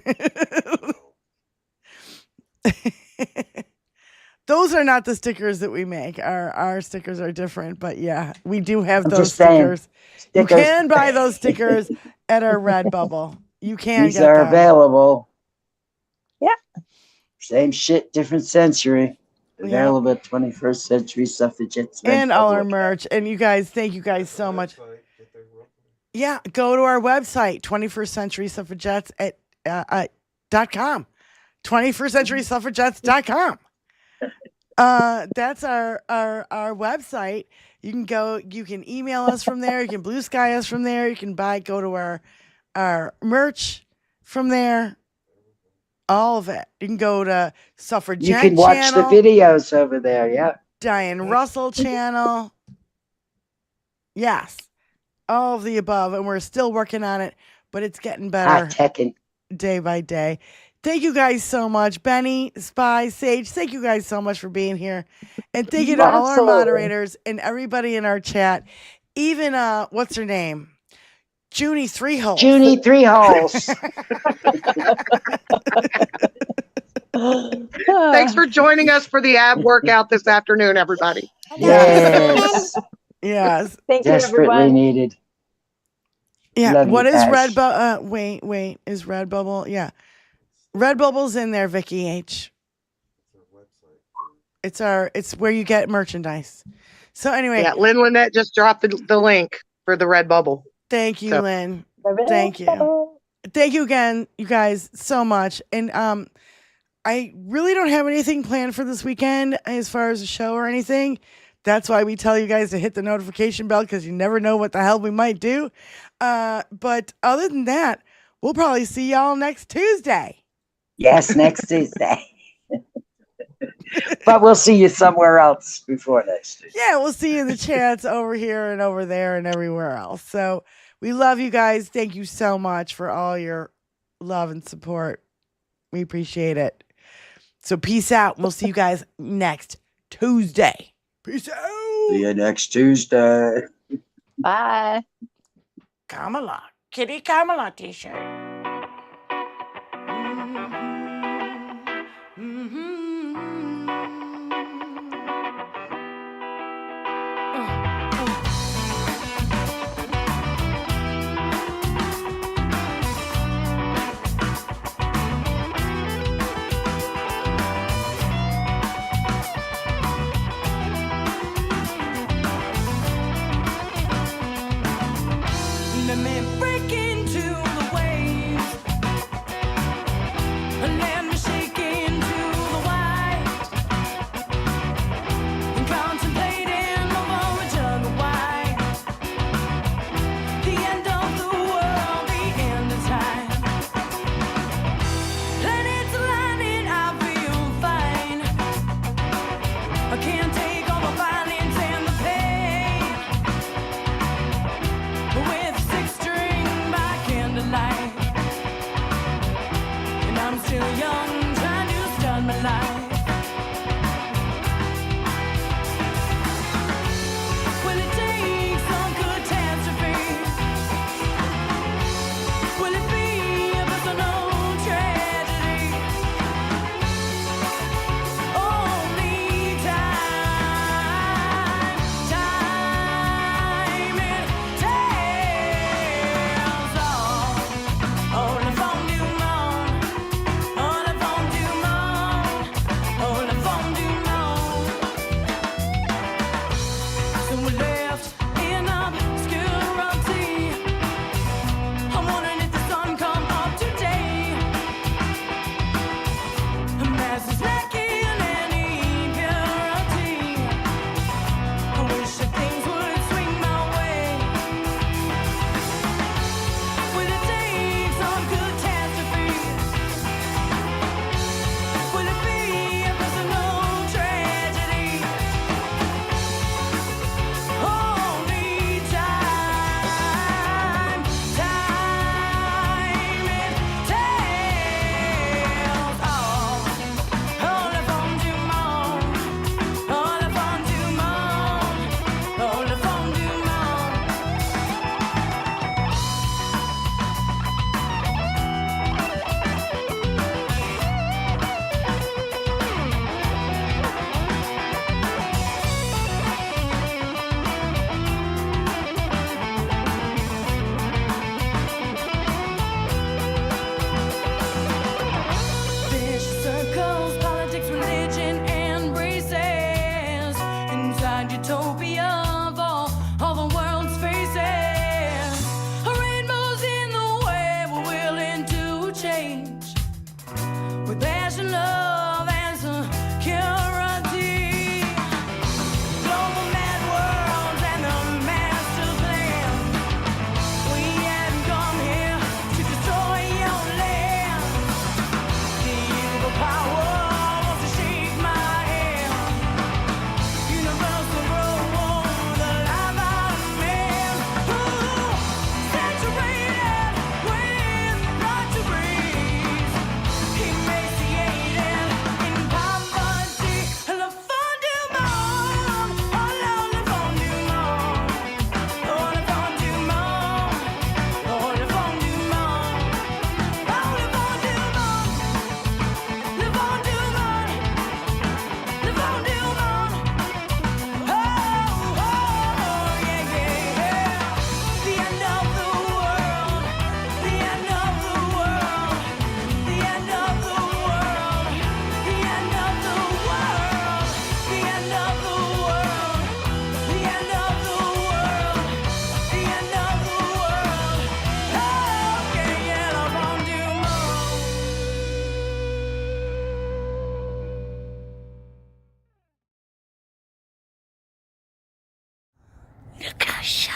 those are not the stickers that we make. Our stickers are different, but yeah, we do have those stickers. You can buy those stickers at our Redbubble. You can These get are them. available. Yeah. Same shit, different century. Available at 21st Century Suffragettes. And all our merch. And you guys, thank you guys so much. Yeah, go to our website, 21st Century Suffragettes .com. 21stCenturySuffragettes.com. That's our website. You can go, you can email us from there, you can Blue Sky us from there, you can go to our merch from there. All of it. You can go to Suffragette You can watch channel, the videos over there, yeah. Diane Russell channel. Yes. All of the above. And we're still working on it, but it's getting better day by day. Thank you guys so much. Benny, Spy, Sage, thank you guys so much for being here. And thank you to all our moderators and everybody in our chat. Even, what's her name? Junie Threeholes. Junie Threeholes. Thanks for joining us for the ab workout this afternoon, everybody. Yes. Yes. Thank you, Desperately everyone. needed. Yeah. Love What you is guys. Redbubble? Wait. Is Redbubble? Yeah. Redbubble's in there, Vicky H. It's where you get merchandise. So anyway. Yeah, Lynn Lynette just dropped the link for the Redbubble. Thank you, Lynn. Thank you. Thank you again, you guys, so much. And I really don't have anything planned for this weekend as far as a show or anything. That's why we tell you guys to hit the notification bell, because you never know what the hell we might do. But other than that, we'll probably see y'all next Tuesday. Yes, next Tuesday. But we'll see you somewhere else before next Tuesday. Yeah, we'll see you in the chats over here and over there and everywhere else. So we love you guys. Thank you so much for all your love and support. We appreciate it. So peace out. We'll see you guys next Tuesday. Peace out. See you next Tuesday. Bye. Kamala. Kitty Kamala t-shirt. Gosh.